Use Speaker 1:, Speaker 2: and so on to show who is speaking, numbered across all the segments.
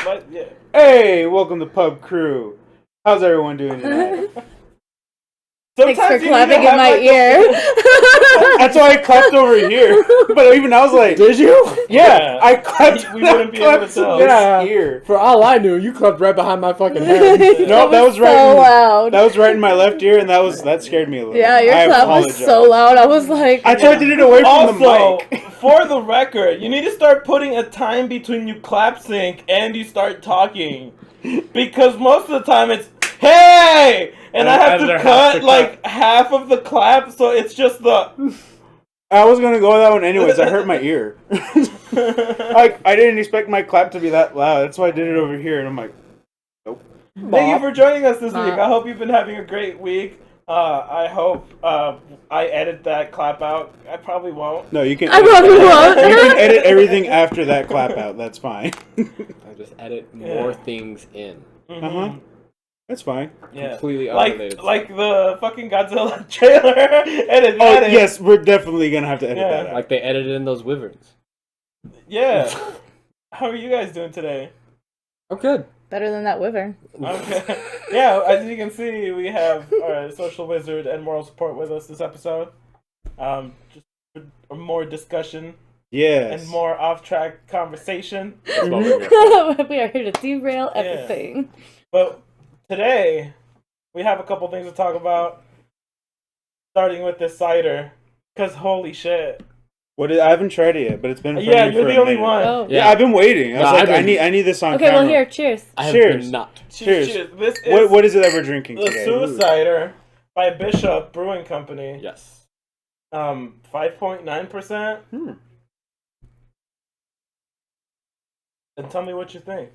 Speaker 1: Yeah.
Speaker 2: Hey, welcome to Pub Crew. How's everyone doing tonight?
Speaker 3: Thanks for clapping in my ear.
Speaker 2: That's why I clapped over here. But even I was like,
Speaker 4: did you?
Speaker 2: Yeah, I clapped.
Speaker 1: We wouldn't be able to tell.
Speaker 2: This ear.
Speaker 4: For all I knew, you clapped right behind my fucking head.
Speaker 2: No, that was right.
Speaker 3: So loud.
Speaker 2: That was right in my left ear, and that scared me a little.
Speaker 3: Yeah, your clap was so loud. I was like,
Speaker 2: I tried to get it away from the mic.
Speaker 1: For the record, you need to start putting a time between you clap sync and you start talking, because most of the time it's hey, and I have to cut like half of the clap, so it's just the.
Speaker 2: I was gonna go with that one anyways. I hurt my ear. Like I didn't expect my clap to be that loud. That's why I did it over here, and I'm like, nope.
Speaker 1: Thank you for joining us this week. I hope you've been having a great week. I hope I edit that clap out. I probably won't.
Speaker 2: No, you can.
Speaker 3: I probably won't.
Speaker 2: You can edit everything after that clap out. That's fine.
Speaker 4: I just edit more things in.
Speaker 2: Mm-hmm. That's fine.
Speaker 1: Yeah.
Speaker 4: Completely unrelated.
Speaker 1: Like the fucking Godzilla trailer. Edit that in.
Speaker 2: Yes, we're definitely gonna have to edit that out.
Speaker 4: Like they edited in those wyverns.
Speaker 1: Yeah. How are you guys doing today?
Speaker 4: I'm good.
Speaker 3: better than that wyvern.
Speaker 1: Okay. Yeah, as you can see, we have our social wizard and moral support with us this episode. Just for more discussion.
Speaker 2: Yes.
Speaker 1: And more off-track conversation.
Speaker 4: That's what we're here.
Speaker 3: We are here to derail everything.
Speaker 1: But today, we have a couple things to talk about. Starting with this cider. Because holy shit.
Speaker 2: I haven't tried it yet, but it's been in front
Speaker 1: Yeah,
Speaker 2: of me
Speaker 1: you're
Speaker 2: for
Speaker 1: the
Speaker 2: a
Speaker 1: only
Speaker 2: minute.
Speaker 1: one.
Speaker 3: Oh.
Speaker 2: Yeah, I've been waiting. I was I need this on camera.
Speaker 3: Okay, well here, cheers.
Speaker 4: I
Speaker 2: Cheers.
Speaker 4: have been not.
Speaker 2: Cheers.
Speaker 1: This is
Speaker 2: What is it that we're drinking
Speaker 1: the
Speaker 2: today?
Speaker 1: Suicider by Bishop Brewing Company.
Speaker 4: Yes.
Speaker 1: 5.9%. And tell me what you think.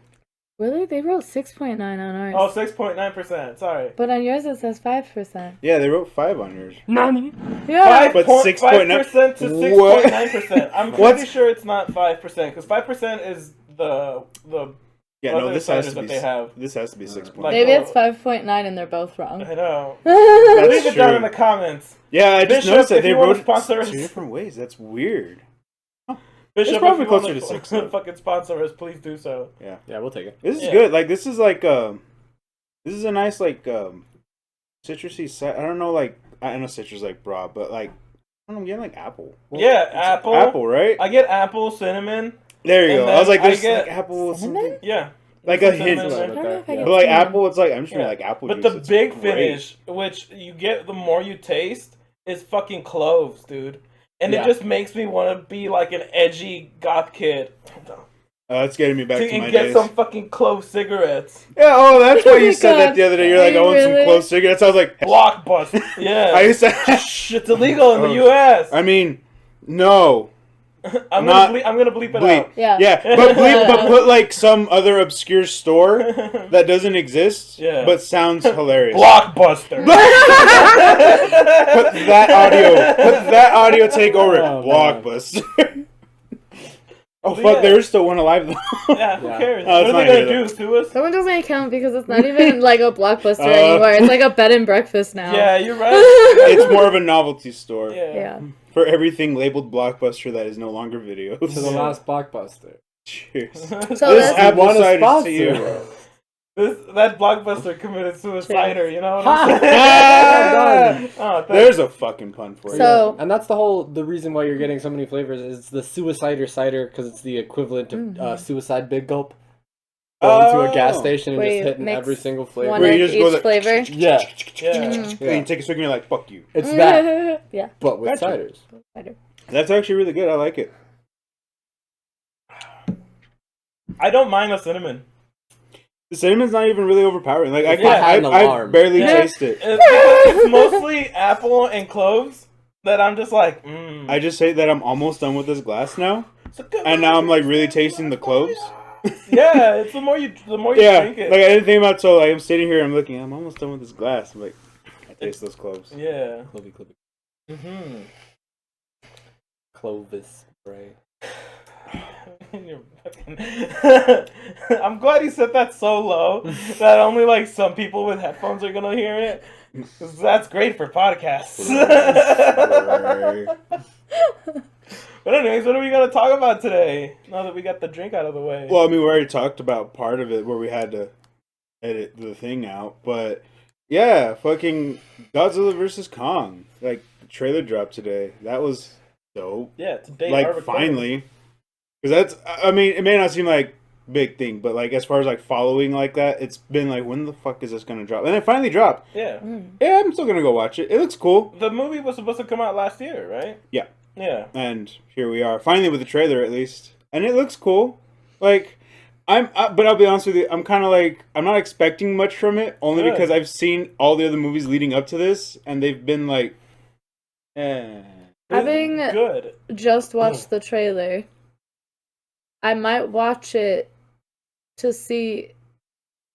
Speaker 3: Really? They wrote 6.9 on ours.
Speaker 1: Oh, 6.9%. Sorry.
Speaker 3: But on yours it says 5%.
Speaker 2: Yeah, they wrote 5 on yours.
Speaker 3: Yeah.
Speaker 2: But
Speaker 1: 6.9% to 6.9%. I'm pretty
Speaker 2: What's-
Speaker 1: sure it's not 5% because 5% is the
Speaker 2: Yeah, no,
Speaker 1: other
Speaker 2: this has
Speaker 1: ciders
Speaker 2: to
Speaker 1: that
Speaker 2: be.
Speaker 1: they have.
Speaker 2: This has to be 6.
Speaker 1: Like-
Speaker 3: Maybe it's 5.9 and they're both wrong.
Speaker 1: I know.
Speaker 2: That's
Speaker 1: Leave it down
Speaker 2: true.
Speaker 1: in the comments.
Speaker 2: Yeah, I just
Speaker 1: Bishop,
Speaker 2: noticed that
Speaker 1: if
Speaker 2: they
Speaker 1: you wanna
Speaker 2: wrote
Speaker 1: sponsor
Speaker 2: it
Speaker 1: us.
Speaker 2: 2 different ways. That's weird.
Speaker 1: Bishop,
Speaker 2: It's probably
Speaker 1: if you
Speaker 2: closer
Speaker 1: wanna
Speaker 2: to 6, though.
Speaker 1: fucking sponsor us, please do so.
Speaker 4: Yeah, we'll take it.
Speaker 2: This is
Speaker 1: Yeah.
Speaker 2: good. Like this is like this is a nice like citrusy set. I don't know, like I know citrus like broad, but like I don't know, I'm getting like apple.
Speaker 1: Yeah, apple.
Speaker 2: Apple, right?
Speaker 1: I get apple, cinnamon.
Speaker 2: There you
Speaker 1: and
Speaker 2: go. I was like,
Speaker 1: then
Speaker 2: there's
Speaker 1: I get
Speaker 2: like apple with
Speaker 3: cinnamon?
Speaker 2: something.
Speaker 1: Yeah.
Speaker 2: Like
Speaker 1: There's
Speaker 2: a
Speaker 1: some
Speaker 2: hint.
Speaker 1: cinnamon in
Speaker 3: I don't
Speaker 1: there.
Speaker 3: know if I
Speaker 4: Yeah.
Speaker 3: get
Speaker 2: But like
Speaker 3: cinnamon.
Speaker 2: apple, it's like I'm just feeling
Speaker 1: Yeah.
Speaker 2: like apple
Speaker 1: But
Speaker 2: juice.
Speaker 1: the
Speaker 2: It's
Speaker 1: big
Speaker 2: great.
Speaker 1: finish, which you get the more you taste, is fucking cloves, dude. And it
Speaker 4: Yeah.
Speaker 1: just makes me want to be like an edgy goth kid.
Speaker 2: That's getting me back to my
Speaker 1: And get
Speaker 2: days.
Speaker 1: some fucking clove cigarettes.
Speaker 2: Yeah, oh, that's why
Speaker 3: Oh
Speaker 2: you
Speaker 3: my
Speaker 2: said that
Speaker 3: God.
Speaker 2: the other day. You're like, I want some
Speaker 3: Really?
Speaker 2: close cigarettes. I was like,
Speaker 1: Blockbuster. Yeah.
Speaker 2: I used to.
Speaker 1: Shh, it's illegal in the
Speaker 2: Oh,
Speaker 1: U.S.
Speaker 2: I mean, no.
Speaker 1: I'm
Speaker 2: not-
Speaker 1: gonna bleep it
Speaker 2: Bleep.
Speaker 1: out.
Speaker 3: Yeah.
Speaker 2: Yeah, but put like some other obscure store that doesn't exist,
Speaker 1: Yeah.
Speaker 2: but sounds hilarious.
Speaker 1: Blockbuster.
Speaker 2: Put that audio take over.
Speaker 4: Oh, man.
Speaker 2: Blockbuster. Oh
Speaker 1: But
Speaker 2: fuck,
Speaker 1: yeah.
Speaker 2: there's still one alive though.
Speaker 1: Yeah, who
Speaker 4: Yeah.
Speaker 1: cares?
Speaker 2: Oh,
Speaker 1: What
Speaker 2: it's
Speaker 1: are
Speaker 2: not
Speaker 1: they gonna
Speaker 2: here,
Speaker 1: do? Sue us?
Speaker 3: That one doesn't count because it's not even like a Blockbuster anymore. It's like a bed and breakfast now.
Speaker 1: Yeah, you're right.
Speaker 2: It's more of a novelty store
Speaker 1: Yeah.
Speaker 2: for everything labeled Blockbuster that is no longer videos.
Speaker 4: To the last blockbuster.
Speaker 2: Cheers.
Speaker 3: So
Speaker 2: This
Speaker 3: that's-
Speaker 2: apple
Speaker 4: Want a
Speaker 2: cider to
Speaker 4: sponsor?
Speaker 2: you.
Speaker 1: That Blockbuster committed suicide, you know what I'm
Speaker 4: Ha!
Speaker 1: saying?
Speaker 4: Well
Speaker 1: Oh, thanks.
Speaker 2: There's a fucking pun for you.
Speaker 3: So-
Speaker 4: And that's the reason why you're getting so many flavors is the Suicider cider because it's the equivalent of Suicide Big Gulp. Going to a gas station and
Speaker 3: Wait,
Speaker 4: just hitting
Speaker 3: mix
Speaker 4: every single flavor.
Speaker 3: one
Speaker 2: Where
Speaker 3: of
Speaker 2: you just go
Speaker 3: each
Speaker 2: the-
Speaker 3: flavor.
Speaker 4: Yeah.
Speaker 1: Yeah.
Speaker 3: Mm.
Speaker 2: And you take a swig and you're like, fuck you.
Speaker 4: It's that,
Speaker 3: Yeah.
Speaker 4: but with
Speaker 2: Gotcha.
Speaker 4: ciders.
Speaker 2: That's actually really good. I like it.
Speaker 1: I don't mind the cinnamon.
Speaker 2: The cinnamon's not even really overpowering. Like
Speaker 1: Yeah. I
Speaker 4: had an
Speaker 2: I
Speaker 4: alarm.
Speaker 2: barely
Speaker 1: Yeah.
Speaker 2: taste it.
Speaker 1: It's mostly apple and cloves that I'm just like,
Speaker 2: I just say that I'm almost done with this glass now,
Speaker 1: It's a good
Speaker 2: and now I'm like really tasting the cloves.
Speaker 1: Yeah, it's the more you
Speaker 2: Yeah,
Speaker 1: drink it.
Speaker 2: like I didn't think about it, so like I'm sitting here, I'm looking, I'm almost done with this glass. I'm like, I taste those cloves.
Speaker 1: Yeah.
Speaker 4: Clovey, clovey.
Speaker 1: Mm-hmm.
Speaker 4: Clovis spray.
Speaker 1: You're fucking... I'm glad you said that so low that only like some people with headphones are gonna hear it. 'Cause that's great for podcasts. But anyways, what are we gonna talk about today? Now that we got the drink out of the way.
Speaker 2: Well, I mean, we already talked about part of it where we had to edit the thing out, but yeah, fucking Godzilla versus Kong. Like, the trailer dropped today. That was dope.
Speaker 1: Yeah, today.
Speaker 2: Like, finally. Because that's, I mean, it may not seem like big thing, but like, as far as like following like that, it's been like, when the fuck is this gonna drop? And it finally dropped.
Speaker 1: Yeah.
Speaker 2: Yeah, I'm still gonna go watch it. It looks cool.
Speaker 1: The movie was supposed to come out last year, right?
Speaker 2: Yeah.
Speaker 1: Yeah.
Speaker 2: And here we are, finally with the trailer at least. And it looks cool. Like, but I'll be honest with you, I'm kind of like, I'm not expecting much from it, only because I've seen all the other movies leading up to this, and they've been like,
Speaker 3: Having
Speaker 1: good.
Speaker 3: just watched the trailer, I might watch it to see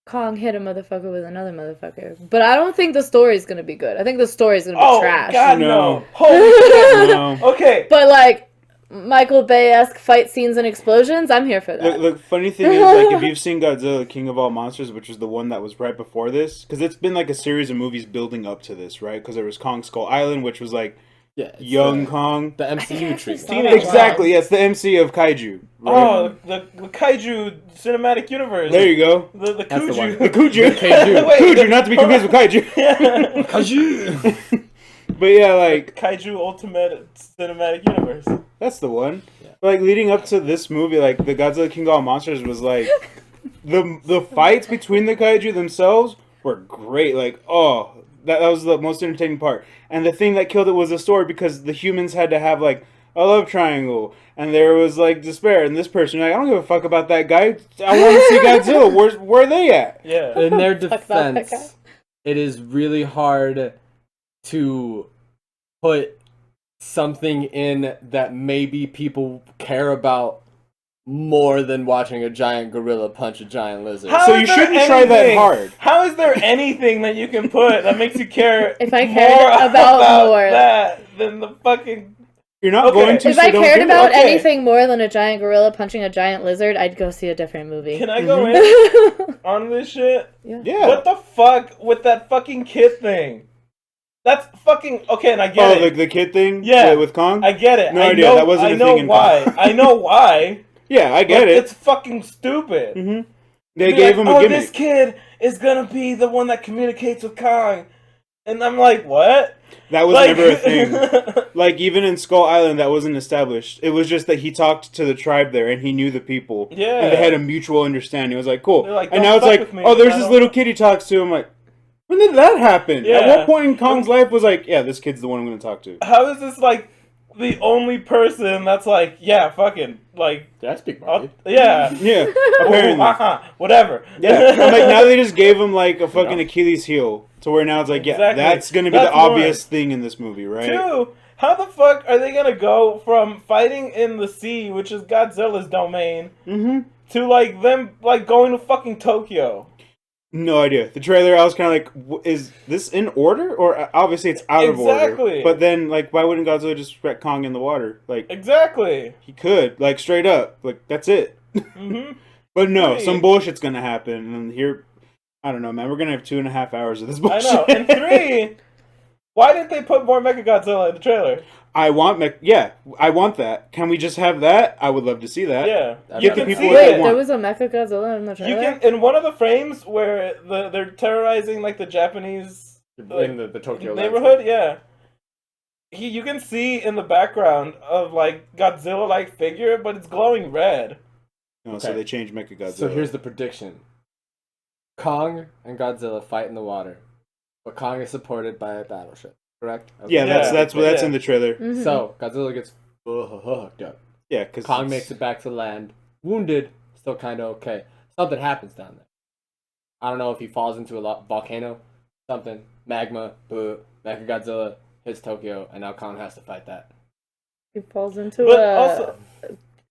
Speaker 3: Kong hit a motherfucker with another motherfucker. But I don't think the story's gonna be good. I think the story's gonna be trash.
Speaker 1: Oh, God, no.
Speaker 2: No.
Speaker 1: Holy shit.
Speaker 2: No.
Speaker 1: Okay.
Speaker 3: But, like, Michael Bay-esque fight scenes and explosions, I'm here for that.
Speaker 2: Look, funny thing is, like, if you've seen Godzilla, King of All Monsters, which was the one that was right before this, because it's been like a series of movies building up to this, right? Because there was Kong Skull Island, which was like young Kong.
Speaker 4: The MCU treatment.
Speaker 1: Teenage
Speaker 2: Exactly, yes, the MC of Kaiju. Right?
Speaker 1: Oh, the Kaiju cinematic universe.
Speaker 2: There you go.
Speaker 1: The
Speaker 4: That's the one.
Speaker 1: Kuju.
Speaker 2: The Kuju.
Speaker 4: Kaiju.
Speaker 1: Wait,
Speaker 2: Kuju, not to be confused with Kaiju.
Speaker 1: Yeah.
Speaker 4: Kaiju!
Speaker 2: But yeah, like,
Speaker 1: Kaiju Ultimate Cinematic Universe.
Speaker 2: that's the one. Yeah. Like, leading up to this movie, like, the Godzilla King of All Monsters was like, the fights between the Kaiju themselves were great. Like, oh, that was the most entertaining part. And the thing that killed it was the story, because the humans had to have, like, a love triangle. And there was, like, despair. And this person, like, I don't give a fuck about that guy. I want to see Godzilla. Where are they at?
Speaker 1: Yeah.
Speaker 4: In their
Speaker 3: Fuck that guy.
Speaker 4: defense, it is really hard to put something in that maybe people care about more than watching a giant gorilla punch a giant lizard.
Speaker 1: How
Speaker 2: So
Speaker 1: is
Speaker 2: you
Speaker 1: there
Speaker 2: shouldn't try that
Speaker 1: anything-
Speaker 2: hard.
Speaker 1: How is there anything that you can put that makes you care
Speaker 3: If I
Speaker 1: more
Speaker 3: cared about more.
Speaker 1: that than the fucking...
Speaker 2: You're not
Speaker 1: Okay.
Speaker 2: going to,
Speaker 3: If
Speaker 2: so
Speaker 3: I
Speaker 2: don't
Speaker 3: cared
Speaker 2: do it.
Speaker 3: about
Speaker 1: Okay.
Speaker 3: anything more than a giant gorilla punching a giant lizard, I'd go see a different movie.
Speaker 1: Can I go
Speaker 2: Mm-hmm.
Speaker 1: in on this shit?
Speaker 2: Yeah.
Speaker 1: What the fuck with that fucking kid thing? That's fucking... Okay, and I get
Speaker 2: Oh,
Speaker 1: it.
Speaker 2: the kid thing?
Speaker 1: Yeah.
Speaker 2: With Kong?
Speaker 1: I get it.
Speaker 2: No
Speaker 1: I
Speaker 2: idea,
Speaker 1: know,
Speaker 2: that wasn't
Speaker 1: I
Speaker 2: a
Speaker 1: know
Speaker 2: thing in
Speaker 1: why.
Speaker 2: Kong.
Speaker 1: I know why.
Speaker 2: Yeah, I get
Speaker 1: but
Speaker 2: it.
Speaker 1: It's fucking stupid.
Speaker 2: Mm-hmm. They
Speaker 1: Be
Speaker 2: gave
Speaker 1: like,
Speaker 2: him a
Speaker 1: oh,
Speaker 2: gimmick.
Speaker 1: this kid is gonna be the one that communicates with Kong. And I'm like, what?
Speaker 2: That was never a thing. Like, even in Skull Island, that wasn't established. It was just that he talked to the tribe there, and he knew the people.
Speaker 1: Yeah.
Speaker 2: And they had a mutual understanding. It was like, cool.
Speaker 1: They're like,
Speaker 2: and
Speaker 1: "Don't
Speaker 2: now it's
Speaker 1: fuck
Speaker 2: like,
Speaker 1: with me,
Speaker 2: oh, there's
Speaker 1: I
Speaker 2: this
Speaker 1: don't-"
Speaker 2: little kid he talks to. I'm like, when did that happen?
Speaker 1: Yeah.
Speaker 2: At what point in Kong's life was like, yeah, this kid's the one I'm going to talk to?
Speaker 1: How is this like the only person that's like, yeah, fucking, like,
Speaker 4: That's big
Speaker 1: I'll-
Speaker 4: money.
Speaker 1: yeah.
Speaker 2: Yeah, apparently.
Speaker 1: Whatever.
Speaker 2: Yeah. I'm like, now they just gave him like a fucking Achilles heel. To where now it's like, yeah,
Speaker 1: Exactly.
Speaker 2: that's going to be
Speaker 1: That's
Speaker 2: the obvious thing in this movie, right?
Speaker 1: Two, how the fuck are they gonna go from fighting in the sea, which is Godzilla's domain,
Speaker 2: Mm-hmm.
Speaker 1: to like them like going to fucking Tokyo?
Speaker 2: No idea. The trailer, I was kind of like, is this in order? Or obviously it's out of order.
Speaker 1: Exactly.
Speaker 2: But then, like, why wouldn't Godzilla just wreck Kong in the water? Like,
Speaker 1: Exactly.
Speaker 2: he could. Like, straight up. Like, that's it.
Speaker 1: Mm-hmm.
Speaker 2: But no,
Speaker 1: Three.
Speaker 2: some bullshit's gonna happen. And here, I don't know, man. We're gonna have 2.5 hours of this
Speaker 1: I
Speaker 2: bullshit.
Speaker 1: know. And three, why didn't they put more Mechagodzilla in the trailer?
Speaker 2: I want I want that. Can we just have that? I would love to see that.
Speaker 1: Yeah,
Speaker 4: That'd
Speaker 1: you
Speaker 4: be
Speaker 1: can
Speaker 4: cool.
Speaker 1: see
Speaker 2: what they
Speaker 3: Wait,
Speaker 1: it.
Speaker 3: there was a Mechagodzilla in the
Speaker 1: You
Speaker 3: trailer?
Speaker 1: can in one of the frames where they're terrorizing like the Japanese
Speaker 4: In the Tokyo
Speaker 1: neighborhood. Yeah, you can see in the background of like Godzilla like figure, but it's glowing red.
Speaker 2: No, so
Speaker 4: Okay.
Speaker 2: they changed Mechagodzilla.
Speaker 4: So here's the prediction. Kong and Godzilla fight in the water, but Kong is supported by a battleship, correct? Okay.
Speaker 2: Yeah, that's
Speaker 1: Yeah.
Speaker 2: in the trailer.
Speaker 3: Mhm.
Speaker 4: So, Godzilla gets hooked up.
Speaker 2: Yeah, because
Speaker 4: Kong makes it back to land, wounded, still kind of okay. Something happens down there. I don't know if he falls into a volcano, something, magma, Mechagodzilla hits Tokyo, and now Kong has to fight that.
Speaker 3: He falls into
Speaker 1: But
Speaker 3: a
Speaker 1: also,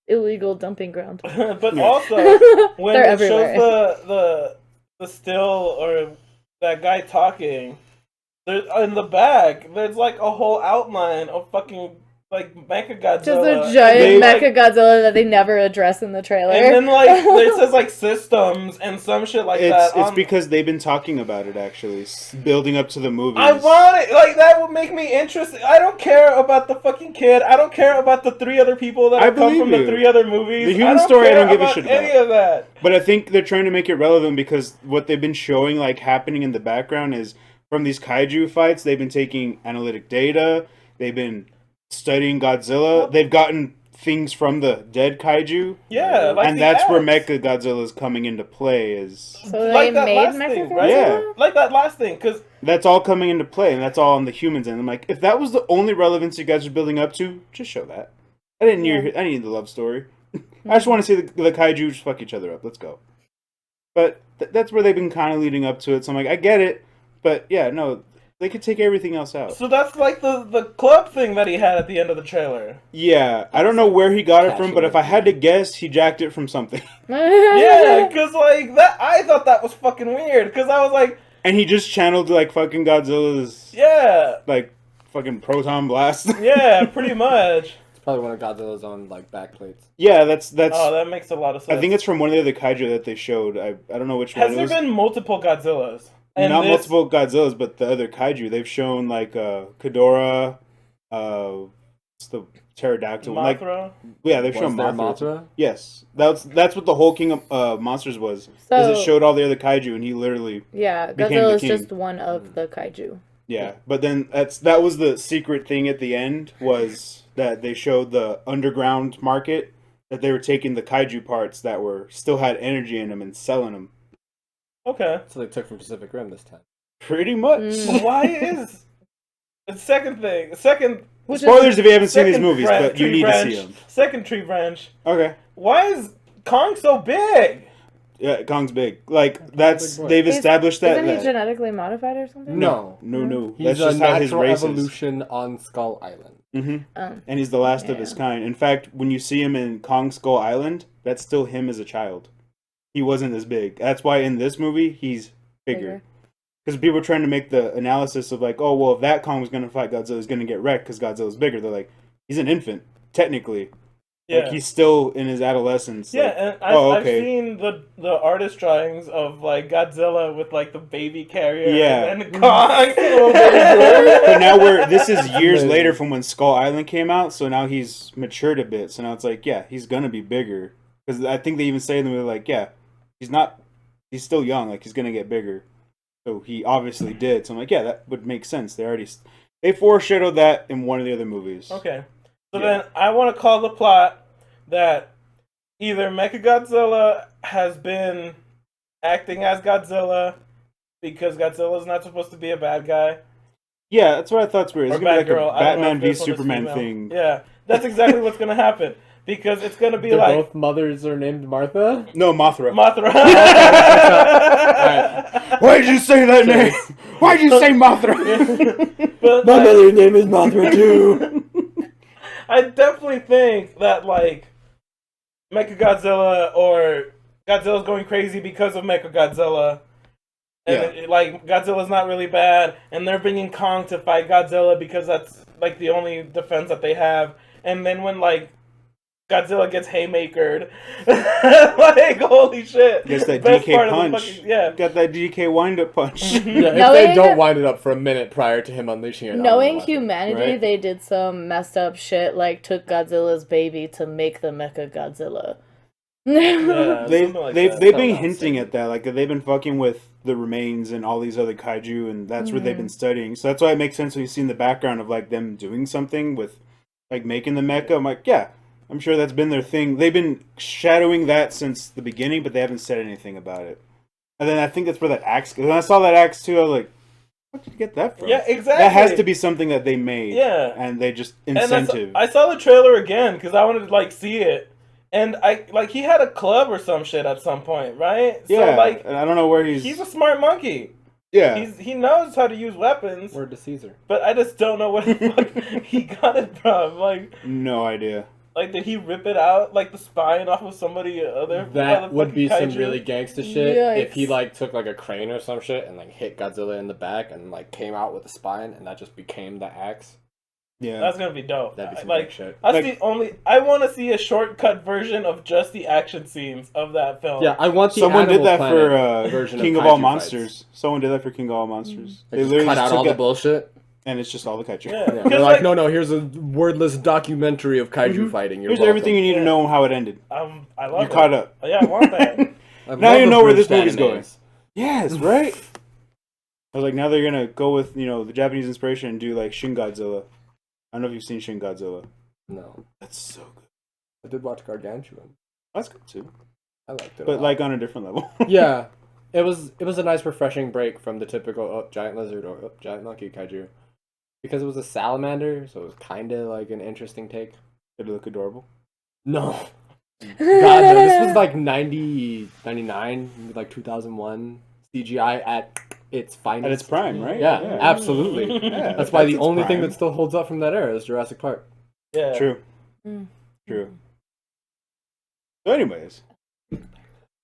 Speaker 3: illegal dumping ground.
Speaker 1: but
Speaker 2: Yeah.
Speaker 1: also when
Speaker 3: They're
Speaker 1: it
Speaker 3: everywhere.
Speaker 1: shows the still or that guy talking, there's in the back there's like a whole outline of fucking like Mechagodzilla.
Speaker 3: Just a giant Mechagodzilla that they never address in the trailer.
Speaker 1: And then like it says like systems and some shit like that.
Speaker 2: It's because they've been talking about it actually, building up to the movies.
Speaker 1: I want it. Like that would make me interested. I don't care about the fucking kid. I don't care about the 3 other people that have come from the 3 other movies.
Speaker 2: The human story, I don't give a shit about
Speaker 1: any of that.
Speaker 2: But I think they're trying to make it relevant because what they've been showing like happening in the background is from these kaiju fights. They've been taking analytic data. They've been studying Godzilla. They've gotten things from the dead kaiju.
Speaker 1: Yeah, like
Speaker 2: and that's where Mechagodzilla is coming into play. Is
Speaker 3: so
Speaker 1: like
Speaker 3: they
Speaker 1: that
Speaker 3: made
Speaker 1: last
Speaker 3: Mechagodzilla?
Speaker 1: thing, right?
Speaker 2: Yeah,
Speaker 1: like that last thing, because
Speaker 2: that's all coming into play, and that's all on the humans. And I'm like, if that was the only relevance you guys are building up to, just show that. I didn't need the love story. I just want to see the kaiju just fuck each other up. Let's go. But that's where they've been kind of leading up to it. So I'm like, I get it, but yeah, no. They could take everything else out.
Speaker 1: So that's like the club thing that he had at the end of the trailer.
Speaker 2: Yeah, I don't know where he got it from, but if I had to guess, he jacked it from something.
Speaker 1: Yeah, because like that, I thought that was fucking weird. Because I was like,
Speaker 2: and he just channeled like fucking Godzilla's like fucking proton blast.
Speaker 1: Yeah, pretty much.
Speaker 4: It's probably one of Godzilla's own like backplates.
Speaker 2: Yeah, that's.
Speaker 1: Oh, that makes a lot of sense.
Speaker 2: I think it's from one of the other kaiju that they showed. I don't know which one.
Speaker 1: Has there been multiple Godzillas?
Speaker 2: And not multiple Godzillas, but the other kaiju. They've shown like Ghidorah, it's the pterodactyl.
Speaker 1: Mothra?
Speaker 2: Like, yeah, they've shown Mothra. Yes, that's what the whole King of Monsters was. Is it showed all the other kaiju, and he literally
Speaker 3: Godzilla is just one of the kaiju.
Speaker 2: Yeah, but then that was the secret thing at the end, was that they showed the underground market, that they were taking the kaiju parts that still had energy in them and selling them.
Speaker 1: Okay.
Speaker 4: So they took from Pacific Rim this time.
Speaker 2: Pretty much.
Speaker 1: Why is the second thing?
Speaker 2: Spoilers if you haven't seen these movies, but you need to see them.
Speaker 1: Second tree branch.
Speaker 2: Okay.
Speaker 1: Why is Kong so big?
Speaker 2: Yeah, Kong's big. Like they've established that.
Speaker 3: Isn't he genetically modified or something?
Speaker 2: No.
Speaker 4: He's
Speaker 2: That's just how his race
Speaker 4: evolution on Skull Island.
Speaker 2: Mm-hmm. And he's the last of his kind. In fact, when you see him in Kong Skull Island, that's still him as a child. He wasn't as big. That's why in this movie he's bigger. Because people are trying to make the analysis of like, oh well, if that Kong was going to fight Godzilla, he's going to get wrecked because Godzilla's bigger. They're like, he's an infant technically. Yeah. Like he's still in his adolescence.
Speaker 1: Yeah,
Speaker 2: like,
Speaker 1: and I've seen the artist drawings of like Godzilla with like the baby carrier. And Kong.
Speaker 2: But now this is years later from when Skull Island came out, so now he's matured a bit. So now it's like, yeah, he's gonna be bigger. Because I think they even say in the movie like, yeah, he's still young, like he's gonna get bigger. So he obviously did. So I'm like, yeah, that would make sense. They foreshadowed that in one of the other movies.
Speaker 1: Okay. So then I want to call the plot that either Mechagodzilla has been acting as Godzilla because Godzilla's not supposed to be a bad guy.
Speaker 2: Yeah, that's what I thought's weird. It's
Speaker 1: going to
Speaker 2: be like a Batman v Superman thing.
Speaker 1: Yeah, that's exactly what's going to happen. Because it's going to be
Speaker 4: both mothers are named Martha?
Speaker 2: No, Mothra.
Speaker 1: Mothra.
Speaker 2: Right. Why did you say that name? Why did you say Mothra?
Speaker 1: But,
Speaker 4: my mother's name is Mothra too.
Speaker 1: I definitely think that, like, Mechagodzilla or Godzilla's going crazy because of Mechagodzilla. And, like, Godzilla's not really bad. And they're bringing Kong to fight Godzilla because that's, like, the only defense that they have. And then when, like, Godzilla gets haymakered, like, holy shit.
Speaker 2: Gets that DK punch.
Speaker 1: Yeah.
Speaker 2: Got that DK wind-up punch.
Speaker 4: If they don't wind it up for a minute prior to him unleashing it.
Speaker 3: Knowing humanity, they did some messed up shit, like took Godzilla's baby to make the Mechagodzilla.
Speaker 2: They've been hinting at that. Like, they've been fucking with the remains and all these other kaiju, and that's where they've been studying. So that's why it makes sense when you see in the background of, like, them doing something with, like, making the mecha. I'm like, yeah. I'm sure that's been their thing. They've been shadowing that since the beginning, but they haven't said anything about it. And then I think that's where that axe goes. When I saw that axe too, I was like, where did you get that from?
Speaker 1: Yeah, exactly.
Speaker 2: That has to be something that they made.
Speaker 1: Yeah.
Speaker 2: And they just incentive.
Speaker 1: And I saw the trailer again because I wanted to, like, see it. And he had a club or some shit at some point, right?
Speaker 2: Yeah.
Speaker 1: So, like,
Speaker 2: and I don't know where
Speaker 1: he's a smart monkey.
Speaker 2: Yeah.
Speaker 1: He knows how to use weapons.
Speaker 4: Word to Caesar.
Speaker 1: But I just don't know where the fuck he got it from. Like,
Speaker 2: no idea.
Speaker 1: Like, did he rip it out, like, the spine off of somebody other?
Speaker 4: That would be
Speaker 1: kaiju?
Speaker 4: some really gangsta shit.
Speaker 3: Yikes.
Speaker 4: If he, like, took, like, a crane or some shit and, like, hit Godzilla in the back and, like, came out with the spine and that just became the axe.
Speaker 2: Yeah.
Speaker 1: That's gonna be dope.
Speaker 4: That'd be some
Speaker 1: like,
Speaker 4: good shit.
Speaker 1: that's
Speaker 2: Like-
Speaker 1: the only. I want to see a shortcut version of just the action scenes of that film.
Speaker 4: Yeah, I want the
Speaker 2: Someone did
Speaker 4: Animal
Speaker 2: that
Speaker 4: Planet
Speaker 2: for
Speaker 4: version
Speaker 2: King
Speaker 4: of
Speaker 2: of All
Speaker 4: kaiju
Speaker 2: Monsters.
Speaker 4: fights.
Speaker 2: Someone did that for King of All Monsters.
Speaker 4: They just cut out all the bullshit.
Speaker 2: and it's just all the kaiju.
Speaker 1: Yeah.
Speaker 4: Yeah,
Speaker 1: Because,
Speaker 4: they're like,
Speaker 1: like-
Speaker 4: no, here's a wordless documentary of kaiju fighting. You're
Speaker 2: Here's
Speaker 4: welcome.
Speaker 2: everything you need to know how it ended.
Speaker 1: I love
Speaker 2: You're
Speaker 1: it.
Speaker 2: caught up.
Speaker 1: Oh, yeah, I want that.
Speaker 4: I
Speaker 2: Now
Speaker 4: love
Speaker 2: you
Speaker 4: the
Speaker 2: know where this
Speaker 4: bridged
Speaker 2: movie's going.
Speaker 4: animes.
Speaker 2: Yes, right? I was like, now they're gonna go with, the Japanese inspiration and do like Shin Godzilla. I don't know if you've seen Shin Godzilla.
Speaker 4: No,
Speaker 2: That's so good.
Speaker 4: I did watch Gargantuan.
Speaker 2: That's good too.
Speaker 4: I liked it,
Speaker 2: But like on a different level.
Speaker 4: yeah, it was a nice refreshing break from the typical giant lizard or giant monkey kaiju, because it was a salamander, so it was kind of like an interesting take.
Speaker 2: Did it look adorable?
Speaker 4: No, God, no, this was like 90, 99, like 2001 CGI at its finest.
Speaker 2: At its prime, right?
Speaker 4: Yeah, absolutely.
Speaker 2: Yeah,
Speaker 4: That's why the
Speaker 2: its
Speaker 4: only thing
Speaker 2: prime.
Speaker 4: that still holds up from that era is Jurassic Park.
Speaker 1: Yeah.
Speaker 2: True.
Speaker 3: Mm.
Speaker 2: True. So anyways.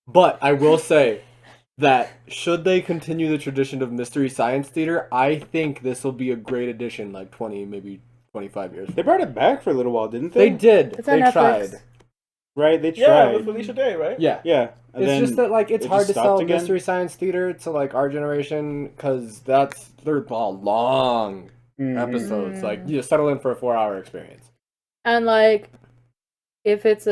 Speaker 4: But I will say that should they continue the tradition of Mystery Science Theater, I think this will be a great addition like 20, maybe 25 years.
Speaker 2: They brought it back for a little while, didn't
Speaker 4: They
Speaker 2: they?
Speaker 4: did.
Speaker 3: It's on
Speaker 4: They
Speaker 3: Netflix.
Speaker 4: tried.
Speaker 2: Right, they
Speaker 1: Yeah,
Speaker 2: tried.
Speaker 1: with Felicia Day, right?
Speaker 4: Yeah.
Speaker 2: Yeah. And
Speaker 4: It's
Speaker 2: then
Speaker 4: just that like it's
Speaker 2: it
Speaker 4: hard
Speaker 2: just
Speaker 4: to
Speaker 2: stopped
Speaker 4: sell
Speaker 2: again?
Speaker 4: Mystery Science Theater to like our generation because they're all long
Speaker 2: Mhm.
Speaker 4: episodes. Like you settle in for a 4-hour experience.
Speaker 3: And like, if it's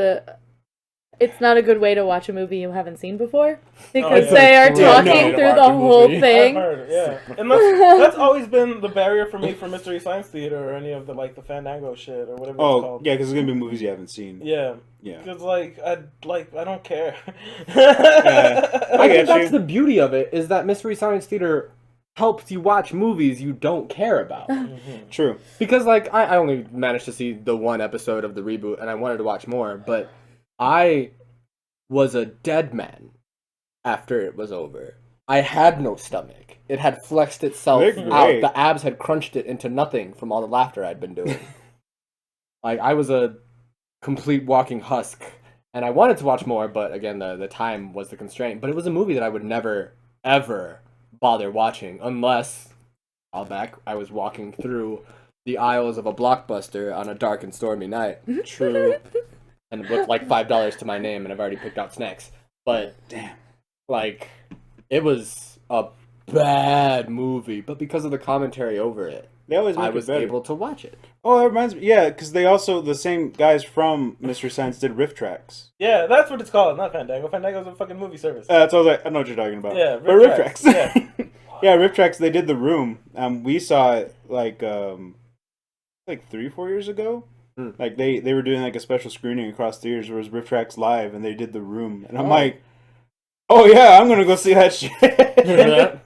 Speaker 3: not a good way to watch a movie you haven't seen before because
Speaker 1: yeah.
Speaker 3: they are
Speaker 4: It's a
Speaker 3: talking
Speaker 4: way to
Speaker 3: through
Speaker 4: watch
Speaker 3: the
Speaker 4: a
Speaker 3: whole
Speaker 4: movie.
Speaker 1: I've
Speaker 3: thing.
Speaker 1: heard, yeah. And that's always been the barrier for me for Mystery Science Theater or any of the like the Fandango shit or whatever it's
Speaker 2: Oh,
Speaker 1: called.
Speaker 2: yeah, because it's gonna be movies you haven't seen.
Speaker 1: Yeah.
Speaker 2: Yeah.
Speaker 1: Because I don't care.
Speaker 2: I
Speaker 4: I
Speaker 2: get
Speaker 4: think that's
Speaker 2: you.
Speaker 4: the beauty of it is that Mystery Science Theater helps you watch movies you don't care about.
Speaker 2: True.
Speaker 4: Because like I only managed to see the one episode of the reboot and I wanted to watch more, but I was a dead man after it was over. I had no stomach. It had flexed itself
Speaker 2: They're
Speaker 4: out.
Speaker 2: great.
Speaker 4: The abs had crunched it into nothing from all the laughter I'd been doing. Like I was a complete walking husk. And I wanted to watch more, but again the time was the constraint. But it was a movie that I would never, ever bother watching unless I was walking through the aisles of a Blockbuster on a dark and stormy night.
Speaker 2: True.
Speaker 4: And with like $5 to my name, and I've already picked out snacks. But
Speaker 2: Damn.
Speaker 4: like, it was a bad movie, but because of the commentary over it,
Speaker 2: They always make
Speaker 4: I
Speaker 2: it
Speaker 4: was
Speaker 2: better.
Speaker 4: able to watch it.
Speaker 2: Oh, that reminds me. Yeah, because they also, the same guys from Mystery Science did Riff Tracks.
Speaker 1: Yeah, that's what it's called, not Fandango. Fandango's a fucking movie service.
Speaker 2: That's all I know what you're talking about.
Speaker 1: Yeah,
Speaker 2: but Riff
Speaker 1: Tracks.
Speaker 2: Tracks.
Speaker 1: Yeah.
Speaker 2: Yeah, Riff Tracks, they did The Room. We saw it like 3-4 years ago.
Speaker 4: Hmm.
Speaker 2: Like they were doing like a special screening across theaters where it was Riff Tracks live and they did The Room. And I'm like, oh yeah, I'm gonna go see that shit.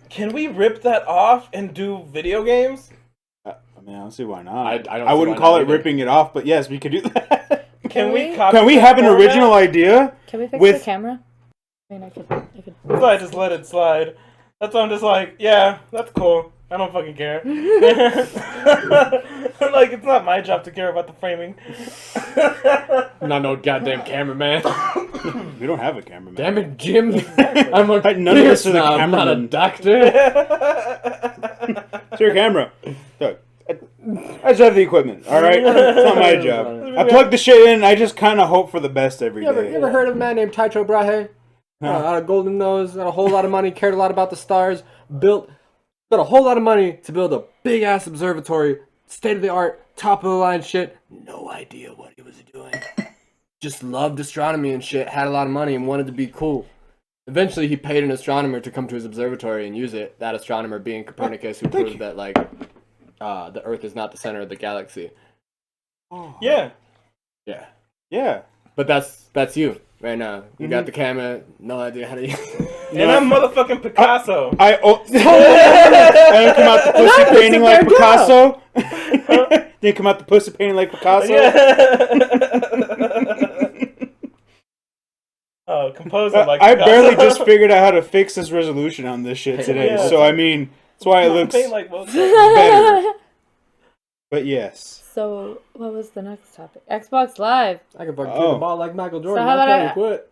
Speaker 1: Can we rip that off and do video games?
Speaker 2: I mean, I don't see why not.
Speaker 4: I don't
Speaker 2: I
Speaker 4: see
Speaker 2: wouldn't
Speaker 4: why
Speaker 2: call
Speaker 4: not
Speaker 2: it
Speaker 4: either.
Speaker 2: ripping it off, but yes, we could do that.
Speaker 1: Can we
Speaker 2: Can we have an original idea?
Speaker 3: Can we fix
Speaker 2: With-
Speaker 3: the camera? I mean, I could.
Speaker 1: So I just let it slide. That's why I'm just like, yeah, that's cool. I don't fucking care. Like, it's not my job to care about the framing.
Speaker 4: I'm not no goddamn cameraman.
Speaker 2: We don't have a cameraman.
Speaker 4: Damn it, Jim. I'm a
Speaker 2: None of us are the
Speaker 4: snob, I'm not a
Speaker 2: cameraman.
Speaker 4: doctor.
Speaker 2: It's your camera. Look, I just have the equipment, alright? It's not my job. I plug the shit in, I just kind of hope for the best every
Speaker 4: You
Speaker 2: day.
Speaker 4: ever heard of a man named Tycho Brahe? Out of Golden Nose, had a whole lot of money, cared a lot about the stars, got a whole lot of money to build a big ass observatory, state of the art, top of the line shit. No idea what he was doing. Just loved astronomy and shit, had a lot of money and wanted to be cool. Eventually he paid an astronomer to come to his observatory and use it, that astronomer being Copernicus, who proved that like the Earth is not the center of the galaxy.
Speaker 1: Yeah.
Speaker 4: Yeah.
Speaker 2: Yeah.
Speaker 4: But that's you right now. You got the camera, no idea how to use it.
Speaker 1: And I'm motherfucking Picasso.
Speaker 2: I don't come out the pussy painting like Picasso. Didn't come out the pussy painting like Picasso.
Speaker 1: Oh, composer like
Speaker 2: I
Speaker 1: Picasso.
Speaker 2: barely just figured out how to fix this resolution on this shit today.
Speaker 1: Yeah.
Speaker 2: So I mean, that's why it looks
Speaker 1: Paint like Mozart.
Speaker 2: better. But yes.
Speaker 3: So, what was the next topic? Xbox Live.
Speaker 4: I can fucking kick the ball like Michael Jordan.
Speaker 3: how about
Speaker 4: I
Speaker 3: I-
Speaker 4: quit.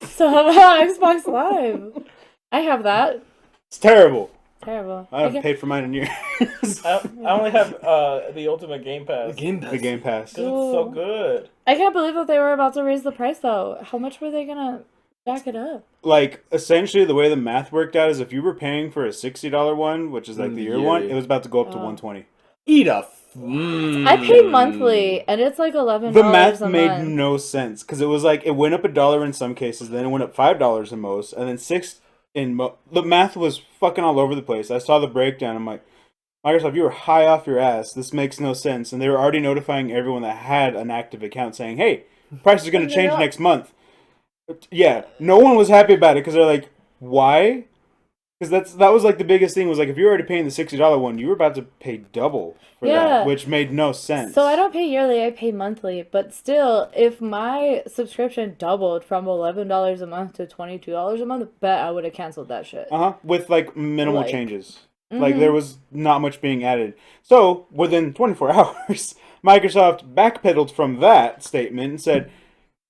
Speaker 3: So, how about Xbox Live? I have that.
Speaker 2: It's terrible.
Speaker 3: Terrible.
Speaker 2: I haven't paid for mine in years.
Speaker 1: I only have the Ultimate Game Pass.
Speaker 2: The Game Pass.
Speaker 1: 'Cause it's so good.
Speaker 3: I can't believe that they were about to raise the price though. How much were they gonna jack it up?
Speaker 2: Like, essentially, the way the math worked out is if you were paying for a $60 one, which is like the year one, it was about to go up to $120.
Speaker 4: Eat a.
Speaker 3: I pay monthly, and it's like $11.
Speaker 2: The math
Speaker 3: a
Speaker 2: made
Speaker 3: month.
Speaker 2: no sense because it was like it went up $1 in some cases, then it went up $5 in most, and then $6 in the math was fucking all over the place. I saw the breakdown. I'm like, Microsoft, you were high off your ass. This makes no sense. And they were already notifying everyone that had an active account saying, hey, price is going to change next month. Yeah, no one was happy about it because they're like, why? Because that was like the biggest thing was like if you're already paying the $60 one, you were about to pay double for that, which made no sense.
Speaker 3: So I don't pay yearly, I pay monthly. But still, if my subscription doubled from $11 a month to $22 a month, bet I would have canceled that shit.
Speaker 2: With like minimal changes. Like there was not much being added. So within 24 hours, Microsoft backpedaled from that statement and said,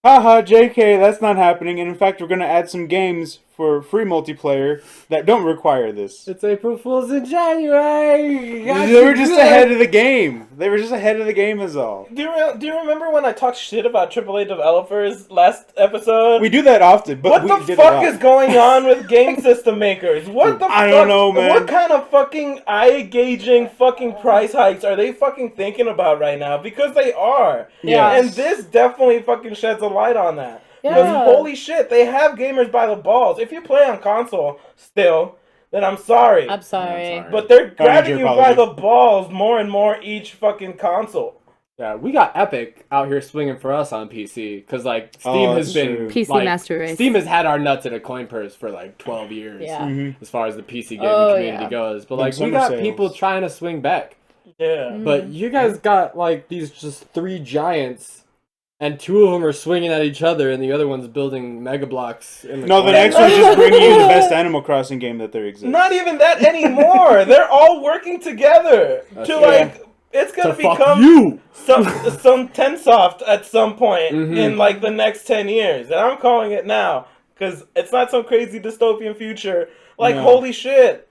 Speaker 2: haha, JK, that's not happening. And in fact, we're going to add some games for free multiplayer that don't require this.
Speaker 4: It's April Fool's in January.
Speaker 2: They were just ahead of the game. They were just ahead of the game is all.
Speaker 1: Do you remember when I talked shit about AAA developers last episode?
Speaker 2: We do that often, but
Speaker 1: what the fuck is going on with game system makers? What the fuck?
Speaker 2: I don't know, man.
Speaker 1: What kind of fucking eye-gauging fucking price hikes are they fucking thinking about right now? Because they are.
Speaker 3: Yeah.
Speaker 1: And this definitely fucking sheds a light on that.
Speaker 3: Yeah.
Speaker 1: Because holy shit, they have gamers by the balls. If you play on console still, then I'm sorry.
Speaker 3: I'm sorry.
Speaker 1: But they're grabbing you by the balls more and more each fucking console.
Speaker 4: Yeah, we got Epic out here swinging for us on PC because like Steam has been
Speaker 3: PC
Speaker 4: like,
Speaker 3: Master Race.
Speaker 4: Steam has had our nuts in a coin purse for like 12 years.
Speaker 3: Yeah.
Speaker 4: As far as the PC gaming community goes, but like we got people trying to swing back.
Speaker 1: Yeah.
Speaker 4: But you guys got like these just three giants. And two of them are swinging at each other, and the other one's building mega blocks. In the
Speaker 2: the next one's just bringing you the best Animal Crossing game that there exists.
Speaker 1: Not even that anymore. They're all working together it's gonna become some Tensoft at some point in like the next 10 years, and I'm calling it now because it's not some crazy dystopian future. Like holy shit.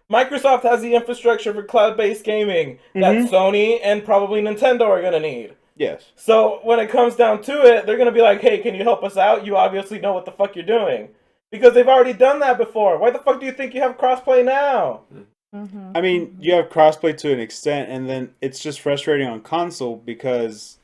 Speaker 1: Microsoft has the infrastructure for cloud-based gaming that Sony and probably Nintendo are gonna need.
Speaker 2: Yes.
Speaker 1: So when it comes down to it, they're going to be like, hey, can you help us out? You obviously know what the fuck you're doing. Because they've already done that before. Why the fuck do you think you have crossplay now?
Speaker 2: I mean, you have crossplay to an extent, and then it's just frustrating on console because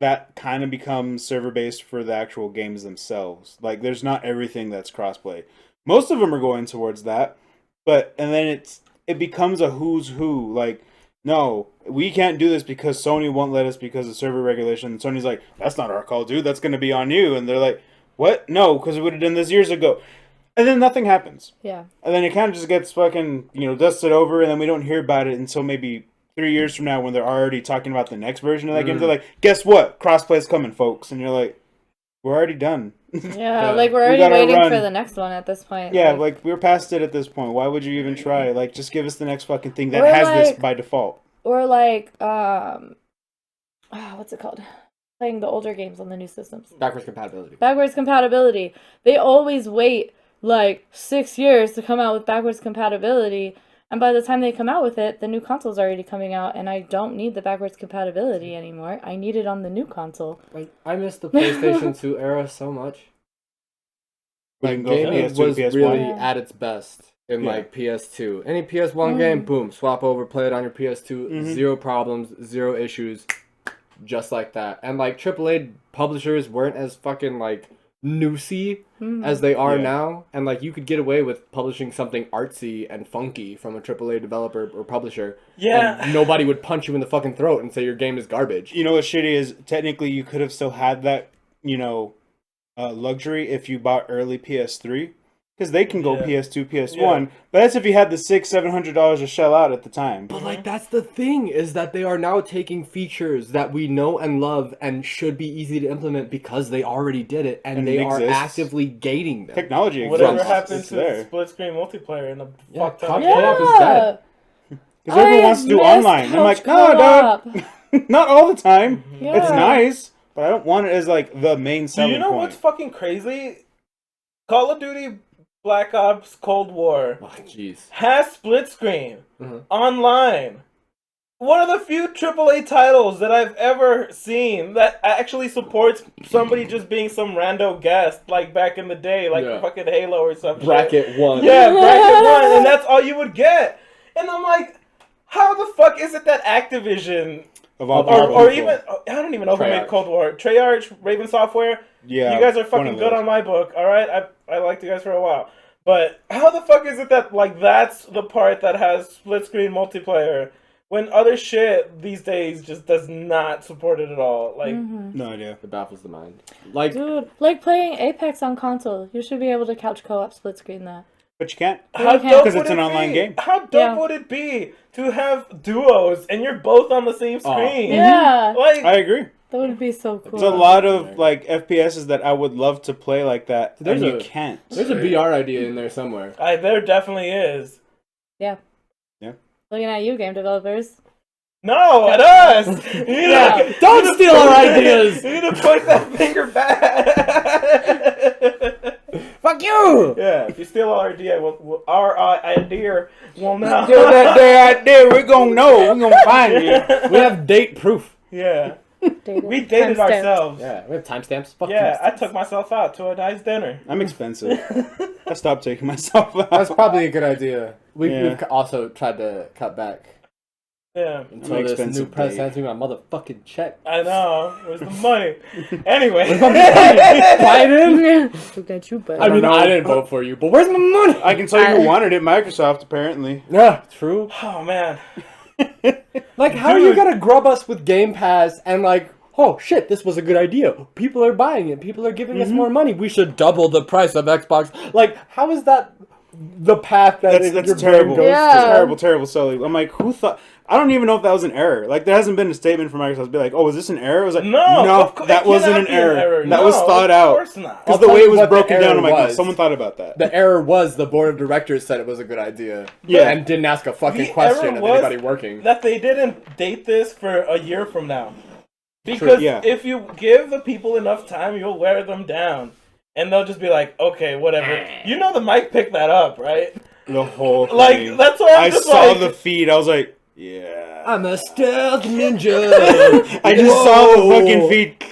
Speaker 2: that kind of becomes server-based for the actual games themselves. Like, there's not everything that's crossplay. Most of them are going towards that, and then it becomes a who's who. Like, no, we can't do this because Sony won't let us because of server regulation. And Sony's like, that's not our call, dude. That's going to be on you. And they're like, what? No, because we would have done this years ago. And then nothing happens.
Speaker 3: Yeah.
Speaker 2: And then it kind of just gets fucking, dusted over, and then we don't hear about it until maybe 3 years from now when they're already talking about the next version of that game. They're like, guess what? Crossplay's coming, folks. And you're like, we're already done.
Speaker 3: Yeah, like we're already waiting for the next one at this point.
Speaker 2: Yeah, like we're past it at this point. Why would you even try? Like, just give us the next fucking thing that has this by default.
Speaker 3: Or like, what's it called? Playing the older games on the new systems.
Speaker 4: Backwards compatibility.
Speaker 3: Backwards compatibility. They always wait like 6 years to come out with backwards compatibility. And by the time they come out with it, the new console's already coming out, and I don't need the backwards compatibility anymore. I need it on the new console.
Speaker 4: Like, I miss the PlayStation 2 era so much. Like, gaming was
Speaker 2: PS1.
Speaker 4: really at its best in, like, PS2. Any PS1 game, boom, swap over, play it on your PS2, zero problems, zero issues, just like that. And, like, AAA publishers weren't as fucking, like, noosey as they are now, and like you could get away with publishing something artsy and funky from a AAA developer or publisher.
Speaker 1: Yeah,
Speaker 4: and nobody would punch you in the fucking throat and say your game is garbage.
Speaker 2: You know what's shitty is technically you could have still had that luxury if you bought early PS3 because they can go PS2, PS1. But that's if you had the $600-700 to shell out at the time.
Speaker 4: But like that's the thing is that they are now taking features that we know and love and should be easy to implement because they already did it and they are actively gating them.
Speaker 2: Technology exists.
Speaker 1: Whatever happened to split screen multiplayer in the fuck ton
Speaker 4: co-op is dead.
Speaker 2: Because everyone wants to do online. I'm like, no, dog. Not all the time. It's nice, but I don't want it as like the main selling point.
Speaker 1: Do you know what's fucking crazy? Call of Duty Black Ops Cold War
Speaker 4: Oh, jeez.
Speaker 1: has split screen
Speaker 4: Mhm.
Speaker 1: online. One of the few AAA titles that I've ever seen that actually supports somebody just being some rando guest, like back in the day, like fucking Halo or something.
Speaker 4: Bracket 1.
Speaker 1: Yeah, bracket 1, and that's all you would get. And I'm like, how the fuck is it that Activision,
Speaker 2: Of all
Speaker 1: or
Speaker 2: people.
Speaker 1: even, I don't even know who made
Speaker 4: Treyarch.
Speaker 1: Cold War, Treyarch, Raven Software,
Speaker 2: Yeah,
Speaker 1: you guys are
Speaker 2: one
Speaker 1: fucking
Speaker 2: of
Speaker 1: good
Speaker 2: those.
Speaker 1: on my book, alright? I liked you guys for a while. But how the fuck is it that, like, that's the part that has split-screen multiplayer, when other shit these days just does not support it at all? Like,
Speaker 2: No idea.
Speaker 4: It baffles the mind. Like,
Speaker 3: Dude, like playing Apex on console. You should be able to couch co-op split screen that.
Speaker 2: But you can't.
Speaker 1: how
Speaker 3: you can't.
Speaker 1: dope
Speaker 2: 'Cause
Speaker 1: would
Speaker 2: it's
Speaker 1: it
Speaker 2: an online
Speaker 1: be?
Speaker 2: game.
Speaker 1: How dope
Speaker 3: Yeah.
Speaker 1: would it be to have duos and you're both on the same screen?
Speaker 3: Yeah,
Speaker 1: Like,
Speaker 2: I agree.
Speaker 3: that would be so cool.
Speaker 2: There's a lot of like FPSs that I would love to play like that,
Speaker 4: There's
Speaker 2: and you
Speaker 4: a-
Speaker 2: can't.
Speaker 4: there's a VR idea in there somewhere.
Speaker 1: there definitely is.
Speaker 3: Looking at you, game developers.
Speaker 1: No, at us! You need
Speaker 3: Yeah.
Speaker 1: to,
Speaker 4: Don't
Speaker 1: you need
Speaker 4: steal
Speaker 1: to-
Speaker 4: our ideas!
Speaker 1: You need to point that finger back!
Speaker 4: Fuck you!
Speaker 1: Yeah, if you steal our idea, our idea will not.
Speaker 2: Steal that there idea, we're gonna know. We're gonna find you.
Speaker 4: We have date proof.
Speaker 1: Yeah,
Speaker 3: Dated.
Speaker 1: we dated
Speaker 3: Timestamp.
Speaker 1: ourselves.
Speaker 4: Yeah, we have timestamps. Fuck
Speaker 1: Yeah, I
Speaker 4: timestamps.
Speaker 1: took myself out to a nice dinner.
Speaker 2: I'm expensive. I stopped taking myself out.
Speaker 4: That's probably a good idea.
Speaker 2: Yeah.
Speaker 4: We've also tried to cut back
Speaker 1: Yeah,
Speaker 4: until
Speaker 2: An
Speaker 4: this new
Speaker 2: expensive
Speaker 4: president
Speaker 2: date.
Speaker 4: sends me my motherfucking check.
Speaker 1: I know. Where's the money? Anyway.
Speaker 4: Biden?
Speaker 3: Look at you, buddy.
Speaker 4: I mean,
Speaker 2: know.
Speaker 4: I didn't vote for you, but where's my money?
Speaker 2: I can tell you who wanted it. Microsoft, apparently.
Speaker 4: Yeah, true.
Speaker 1: Oh man.
Speaker 4: Like, how are you gonna grub us with Game Pass and like, oh shit, this was a good idea. People are buying it. People are giving us more money. We should double the price of Xbox. Like, how is that the path that
Speaker 2: That's
Speaker 4: your
Speaker 2: terrible.
Speaker 4: brain goes
Speaker 3: Yeah.
Speaker 2: Terrible selling. I'm like, who thought? I don't even know if that was an error. Like, there hasn't been a statement from Microsoft to be like, "Oh, was this an error?" I was like,
Speaker 1: No,
Speaker 2: that wasn't an error. That was thought out."
Speaker 1: Of course not.
Speaker 2: Because
Speaker 4: I'll
Speaker 2: the
Speaker 4: tell
Speaker 2: way
Speaker 4: you
Speaker 2: it was
Speaker 4: what the
Speaker 2: broken down,
Speaker 4: error
Speaker 2: I'm like,
Speaker 4: was.
Speaker 2: someone thought about that.
Speaker 4: The error was the board of directors said it was a good idea.
Speaker 2: Yeah.
Speaker 4: And didn't ask a fucking
Speaker 1: The
Speaker 4: question
Speaker 1: error
Speaker 4: of
Speaker 1: was
Speaker 4: anybody working.
Speaker 1: that they didn't date this for a year from now. Because
Speaker 2: yeah.
Speaker 1: if you give the people enough time, you'll wear them down. And they'll just be like, okay, whatever. You know the mic picked that up, right?
Speaker 2: The whole thing.
Speaker 1: Like, that's why I'm
Speaker 2: I
Speaker 1: just
Speaker 2: saw
Speaker 1: like...
Speaker 2: the feed. I was like, yeah.
Speaker 4: I'm a stealth ninja.
Speaker 2: I just saw the fucking feed.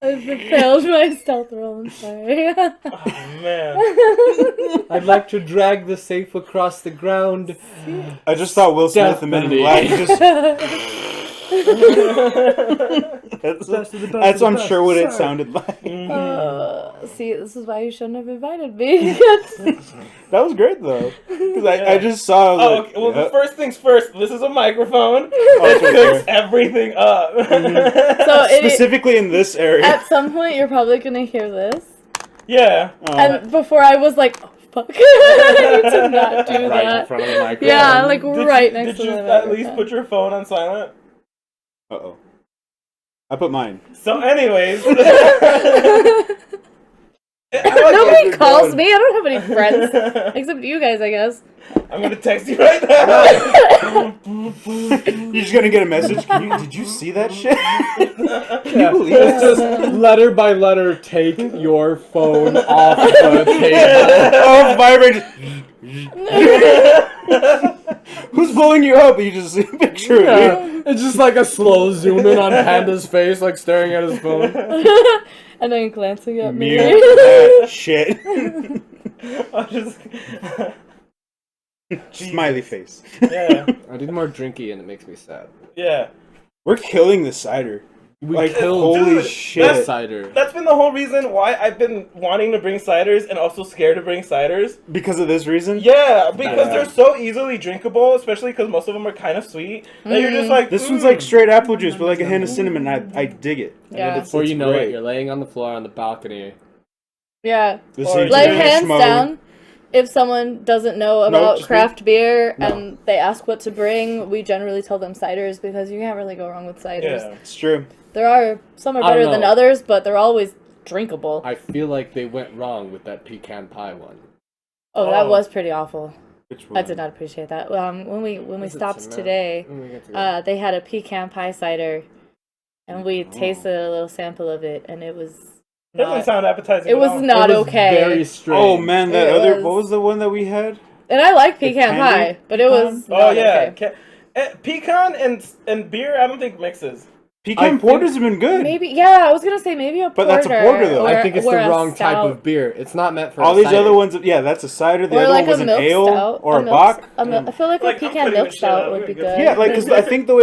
Speaker 3: I failed my stealth roll. I'm sorry.
Speaker 1: Oh, man.
Speaker 4: I'd like to drag the safe across the ground.
Speaker 2: I just saw Will Smith and Men in Black. Just, that's I'm sure what it sounded like.
Speaker 3: See, this is why you shouldn't have invited me.
Speaker 2: That was great though, because I just saw. I was
Speaker 1: Oh,
Speaker 2: like,
Speaker 1: okay. Well,
Speaker 2: yep.
Speaker 1: the first things first, this is a microphone.
Speaker 2: Oh,
Speaker 1: It
Speaker 2: it's right
Speaker 1: picks
Speaker 2: there.
Speaker 1: everything up.
Speaker 3: So
Speaker 2: Specifically in this area.
Speaker 3: at some point, you're probably gonna hear this.
Speaker 1: Yeah.
Speaker 3: And before I was like, oh, fuck. I need to not do
Speaker 4: Right in
Speaker 3: that.
Speaker 4: front of the microphone.
Speaker 3: Yeah, like
Speaker 1: Did
Speaker 3: right
Speaker 1: you,
Speaker 3: next to
Speaker 1: Did you
Speaker 3: the
Speaker 1: at least
Speaker 3: microphone.
Speaker 1: put your phone on silent?
Speaker 2: Uh-oh. I put mine.
Speaker 1: So, anyways.
Speaker 3: Nobody calls me. I don't have any friends. Except you guys, I guess.
Speaker 1: I'm gonna text you right now.
Speaker 2: You're just gonna get a message. Did you see that shit? Can you believe
Speaker 4: It's
Speaker 2: this?
Speaker 4: just letter by letter, take your phone off the table.
Speaker 2: Oh, vibrate. Who's blowing you up? You just see a picture of me.
Speaker 4: Yeah. It's just like a slow zoom in on Panda's face, like staring at his phone.
Speaker 3: And then glancing at me.
Speaker 2: Mute that shit.
Speaker 1: I'll just.
Speaker 2: Smiley face.
Speaker 1: Yeah.
Speaker 4: I need more drinky and it makes me sad.
Speaker 1: Yeah.
Speaker 2: We're killing the cider.
Speaker 4: We
Speaker 2: Like,
Speaker 4: killed
Speaker 2: holy
Speaker 1: Dude,
Speaker 2: shit.
Speaker 4: cider.
Speaker 1: That's been the whole reason why I've been wanting to bring ciders and also scared to bring ciders.
Speaker 2: Because of this reason?
Speaker 1: Yeah, because
Speaker 2: Yeah.
Speaker 1: they're so easily drinkable, especially because most of them are kind of sweet. That you're just like,
Speaker 2: This one's like straight apple juice with like a hint of cinnamon. I dig it.
Speaker 3: Yeah.
Speaker 4: Before you know
Speaker 2: great.
Speaker 4: it, you're laying on the floor on the balcony.
Speaker 3: Yeah.
Speaker 2: This
Speaker 1: Or
Speaker 2: is
Speaker 3: Like,
Speaker 2: just
Speaker 3: hands
Speaker 2: schmo.
Speaker 3: down, if someone doesn't know about
Speaker 2: just
Speaker 3: craft beer
Speaker 2: No.
Speaker 3: and they ask what to bring, we generally tell them ciders because you can't really go wrong with ciders.
Speaker 1: yeah.
Speaker 2: It's true.
Speaker 3: Some are
Speaker 4: I don't
Speaker 3: better than
Speaker 4: know.
Speaker 3: others, but they're always drinkable.
Speaker 4: I feel like they went wrong with that pecan pie one.
Speaker 3: Oh, that
Speaker 1: Oh.
Speaker 3: was pretty awful.
Speaker 2: Which
Speaker 3: I
Speaker 2: one?
Speaker 3: did not appreciate that. When we
Speaker 4: Was it
Speaker 3: stopped
Speaker 4: cement?
Speaker 3: today,
Speaker 4: When we get to go.
Speaker 3: they had a pecan pie cider, and we
Speaker 2: Oh.
Speaker 3: tasted a little sample of it, and it was
Speaker 1: It doesn't sound appetizing.
Speaker 3: It was not okay.
Speaker 4: Very strange.
Speaker 2: Oh man, that
Speaker 3: It
Speaker 2: other
Speaker 3: was-
Speaker 2: what was the one that we had?
Speaker 3: And I like
Speaker 2: The
Speaker 3: pecan
Speaker 2: candy
Speaker 3: pie, but it was
Speaker 2: pecan?
Speaker 1: Oh
Speaker 3: not
Speaker 1: yeah,
Speaker 3: okay.
Speaker 1: pecan and beer. I don't think mixes.
Speaker 2: Pecan porters have been good.
Speaker 3: Maybe, yeah, I was gonna say maybe a porter.
Speaker 2: But that's a porter, though.
Speaker 4: I think it's the
Speaker 3: or a
Speaker 4: wrong type
Speaker 3: stout.
Speaker 4: of beer. It's not meant for
Speaker 2: All
Speaker 4: a
Speaker 2: these
Speaker 4: cider.
Speaker 2: other ones, yeah, that's a cider. The
Speaker 3: Or
Speaker 2: other
Speaker 3: like
Speaker 2: one was
Speaker 3: a
Speaker 2: an
Speaker 3: milk
Speaker 2: ale
Speaker 3: stout.
Speaker 2: or a
Speaker 3: milk-
Speaker 2: bock.
Speaker 3: I feel like a
Speaker 1: Like, I'm
Speaker 3: pecan
Speaker 1: putting
Speaker 3: milk
Speaker 1: this shit out.
Speaker 3: stout would be
Speaker 1: We're good.
Speaker 3: good.
Speaker 2: Yeah, like because I think the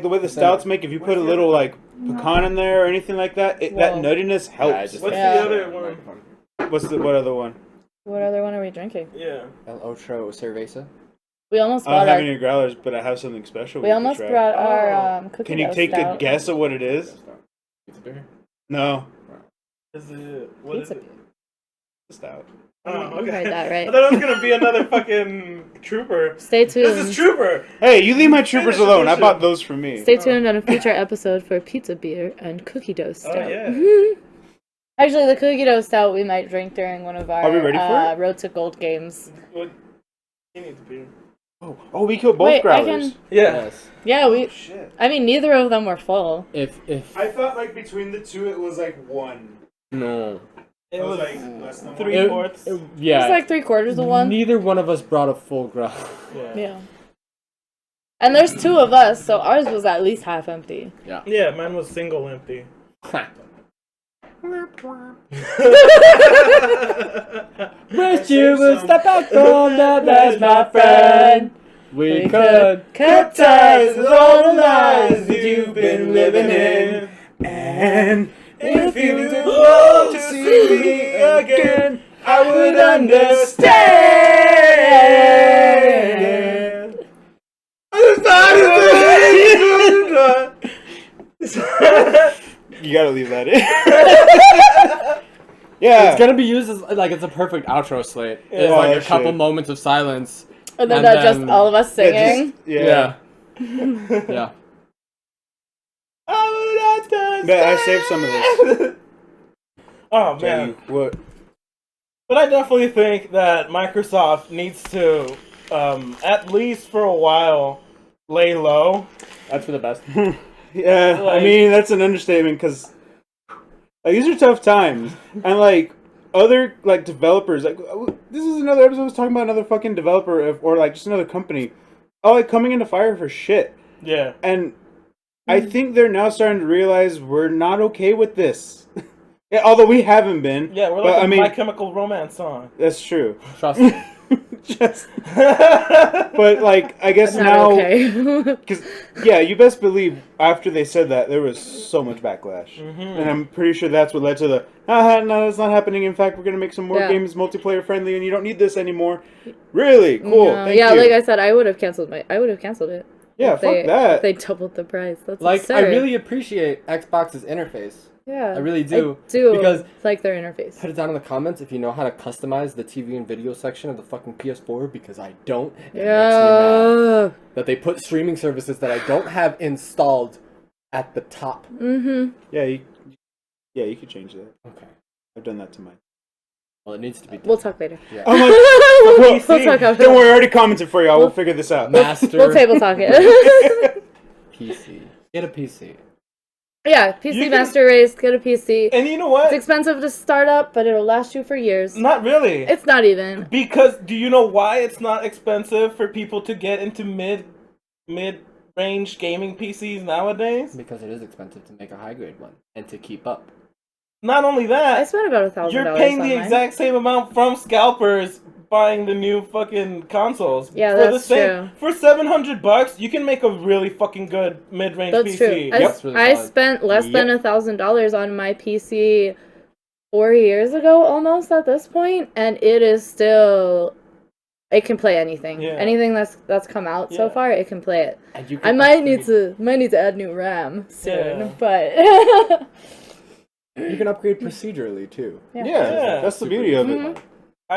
Speaker 2: way the stouts make, if you put a little like pecan in there or anything like that, that
Speaker 3: Whoa.
Speaker 2: nuttiness helps.
Speaker 1: What's
Speaker 3: Yeah.
Speaker 1: the other one?
Speaker 2: What other one?
Speaker 3: What other one are we drinking?
Speaker 1: Yeah.
Speaker 4: El Otro Cerveza.
Speaker 3: We almost
Speaker 2: I don't
Speaker 3: brought
Speaker 2: have
Speaker 3: our.
Speaker 2: any growlers, but I have something special.
Speaker 3: We
Speaker 2: could
Speaker 3: almost
Speaker 2: try.
Speaker 3: brought our cookie
Speaker 2: Can you
Speaker 3: dough
Speaker 2: take
Speaker 3: stout.
Speaker 2: a guess at what it is?
Speaker 4: Pizza beer.
Speaker 2: No,
Speaker 1: Is it what is
Speaker 3: Pizza.
Speaker 1: it?
Speaker 2: stout.
Speaker 1: Oh,
Speaker 3: You
Speaker 1: okay.
Speaker 3: heard that right.
Speaker 1: I thought it was gonna be another fucking trooper.
Speaker 3: Stay tuned.
Speaker 1: This is Trooper.
Speaker 2: Hey, you leave my troopers
Speaker 1: Finish
Speaker 2: alone. I
Speaker 1: edition.
Speaker 2: bought those for me.
Speaker 3: Stay tuned on a future episode for pizza beer and cookie dough stout.
Speaker 1: yeah.
Speaker 3: Actually, the cookie dough stout we might drink during one of our
Speaker 2: Are we ready for it?
Speaker 3: Road to Gold games.
Speaker 1: What? He needs beer.
Speaker 2: Oh, we killed both
Speaker 3: Wait, I
Speaker 2: growlers.
Speaker 3: can-
Speaker 1: Yeah.
Speaker 4: Yes.
Speaker 3: Yeah, we.
Speaker 2: Shit.
Speaker 3: I mean, neither of them were full.
Speaker 4: If
Speaker 2: I thought like between the two it was like one.
Speaker 4: no.
Speaker 1: It was
Speaker 2: like less than one.
Speaker 1: 3/4.
Speaker 4: Yeah.
Speaker 3: It's like 3/4 of one.
Speaker 4: Neither one of us brought a full growler.
Speaker 3: Yeah. And there's two of us, so ours was at least half empty.
Speaker 1: Yeah, mine was single empty.
Speaker 4: Wish you would step back from that ledge, my friend. We could
Speaker 3: cut
Speaker 2: ties with all the lies that you've been living in. And if you do want to see me again, I would understand. You gotta leave that in. Yeah.
Speaker 4: It's gonna be used as like it's a perfect outro slate. It's
Speaker 2: Oh,
Speaker 4: like a
Speaker 2: that
Speaker 4: couple
Speaker 2: shit.
Speaker 4: moments of silence.
Speaker 3: And then
Speaker 4: And
Speaker 3: that just
Speaker 4: then-
Speaker 3: all of us singing.
Speaker 2: Yeah.
Speaker 4: Yeah.
Speaker 2: I saved some of this.
Speaker 1: Oh
Speaker 2: Jay,
Speaker 1: man.
Speaker 2: what?
Speaker 1: But I definitely think that Microsoft needs to, at least for a while, lay low.
Speaker 4: That's for the best.
Speaker 2: Yeah, I mean that's an understatement because like these are tough times, and like other like developers, like this is another episode I was talking about another fucking developer or like just another company, all like coming into fire for shit,
Speaker 1: Yeah.
Speaker 2: and I think they're now starting to realize we're not okay with this. Yeah, although we haven't been.
Speaker 1: Yeah, we're
Speaker 2: but,
Speaker 1: like
Speaker 2: I
Speaker 1: a
Speaker 2: mean,
Speaker 1: My Chemical Romance song.
Speaker 2: that's true.
Speaker 4: Trust me.
Speaker 2: Just, but like I guess
Speaker 3: Not
Speaker 2: now.
Speaker 3: okay.
Speaker 2: Because, yeah, you best believe after they said that, there was so much backlash.
Speaker 1: Mm-hmm.
Speaker 2: And I'm pretty sure that's what led to the, no, it's not happening. In fact, we're going to make some more
Speaker 3: Yeah.
Speaker 2: games multiplayer friendly and you don't need this anymore. Really? Cool.
Speaker 3: No,
Speaker 2: Thank
Speaker 3: yeah,
Speaker 2: you.
Speaker 3: like I said, I would have canceled it.
Speaker 2: Yeah,
Speaker 3: if they,
Speaker 2: fuck that.
Speaker 3: If they doubled the price. That's
Speaker 4: Like
Speaker 3: absurd.
Speaker 4: I really appreciate Xbox's interface.
Speaker 3: yeah,
Speaker 4: I really do.
Speaker 3: I do
Speaker 4: because
Speaker 3: like their interface.
Speaker 4: put it down in the comments if you know how to customize the TV and video section of the fucking PS4 because I don't. It makes me mad
Speaker 3: Yeah.
Speaker 4: that they put streaming services that I don't have installed at the top.
Speaker 3: Mm-hmm.
Speaker 2: Yeah, you could change that.
Speaker 4: Okay.
Speaker 2: I've done that to mine.
Speaker 4: Well, it needs to be done.
Speaker 3: We'll talk later.
Speaker 4: Yeah.
Speaker 2: I'm like,
Speaker 3: we'll talk after.
Speaker 2: don't worry, I already commented for y'all. We'll figure this out.
Speaker 4: Master
Speaker 3: We'll table talk it.
Speaker 4: PC. Get a PC.
Speaker 3: Yeah, PC
Speaker 1: You can-
Speaker 3: Master Race. Get a PC.
Speaker 1: And you know
Speaker 3: It's
Speaker 1: what?
Speaker 3: expensive to start up, but it'll last you for years.
Speaker 1: Not really.
Speaker 3: It's not even.
Speaker 1: Because do you know why it's not expensive for people to get into mid-range gaming PCs nowadays?
Speaker 4: Because it is expensive to make a high grade one and to keep up.
Speaker 1: Not only
Speaker 3: I
Speaker 1: that,
Speaker 3: spent about $1,000.
Speaker 1: you're paying
Speaker 3: on
Speaker 1: the
Speaker 3: mine.
Speaker 1: exact same amount from scalpers buying the new fucking consoles.
Speaker 3: Yeah,
Speaker 1: for
Speaker 3: that's
Speaker 1: the same,
Speaker 3: true.
Speaker 1: For $700, you can make a really fucking good mid-range
Speaker 3: That's
Speaker 1: PC.
Speaker 3: true.
Speaker 4: That's really
Speaker 3: I
Speaker 4: solid.
Speaker 3: spent less than $1,000 on my PC 4 years ago, almost at this point, and it is still. It can play anything.
Speaker 1: Yeah.
Speaker 3: Anything that's come out so
Speaker 1: Yeah.
Speaker 3: far, it can play it.
Speaker 4: And you
Speaker 3: I
Speaker 4: can
Speaker 3: might need
Speaker 4: upgrade-
Speaker 3: to add new RAM soon,
Speaker 1: Yeah.
Speaker 3: but
Speaker 4: You can upgrade procedurally too.
Speaker 2: Yeah,
Speaker 3: Yeah.
Speaker 1: Yeah.
Speaker 2: that's the beauty of it.
Speaker 3: Mhm.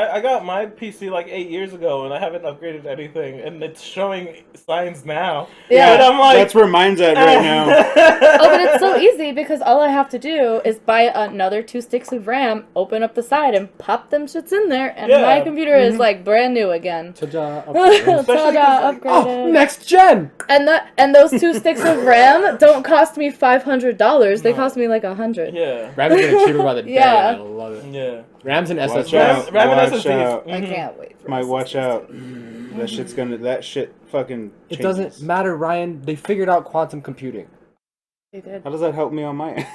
Speaker 1: I got my PC like 8 years ago, and I haven't upgraded anything, and it's showing signs now.
Speaker 3: Yeah.
Speaker 1: And I'm like,
Speaker 2: that's where mine's at right now.
Speaker 3: Oh, but it's so easy because all I have to do is buy another 2 sticks of RAM, open up the side, and pop them shits in there, and my computer is like brand new again.
Speaker 4: Ta-da, upgraded.
Speaker 3: Ta-da, upgraded.
Speaker 4: Oh, next gen!
Speaker 3: And those 2 sticks of RAM don't cost me $500. They cost me like $100.
Speaker 1: Yeah.
Speaker 4: RAM is getting cheaper by the day.
Speaker 3: Yeah.
Speaker 4: I love it.
Speaker 1: Yeah.
Speaker 4: RAMs and
Speaker 2: Watch
Speaker 4: SSDs.
Speaker 2: out.
Speaker 1: RAM and
Speaker 2: Watch
Speaker 1: SSDs.
Speaker 2: out.
Speaker 3: I can't wait for
Speaker 2: Mike, watch
Speaker 3: SSDs.
Speaker 2: out. That shit's gonna. That shit fucking.
Speaker 4: It
Speaker 2: changes.
Speaker 4: doesn't matter, Ryan. They figured out quantum computing.
Speaker 3: They did.
Speaker 2: How does that help me on my?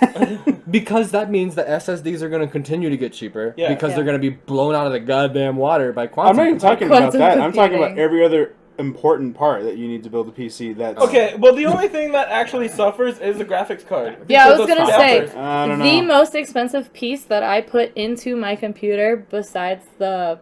Speaker 4: Because that means the SSDs are going to continue to get cheaper.
Speaker 1: Yeah.
Speaker 4: Because
Speaker 3: Yeah.
Speaker 4: they're going to be blown out of the goddamn water by quantum
Speaker 2: I'm not even
Speaker 4: computing.
Speaker 2: talking about
Speaker 3: Quantum
Speaker 2: that. I'm talking about
Speaker 3: computing.
Speaker 2: every other important part that you need to build a PC. That's
Speaker 1: Okay, well, the only thing that actually suffers is the graphics card.
Speaker 3: Yeah, I
Speaker 1: Because
Speaker 3: was
Speaker 1: those
Speaker 3: gonna say,
Speaker 1: suffers.
Speaker 2: I don't know.
Speaker 3: the most expensive piece that I put into my computer, besides the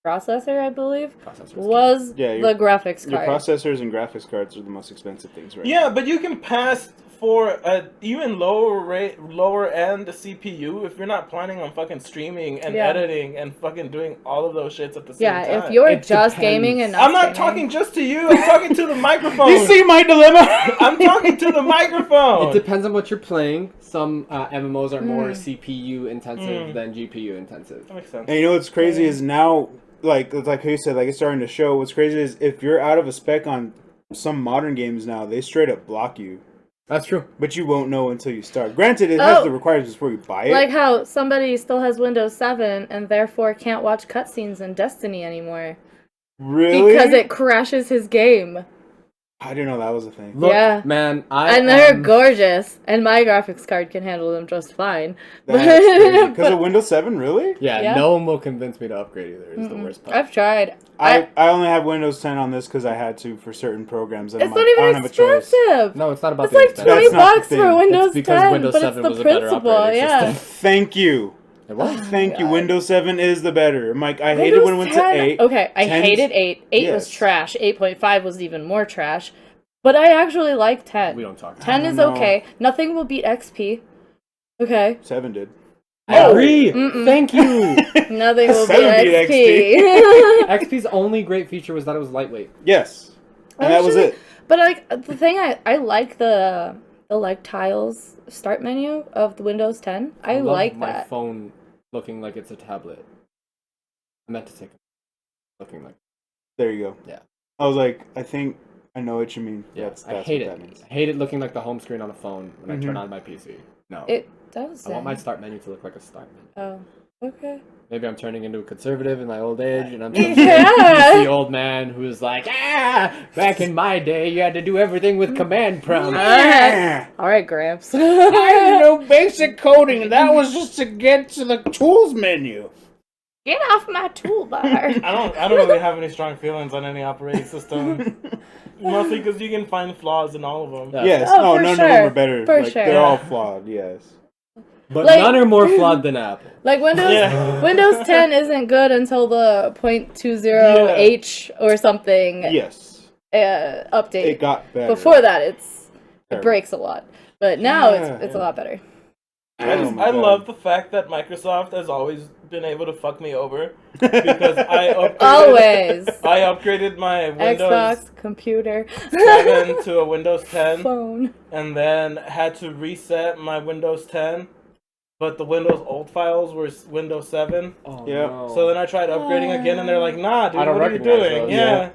Speaker 3: processor, I believe,
Speaker 4: Processors.
Speaker 3: was
Speaker 2: Yeah,
Speaker 3: the graphics
Speaker 2: Your
Speaker 3: card.
Speaker 2: processors and graphics cards are the most expensive things, right?
Speaker 1: Yeah, but you can pass for a even lower end CPU if you're not planning on fucking streaming and
Speaker 3: Yeah.
Speaker 1: editing and fucking doing all of those shits at the same
Speaker 3: Yeah,
Speaker 1: time.
Speaker 3: if you're
Speaker 4: It
Speaker 3: just
Speaker 4: depends.
Speaker 3: gaming and not
Speaker 1: I'm not
Speaker 3: streaming-
Speaker 1: talking just to you. I'm talking to the microphone.
Speaker 2: You see my dilemma?
Speaker 1: I'm talking to the microphone.
Speaker 4: It depends on what you're playing. Some MMOs are more
Speaker 3: Mm.
Speaker 4: CPU intensive than GPU intensive.
Speaker 1: That makes sense.
Speaker 2: And you know what's crazy is now, like how you said, like it's starting to show. What's crazy is if you're out of a spec on some modern games now, they straight up block you.
Speaker 4: That's true.
Speaker 2: But you won't know until you start. Granted, it has
Speaker 3: Oh.
Speaker 2: the requirements before you buy it.
Speaker 3: Like how somebody still has Windows 7 and therefore can't watch cutscenes in Destiny anymore.
Speaker 2: really?
Speaker 3: Because it crashes his game.
Speaker 2: I didn't know that was a thing.
Speaker 4: Look,
Speaker 3: Yeah.
Speaker 4: man, I
Speaker 3: And they're
Speaker 4: am-
Speaker 3: gorgeous. And my graphics card can handle them just fine.
Speaker 2: Because
Speaker 3: But-
Speaker 2: of Windows 7, really?
Speaker 4: Yeah,
Speaker 3: Yeah.
Speaker 4: no one will convince me to upgrade either. Is the worst part.
Speaker 3: I've tried.
Speaker 2: I only have Windows 10 on this because I had to for certain programs. And
Speaker 3: It's
Speaker 2: I'm
Speaker 3: not
Speaker 2: like, I don't
Speaker 3: even
Speaker 2: have a choice.
Speaker 3: expensive.
Speaker 4: No, it's not about
Speaker 3: It's
Speaker 4: the
Speaker 3: like
Speaker 4: expense.
Speaker 3: 20
Speaker 2: That's not the
Speaker 3: bucks
Speaker 2: thing.
Speaker 3: for
Speaker 2: It's
Speaker 3: Windows
Speaker 4: because
Speaker 3: 10,
Speaker 4: Windows
Speaker 3: but
Speaker 4: 7
Speaker 3: it's the
Speaker 4: was a better
Speaker 3: principle,
Speaker 4: operating
Speaker 3: yeah.
Speaker 4: system.
Speaker 2: Thank you.
Speaker 4: It was.
Speaker 2: Thank you.
Speaker 3: God.
Speaker 2: Windows 7 is the better. I'm like, I hated when it went to 8.
Speaker 3: Okay, I
Speaker 2: 10's
Speaker 3: hated 8. 8 was
Speaker 2: yes.
Speaker 3: trash. 8.5 was even more trash. But I actually like 10.
Speaker 4: We don't talk.
Speaker 3: 10 is
Speaker 2: know.
Speaker 3: okay. Nothing will beat XP. Okay.
Speaker 2: 7 did.
Speaker 4: I agree.
Speaker 3: Mm-mm.
Speaker 4: Thank you.
Speaker 3: Nothing will beat
Speaker 2: 7 beat
Speaker 3: XP.
Speaker 4: XP's only great feature was that it was lightweight.
Speaker 2: Yes. And that was
Speaker 3: Actually,
Speaker 2: it.
Speaker 3: But like the thing I like the like tiles start menu of the Windows 10. I
Speaker 4: love
Speaker 3: like
Speaker 4: my
Speaker 3: that.
Speaker 4: phone looking like it's a tablet. I meant to take it looking like.
Speaker 2: There you go.
Speaker 4: Yeah.
Speaker 2: I was like, I think I know what you mean.
Speaker 4: Yeah,
Speaker 2: That's
Speaker 4: I hate
Speaker 2: what
Speaker 4: it.
Speaker 2: that means.
Speaker 4: I hate it looking like the home screen on a phone when I turn
Speaker 2: Mhm.
Speaker 4: on my PC. No.
Speaker 3: It does.
Speaker 4: I want my start menu to look like a start menu.
Speaker 3: Oh, okay.
Speaker 4: Maybe I'm turning into a conservative in my old age, and I'm some
Speaker 3: Yeah.
Speaker 4: PC old man who's like, back in my day, you had to do everything with command prompt.
Speaker 3: All right, Gramps.
Speaker 2: no basic coding. That was just to get to the tools menu.
Speaker 3: Get off my toolbar.
Speaker 1: I don't really have any strong feelings on any operating system. Mostly because you can find flaws in all of them.
Speaker 4: Yeah.
Speaker 2: Yes.
Speaker 3: Oh,
Speaker 2: No,
Speaker 3: for
Speaker 2: none
Speaker 3: sure.
Speaker 2: of them are better.
Speaker 3: For
Speaker 2: like,
Speaker 3: sure.
Speaker 2: They're all flawed. Yes.
Speaker 4: But
Speaker 3: Like-
Speaker 4: none are more flawed than Apple.
Speaker 3: Like Windows
Speaker 1: Yeah.
Speaker 3: Windows 10 isn't good until the 0.20H or something
Speaker 2: Yes.
Speaker 3: update.
Speaker 2: It got better.
Speaker 3: Before that, it
Speaker 2: Terrible.
Speaker 3: breaks a lot. But now
Speaker 2: Yeah.
Speaker 3: it's a lot better.
Speaker 2: Oh my
Speaker 1: I
Speaker 2: God.
Speaker 1: love the fact that Microsoft has always been able to fuck me over because I
Speaker 3: Always.
Speaker 1: upgraded my Windows
Speaker 3: Xbox, computer,
Speaker 1: 7 to a Windows 10
Speaker 3: phone.
Speaker 1: and then had to reset my Windows 10, but the Windows old files were Windows 7.
Speaker 4: Oh,
Speaker 2: Yeah.
Speaker 4: no.
Speaker 1: So then I tried upgrading again and they're like, nah, dude,
Speaker 4: I don't
Speaker 1: what are you
Speaker 4: recognize
Speaker 1: doing?
Speaker 4: those.
Speaker 1: Yeah.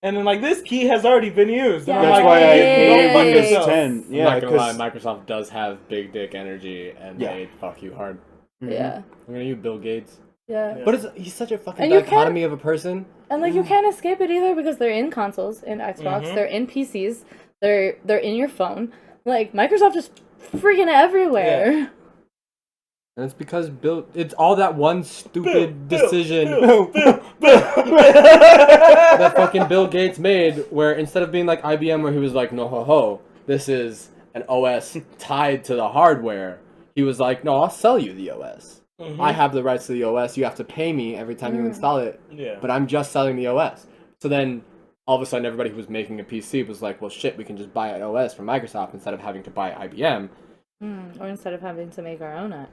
Speaker 1: And then like, this key has already been used. And I'm
Speaker 2: That's
Speaker 1: like,
Speaker 2: why I
Speaker 3: Yay.
Speaker 2: hate
Speaker 1: fuck
Speaker 2: Windows
Speaker 1: yourself.
Speaker 2: 10.
Speaker 4: I'm
Speaker 2: Yeah,
Speaker 4: not gonna lie,
Speaker 2: because
Speaker 4: Microsoft does have big dick energy, and
Speaker 2: Yeah.
Speaker 4: they fuck you hard.
Speaker 3: Yeah.
Speaker 4: I'm gonna use Bill Gates.
Speaker 3: Yeah.
Speaker 4: But he's such a fucking
Speaker 3: And you
Speaker 4: dichotomy of a person.
Speaker 3: And like you can't escape it either because they're in consoles, in Xbox,
Speaker 1: Mhm.
Speaker 3: they're in PCs, they're in your phone. Like Microsoft is freaking everywhere.
Speaker 4: And it's because it's all that one stupid decision
Speaker 1: that
Speaker 4: that fucking Bill Gates made, where instead of being like IBM, where he was like, no ho ho, this is an OS tied to the hardware, he was like, no, I'll sell you the OS.
Speaker 1: Mhm.
Speaker 4: I have the rights to the OS. You have to pay me every time you install it,
Speaker 1: Yeah.
Speaker 4: but I'm just selling the OS. So then all of a sudden everybody who was making a PC was like, well shit, we can just buy an OS from Microsoft instead of having to buy IBM.
Speaker 3: Or instead of having to make our own OS.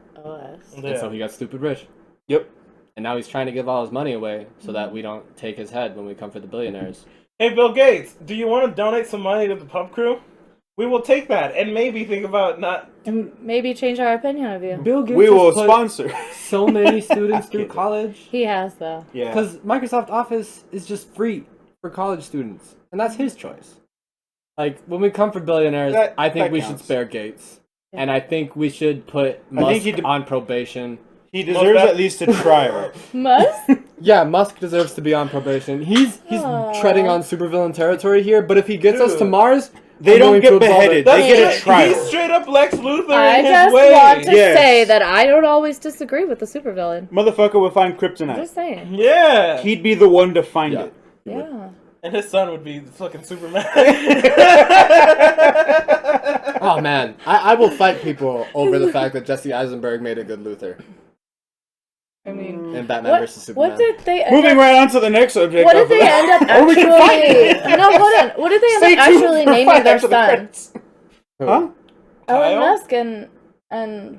Speaker 1: Yeah.
Speaker 4: And so he got stupid rich.
Speaker 2: Yep.
Speaker 4: And now he's trying to give all his money away so that we don't take his head when we come for the billionaires.
Speaker 1: Hey, Bill Gates, do you want to donate some money to the pub crew? We will take that and maybe think about not...
Speaker 3: And maybe change our opinion of you.
Speaker 4: Bill Gates
Speaker 2: We will
Speaker 4: has put
Speaker 2: sponsor
Speaker 4: so many students through college.
Speaker 3: He has, though.
Speaker 2: Yeah.
Speaker 4: Because Microsoft Office is just free for college students. And that's his choice. Like, when we come for billionaires, I think we should spare Gates.
Speaker 3: Yeah.
Speaker 4: And I think we should put Musk on probation.
Speaker 2: He deserves at least to try, right?
Speaker 3: Musk?
Speaker 4: Yeah, Musk deserves to be on probation. He's treading on supervillain territory here, but if he gets us to Mars,
Speaker 2: they don't get beheaded. They get a trial.
Speaker 1: He's straight up Lex Luthor
Speaker 3: I
Speaker 1: in his
Speaker 3: just
Speaker 1: way.
Speaker 3: want to say that I don't always disagree with the supervillain.
Speaker 2: Motherfucker would find kryptonite.
Speaker 3: Just saying.
Speaker 1: Yeah.
Speaker 2: He'd be the one to find it.
Speaker 3: Yeah.
Speaker 1: And his son would be fucking Superman.
Speaker 4: Oh man, I will fight people over the fact that Jesse Eisenberg made a good Luthor.
Speaker 3: I mean,
Speaker 4: And Batman vs Superman.
Speaker 3: what did they
Speaker 2: Moving right on to the next subject.
Speaker 3: What did they end up actually? No, hold on. What did they end up actually naming their son?
Speaker 2: Huh?
Speaker 3: Elon
Speaker 1: Kyle?
Speaker 3: Musk and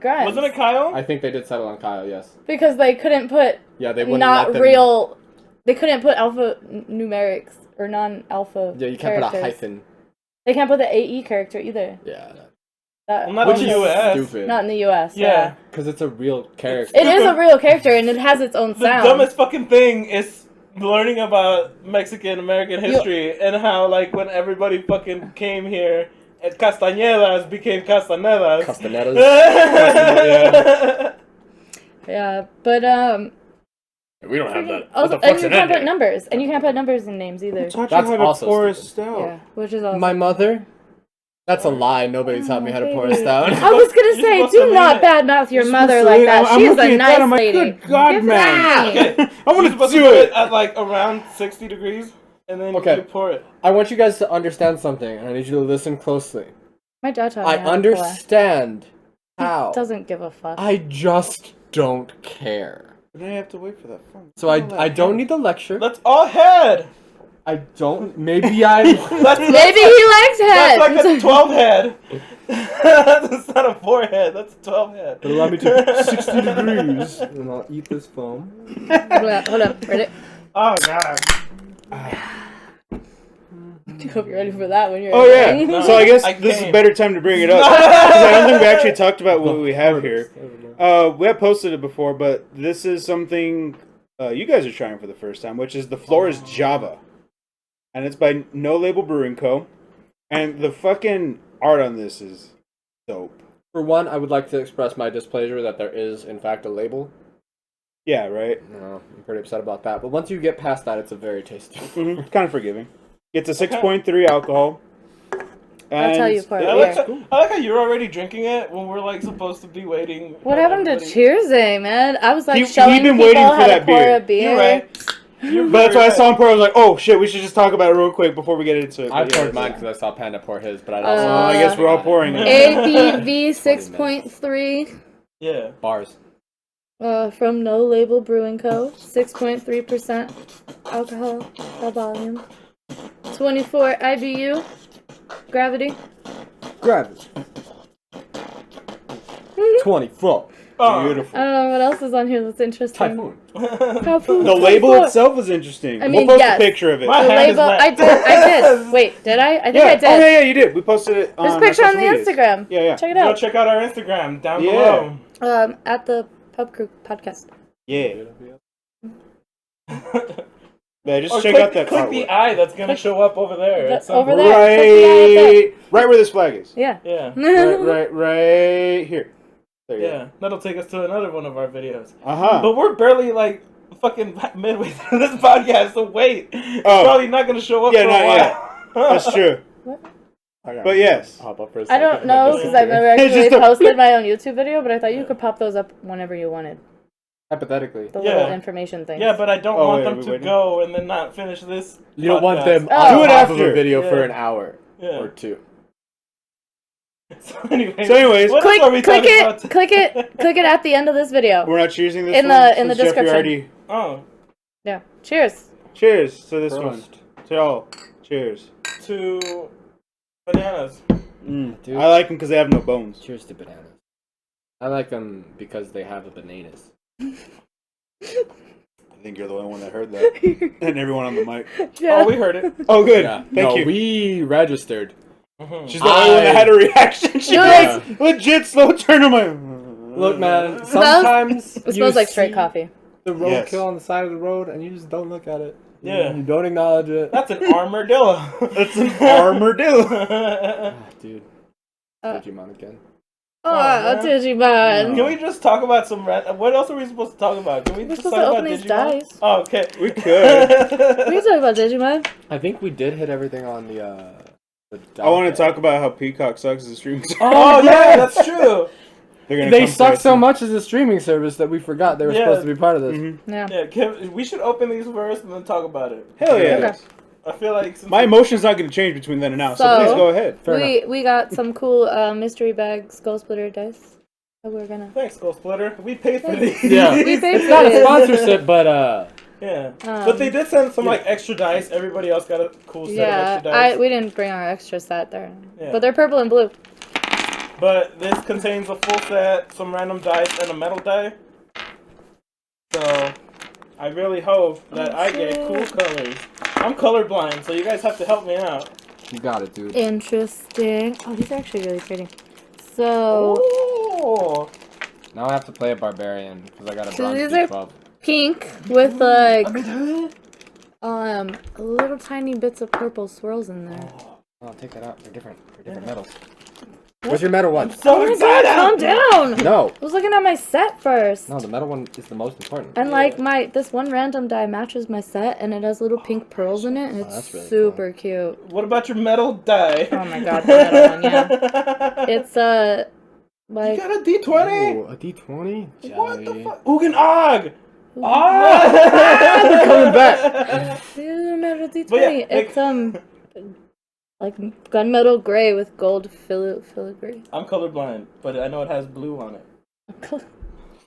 Speaker 3: Grimes.
Speaker 1: Wasn't it Kyle?
Speaker 4: I think they did settle on Kyle, yes.
Speaker 3: Because they couldn't put
Speaker 4: Yeah, they wouldn't
Speaker 3: not
Speaker 4: let them...
Speaker 3: real. They couldn't put alpha numerics or non-alpha.
Speaker 4: Yeah, you can't put a
Speaker 3: characters.
Speaker 4: hyphen.
Speaker 3: They can't put the AE character either.
Speaker 4: Yeah.
Speaker 3: That,
Speaker 1: Well, not
Speaker 4: Which
Speaker 1: in
Speaker 4: is
Speaker 1: the US.
Speaker 4: stupid.
Speaker 3: Not in the U.S.
Speaker 1: Yeah.
Speaker 4: Because it's a real character.
Speaker 3: It is a real character and it has its own
Speaker 1: The
Speaker 3: sound.
Speaker 1: dumbest fucking thing is learning about Mexican American history and how, like, when everybody fucking came here, Castañedas became Castanedas.
Speaker 4: Castanedas.
Speaker 3: Yeah, but
Speaker 4: We don't have that.
Speaker 3: also, and you can't put numbers, and you can't put numbers in names either.
Speaker 2: Taught
Speaker 4: That's
Speaker 2: you how to
Speaker 4: also
Speaker 2: pour a
Speaker 4: stupid.
Speaker 2: stout.
Speaker 3: Yeah, which is also.
Speaker 4: My mother? That's a lie. Nobody taught me how to pour a stout.
Speaker 3: I was gonna say,
Speaker 1: supposed
Speaker 3: do
Speaker 1: to
Speaker 3: not
Speaker 1: lean it.
Speaker 3: badmouth your
Speaker 2: You're
Speaker 3: mother
Speaker 2: supposed to
Speaker 3: like
Speaker 2: lean-
Speaker 3: that.
Speaker 2: I'm
Speaker 3: She is
Speaker 2: looking
Speaker 3: a
Speaker 2: at that,
Speaker 3: nice
Speaker 2: I'm like,
Speaker 3: lady.
Speaker 2: good God,
Speaker 3: Give
Speaker 2: man.
Speaker 3: me.
Speaker 1: Okay.
Speaker 2: I
Speaker 1: You're
Speaker 2: want to
Speaker 1: supposed
Speaker 2: do
Speaker 1: to put
Speaker 2: it.
Speaker 1: at, like, around 60 degrees, and then
Speaker 4: Okay.
Speaker 1: you pour it.
Speaker 4: I want you guys to understand something, and I need you to listen closely.
Speaker 3: My dad taught me
Speaker 4: I
Speaker 3: how to pour.
Speaker 4: understand how.
Speaker 3: Doesn't give a fuck.
Speaker 4: I just don't care.
Speaker 2: But I have to wait for that phone.
Speaker 4: So I don't need the lecture.
Speaker 1: That's all head.
Speaker 4: I don't. Maybe I.
Speaker 3: Maybe he likes head.
Speaker 1: That's like a 12 head. That's not a 4 head. That's a 12 head.
Speaker 4: But allow me to 60 degrees, and I'll eat this foam.
Speaker 3: Hold on. Ready?
Speaker 1: Oh, God.
Speaker 3: I hope you're ready for that when you're.
Speaker 2: Oh yeah.
Speaker 3: editing.
Speaker 2: So I guess
Speaker 1: I
Speaker 2: this is a
Speaker 1: came.
Speaker 2: better time to bring it up because I don't think we actually talked about what we have here. We have posted it before, but this is something you guys are trying for the first time, which is the Flores Java, and it's by No Label Brewing Co. And the fucking art on this is dope.
Speaker 4: For one, I would like to express my displeasure that there is, in fact, a label.
Speaker 2: Yeah, right.
Speaker 4: I'm pretty upset about that. But once you get past that, it's a very tasty.
Speaker 2: It's kind of forgiving. It's a 6.3 alcohol.
Speaker 3: That's how you pour
Speaker 1: I like,
Speaker 3: beer.
Speaker 1: how, I like how you're already drinking it when we're like supposed to be waiting.
Speaker 3: What
Speaker 1: for
Speaker 3: happened to
Speaker 1: everybody.
Speaker 3: Cheersing, man? I was like
Speaker 2: He
Speaker 3: showing
Speaker 2: been
Speaker 3: people
Speaker 2: waiting for
Speaker 3: how to
Speaker 2: that
Speaker 3: pour
Speaker 2: beer.
Speaker 3: a beer.
Speaker 1: You're right. You're
Speaker 2: But that's why I
Speaker 1: very
Speaker 2: saw him pour. I was like, "Oh shit, we should just talk about it real quick before we get into it."
Speaker 4: I
Speaker 2: But yeah,
Speaker 4: poured mine because I saw Panda pour his, but I also.
Speaker 2: I guess we're all pouring it.
Speaker 3: ABV 6.3
Speaker 1: Yeah.
Speaker 4: Bars.
Speaker 3: from No Label Brewing Co. 6.3% alcohol by volume. 24 IBU. Gravity.
Speaker 4: Gravity. 24.
Speaker 2: Beautiful.
Speaker 3: I don't know what else is on here that's interesting.
Speaker 4: Typhoon.
Speaker 3: Typhoon.
Speaker 2: The label
Speaker 3: 24.
Speaker 2: itself is interesting.
Speaker 3: I mean,
Speaker 2: we'll post
Speaker 3: yes.
Speaker 2: a picture of it.
Speaker 1: My
Speaker 3: The
Speaker 1: hand is
Speaker 3: label.
Speaker 1: wet.
Speaker 3: I did. Wait, did I? I think
Speaker 2: Yeah.
Speaker 3: I did.
Speaker 2: Oh yeah, you did. We posted it.
Speaker 3: There's
Speaker 2: on
Speaker 3: a picture
Speaker 2: our
Speaker 3: on the
Speaker 2: social medias.
Speaker 3: Instagram.
Speaker 2: Yeah.
Speaker 3: Check it
Speaker 1: Go
Speaker 3: out.
Speaker 1: check out our Instagram down
Speaker 2: Yeah.
Speaker 1: below.
Speaker 3: At the Pub Crew podcast.
Speaker 2: Yeah. Yeah, just
Speaker 1: Or
Speaker 2: check
Speaker 1: click,
Speaker 2: out that
Speaker 1: click the
Speaker 2: artwork.
Speaker 1: eye that's gonna show up over there.
Speaker 3: The-
Speaker 1: at some
Speaker 3: over
Speaker 1: point.
Speaker 3: there. Click the eye up
Speaker 2: Right, right where this flag is.
Speaker 3: Yeah.
Speaker 1: Yeah.
Speaker 2: Right here. There you
Speaker 1: Yeah. That'll take us to another one of our videos.
Speaker 2: go. Uh-huh.
Speaker 1: But we're barely like fucking midway through this podcast, so wait. It's
Speaker 2: Oh.
Speaker 1: probably not gonna show up
Speaker 2: Yeah,
Speaker 1: for
Speaker 2: not
Speaker 1: a while.
Speaker 2: That's true. But yes.
Speaker 4: Hop up for a
Speaker 3: I
Speaker 4: second
Speaker 3: don't
Speaker 4: and
Speaker 3: know
Speaker 4: then
Speaker 3: because I've never
Speaker 2: It's
Speaker 3: actually
Speaker 2: just a-
Speaker 3: posted my own YouTube video, but I thought you could pop those up whenever you wanted.
Speaker 4: Hypothetically.
Speaker 3: The
Speaker 1: Yeah.
Speaker 3: little information things.
Speaker 1: Yeah, but I don't
Speaker 2: Oh,
Speaker 1: want
Speaker 2: wait,
Speaker 1: them
Speaker 2: are we
Speaker 1: to
Speaker 2: waiting?
Speaker 1: go and then not finish this.
Speaker 4: You don't want
Speaker 1: podcast.
Speaker 4: them
Speaker 3: Oh.
Speaker 4: on
Speaker 2: Do it
Speaker 4: top of
Speaker 2: after.
Speaker 4: a video for
Speaker 1: Yeah.
Speaker 4: an hour
Speaker 1: Yeah.
Speaker 4: or two.
Speaker 1: So anyways,
Speaker 2: So
Speaker 1: what else are we
Speaker 3: click
Speaker 1: talking
Speaker 3: it,
Speaker 1: about?
Speaker 3: click it at the end of this video.
Speaker 2: We're not choosing this
Speaker 3: In
Speaker 2: one
Speaker 3: the- in the
Speaker 2: since Jeffrey
Speaker 3: description.
Speaker 2: already...
Speaker 1: Oh,
Speaker 3: Yeah. Cheers.
Speaker 2: Cheers to this one.
Speaker 4: Prost.
Speaker 2: To all. Cheers.
Speaker 1: to bananas.
Speaker 4: Dude.
Speaker 2: I like them because they have no bones.
Speaker 4: Cheers to bananas. I like them because they have a bananas.
Speaker 2: I think you're the only one that heard that. And everyone on the mic.
Speaker 3: Yeah.
Speaker 1: Oh, we heard it.
Speaker 2: Oh, good.
Speaker 4: Yeah.
Speaker 2: Thank you.
Speaker 4: We registered.
Speaker 2: She's the only one that had a reaction. She
Speaker 3: No,
Speaker 2: was legit slow turn on my...
Speaker 4: Look, man, sometimes
Speaker 3: It smells like straight coffee.
Speaker 4: the roadkill
Speaker 2: Yes.
Speaker 4: on the side of the road, and you just don't look at it.
Speaker 1: Yeah.
Speaker 4: You don't acknowledge it.
Speaker 1: That's an armadillo.
Speaker 2: That's an armadillo.
Speaker 4: Ah, dude.
Speaker 3: Uh,
Speaker 4: Digimon again.
Speaker 3: Oh,
Speaker 1: man.
Speaker 3: Digimon.
Speaker 1: Can we just talk about some what else are we supposed to talk about? Can we
Speaker 3: We're
Speaker 1: just
Speaker 3: supposed
Speaker 1: talk
Speaker 3: to
Speaker 1: about
Speaker 3: open these
Speaker 1: Digimon?
Speaker 3: dice.
Speaker 1: Oh, okay.
Speaker 2: We could.
Speaker 3: We can talk about Digimon.
Speaker 4: I think we did hit everything on the
Speaker 2: I want to talk about how Peacock sucks as a streaming service.
Speaker 1: Oh yeah, that's true.
Speaker 4: They suck so much as a streaming service that we forgot they were supposed to be part of this.
Speaker 2: Mm-hmm.
Speaker 3: Yeah.
Speaker 1: Yeah, we should open these first and then talk about it.
Speaker 2: Hell yeah.
Speaker 3: Okay.
Speaker 1: I feel like since
Speaker 2: My emotion's not going to change between then and now, so
Speaker 3: So-
Speaker 2: please go ahead.
Speaker 3: We got some cool mystery bag SKullsplitter dice that we're gonna.
Speaker 1: Thanks, SKullsplitter. We paid for these.
Speaker 4: Yeah.
Speaker 3: We paid
Speaker 4: It's
Speaker 3: for
Speaker 4: not a
Speaker 3: this.
Speaker 4: sponsorship, but
Speaker 1: Yeah. But they did send some like extra dice. Everybody else got a cool set of extra dice.
Speaker 3: we didn't bring our extra set there,
Speaker 1: Yeah.
Speaker 3: but they're purple and blue.
Speaker 1: But this contains a full set, some random dice, and a metal die. So I really hope that I get cool colors. I'm colorblind, so you guys have to help me out.
Speaker 4: you got it, dude.
Speaker 3: Interesting. Oh, these are actually really pretty. So
Speaker 1: Oh.
Speaker 4: Now I have to play a barbarian because I got a
Speaker 3: So
Speaker 4: bronze
Speaker 3: these are-
Speaker 4: D12.
Speaker 3: pink with like little tiny bits of purple swirls in there.
Speaker 4: Oh, take that out. They're different. They're different metals. What's your metal one?
Speaker 1: So
Speaker 3: Oh my god, calm
Speaker 1: excited!
Speaker 3: down!
Speaker 4: No.
Speaker 3: I was looking at my set first.
Speaker 4: No, the metal one is the most important.
Speaker 3: And like this one random die matches my set, and it has little pink pearls in it, and it's
Speaker 4: that's really
Speaker 3: super cute.
Speaker 1: What about your metal die?
Speaker 3: Oh my god, the metal one, yeah. It's
Speaker 1: You
Speaker 3: like
Speaker 1: got a D20?
Speaker 4: Ooh, a D20?
Speaker 1: What the fuck? Ugin Og!
Speaker 4: They're coming back.
Speaker 3: the metal D20.
Speaker 1: But yeah,
Speaker 3: It's like gunmetal gray with gold filigree.
Speaker 1: I'm colorblind, but I know it has blue on it.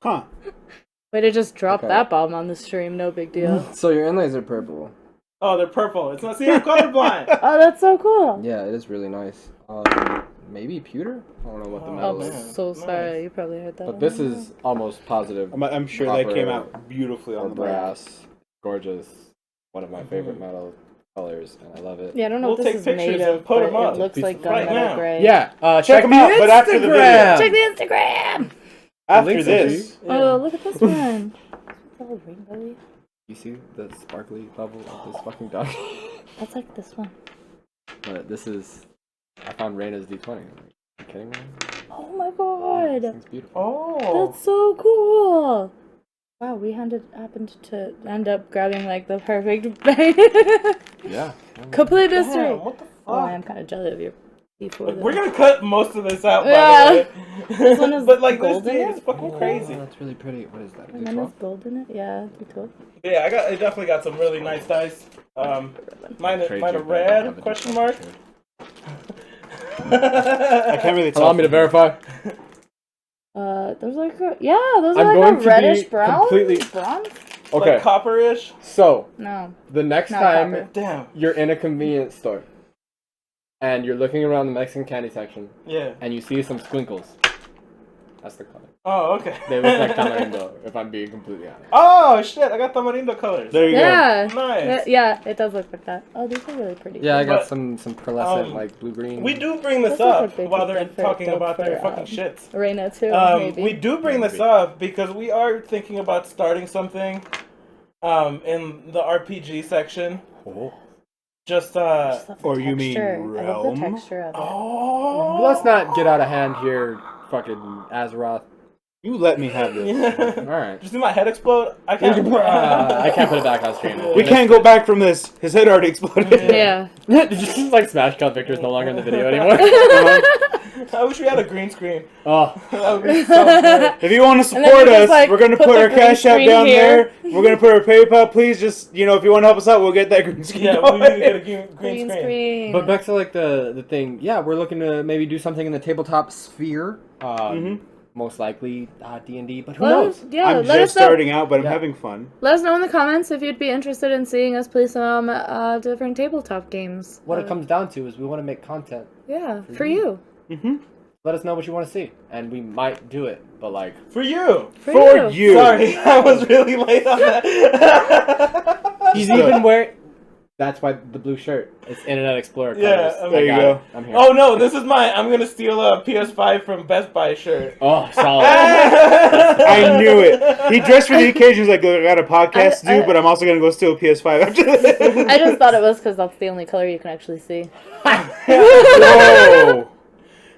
Speaker 2: Huh.
Speaker 3: Way to just drop
Speaker 4: Okay.
Speaker 3: that bomb on the stream, no big deal.
Speaker 4: So your inlays are purple.
Speaker 1: Oh, they're purple. It's not. See, I'm colorblind.
Speaker 3: Oh, that's so cool.
Speaker 4: Yeah, it is really nice. Maybe pewter? I don't know what the
Speaker 1: Oh,
Speaker 4: metal
Speaker 3: I'm
Speaker 4: is.
Speaker 1: man.
Speaker 3: so
Speaker 1: Nice.
Speaker 3: sorry, you probably heard that.
Speaker 4: But
Speaker 3: one.
Speaker 4: this is almost positive.
Speaker 2: I'm sure that came out beautifully
Speaker 4: Or
Speaker 2: on the mic.
Speaker 4: brass. Gorgeous. One of my favorite metal colors, and I love it.
Speaker 3: Yeah, I don't know
Speaker 1: We'll
Speaker 3: what this
Speaker 1: take
Speaker 3: is
Speaker 1: pictures
Speaker 3: made
Speaker 1: and
Speaker 3: of,
Speaker 1: put
Speaker 3: but
Speaker 1: 'em up.
Speaker 3: it looks like
Speaker 1: Right
Speaker 3: gunmetal
Speaker 1: now.
Speaker 3: gray.
Speaker 4: Yeah,
Speaker 2: Check 'em out, but after the video.
Speaker 3: Check the Instagram!
Speaker 2: After
Speaker 4: Links
Speaker 2: this.
Speaker 1: Yeah.
Speaker 3: Oh, look at this one. It's all rainbowy.
Speaker 4: You see the sparkly bubble of this fucking dog?
Speaker 3: That's like this one.
Speaker 4: But this is... I found Reina's D20. Are you kidding me?
Speaker 3: Oh my
Speaker 4: This
Speaker 3: god.
Speaker 4: thing's beautiful.
Speaker 1: Oh.
Speaker 3: That's so cool. Wow, we happened to end up grabbing like the perfect bag.
Speaker 4: Yeah.
Speaker 3: Complete mystery.
Speaker 1: Damn, what the fuck?
Speaker 3: Oh, I am kind of jealous of your D4.
Speaker 1: We're gonna cut most of this out,
Speaker 3: Yeah.
Speaker 1: by the way.
Speaker 3: This one has
Speaker 1: but like this
Speaker 3: gold in
Speaker 1: thing
Speaker 3: it?
Speaker 1: is fucking
Speaker 4: Oh,
Speaker 1: crazy.
Speaker 4: that's really pretty. What is that?
Speaker 3: And then there's
Speaker 4: D12?
Speaker 3: gold in it. Yeah, D12.
Speaker 1: Yeah, I definitely got some really nice dice. Mine
Speaker 4: Trade
Speaker 1: are
Speaker 4: you, but I don't
Speaker 1: red?
Speaker 4: have a
Speaker 1: Question
Speaker 4: D12
Speaker 1: mark.
Speaker 4: trade.
Speaker 2: I can't really tell.
Speaker 4: Allow me to verify.
Speaker 3: Those are those
Speaker 4: I'm
Speaker 3: are
Speaker 4: going
Speaker 3: like
Speaker 4: to
Speaker 3: a
Speaker 4: be
Speaker 3: reddish brown.
Speaker 4: completely-
Speaker 3: Bronze?
Speaker 4: Okay,
Speaker 1: Like copperish.
Speaker 4: so
Speaker 3: No.
Speaker 4: the next
Speaker 3: Not
Speaker 4: time
Speaker 3: copper.
Speaker 1: Damn.
Speaker 4: you're in a convenience store and you're looking around the Mexican candy section
Speaker 1: Yeah.
Speaker 4: and you see some squinkles, that's the color.
Speaker 1: Oh, okay.
Speaker 4: They look like tamarindo, if I'm being completely honest.
Speaker 1: Oh shit! I got tamarindo colors.
Speaker 2: There you
Speaker 3: Yeah.
Speaker 1: Nice.
Speaker 3: Yeah, it does look like that. Oh, these are really pretty.
Speaker 4: Yeah, I got
Speaker 1: But,
Speaker 4: some pearlescent like blue green.
Speaker 1: We do bring this
Speaker 3: Those look
Speaker 1: up
Speaker 3: like they
Speaker 1: while
Speaker 3: could
Speaker 1: they're
Speaker 3: go for-
Speaker 1: talking
Speaker 3: go
Speaker 1: about their
Speaker 3: for,
Speaker 1: fucking shits.
Speaker 3: Reina too, maybe.
Speaker 1: We do bring this up because we are thinking about starting something in the RPG section.
Speaker 4: Oh.
Speaker 1: Just
Speaker 3: Just love the
Speaker 2: Or you mean
Speaker 3: texture. I love the
Speaker 2: realm?
Speaker 3: texture of it.
Speaker 1: oh.
Speaker 4: Let's not get out of hand here, fucking Azeroth.
Speaker 2: You let me have this.
Speaker 1: Yeah.
Speaker 4: All right.
Speaker 1: Just see my head explode. I can't.
Speaker 4: I can't put it back on stream.
Speaker 2: We can't go back from this. His head already exploded.
Speaker 3: Yeah.
Speaker 4: Just like Smash Cut Victor's no longer in the video anymore.
Speaker 1: I wish we had a green screen.
Speaker 4: Oh,
Speaker 1: That would be so good.
Speaker 2: If you want to
Speaker 3: And then
Speaker 2: support
Speaker 3: you just,
Speaker 2: us,
Speaker 3: like,
Speaker 2: we're gonna
Speaker 3: put
Speaker 2: put
Speaker 3: the
Speaker 2: our
Speaker 3: green
Speaker 2: cash app
Speaker 3: screen
Speaker 2: down
Speaker 3: here.
Speaker 2: there. We're gonna put our PayPal. Please, just if you want to help us out, we'll get that green screen.
Speaker 1: Yeah, we need to get a green screen.
Speaker 3: screen.
Speaker 4: but back to like the thing. Yeah, we're looking to maybe do something in the tabletop sphere. Most likely D&D, but who knows?
Speaker 3: Yeah,
Speaker 2: I'm
Speaker 3: let us
Speaker 2: just
Speaker 3: know.
Speaker 2: starting out, but I'm
Speaker 4: Yeah.
Speaker 2: having fun.
Speaker 3: Let us know in the comments if you'd be interested in seeing us play some different tabletop games.
Speaker 4: What it comes down to is we want to make content.
Speaker 3: Yeah, for you.
Speaker 2: Mm-hmm.
Speaker 4: let us know what you want to see, and we might do it. But like
Speaker 1: For you.
Speaker 2: For you.
Speaker 1: Sorry, I was really late on that.
Speaker 4: he's even wearing. That's why the blue shirt. It's Internet Explorer colors.
Speaker 1: Yeah,
Speaker 2: there you
Speaker 4: I got
Speaker 2: go.
Speaker 4: it. I'm here.
Speaker 1: Oh no, this is mine. I'm gonna steal a PS5 from Best Buy shirt.
Speaker 4: Oh, solid.
Speaker 2: I knew it. He dressed for the occasion. He's like, look, I got a podcast to do, but I'm also going to go steal a PS5 after this.
Speaker 3: I just thought it was because that's the only color you can actually see.
Speaker 2: Whoa.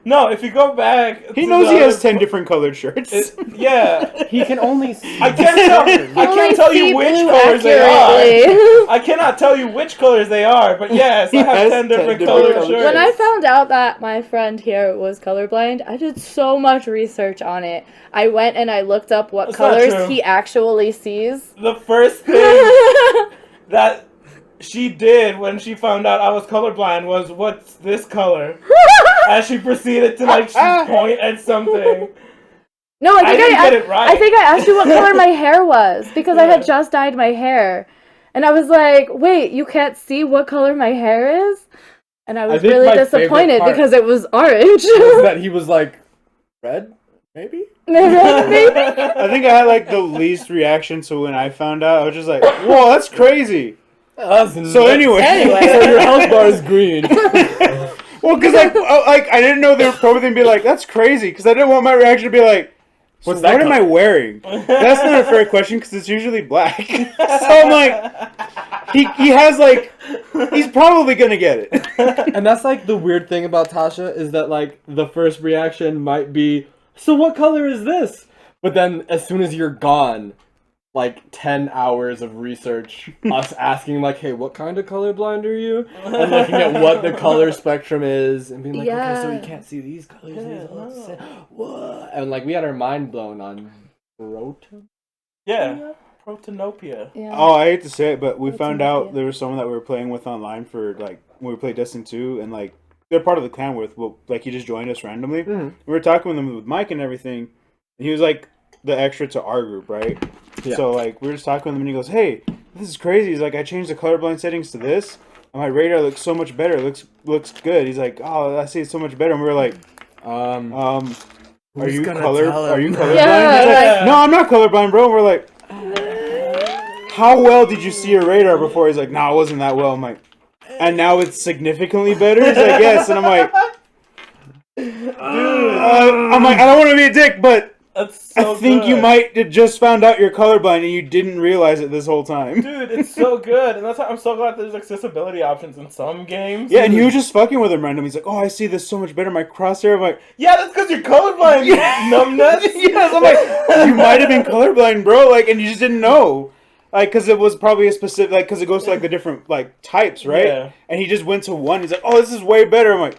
Speaker 1: No, if you go back,
Speaker 2: He knows he has 10 different colored shirts.
Speaker 1: Yeah,
Speaker 4: He can only see.
Speaker 1: I can't tell you which colors they are. I cannot tell you which colors they are, but yes, I have
Speaker 2: has
Speaker 1: 10 different
Speaker 2: 10
Speaker 1: colored
Speaker 2: different
Speaker 1: shirts.
Speaker 3: When I found out that my friend here was colorblind, I did so much research on it. I went and I looked up what
Speaker 1: That's not
Speaker 3: colors
Speaker 1: true.
Speaker 3: he actually sees.
Speaker 1: The first thing that she did when she found out I was colorblind was, what's this color? As she proceeded to point at something.
Speaker 3: No, I think
Speaker 1: didn't get it right.
Speaker 3: I think I asked you what color my hair was because I had just dyed my hair, and I was like, "Wait, you can't see what color my hair is?" And I was
Speaker 4: think
Speaker 3: really
Speaker 4: my favorite
Speaker 3: disappointed
Speaker 4: part
Speaker 3: because it was orange.
Speaker 4: was that he was like, red, maybe.
Speaker 3: Maybe.
Speaker 2: I think I had like the least reaction to when I found out. I was just like, whoa, that's crazy. So anyway.
Speaker 4: So your health bar is green.
Speaker 2: Well, because I didn't know they were probably going to be like, that's crazy. Because I didn't want my reaction to be like, so
Speaker 4: What's that
Speaker 2: what am I wearing? That's not a fair question because it's usually black. So I'm like, he has like, he's probably going to get it.
Speaker 4: And that's like the weird thing about Tasha is that like the first reaction might be, so what color is this? But then as soon as you're gone, like 10 hours of research, us asking like, hey, what kind of colorblind are you? And looking at what the color spectrum is and being like, okay, so you can't see these colors. What? And like we had our mind blown on Proton.
Speaker 1: Yeah, Protonopia.
Speaker 3: Yeah.
Speaker 2: Oh, I hate to say it, but we found out there was someone that we were playing with online for like when we played Destiny 2, and like they're part of the clan with. Well, like he just joined us randomly.
Speaker 4: Mm-hmm.
Speaker 2: We were talking with him with Mike and everything, and he was like the extra to our group, right?
Speaker 4: Yeah.
Speaker 2: So like we were just talking with him, and he goes, "Hey, this is crazy." He's like, "I changed the colorblind settings to this, and my radar looks so much better. It looks good." He's like, "Oh, I see it so much better." And we were like, Are you colorblind?"
Speaker 3: Yeah,
Speaker 2: He's like,
Speaker 3: like-
Speaker 2: "No, I'm not colorblind, bro." And we're like, "How well did you see your radar before?" He's like, "No, it wasn't that well." I'm like, "And now it's significantly better?" He's like, "Yes." And I'm like, I don't want to be a dick, but
Speaker 1: That's so
Speaker 2: I think you
Speaker 1: good.
Speaker 2: might have just found out you're colorblind and you didn't realize it this whole time.
Speaker 1: Dude, it's so good, and that's why I'm so glad there's accessibility options in some games.
Speaker 2: Yeah, and he was just fucking with him random. He's like, "Oh, I see this so much better. My crosshair." I'm like,
Speaker 1: Yeah, that's because you're colorblind, you numbnuts.
Speaker 2: yes, I'm like, you might have been colorblind, bro. Like, and you just didn't know. Like, because it was probably a specific, like, because it goes to, like, the different, like, types, right?
Speaker 1: Yeah.
Speaker 2: And he just went to one. He's like, "Oh, this is way better." I'm like,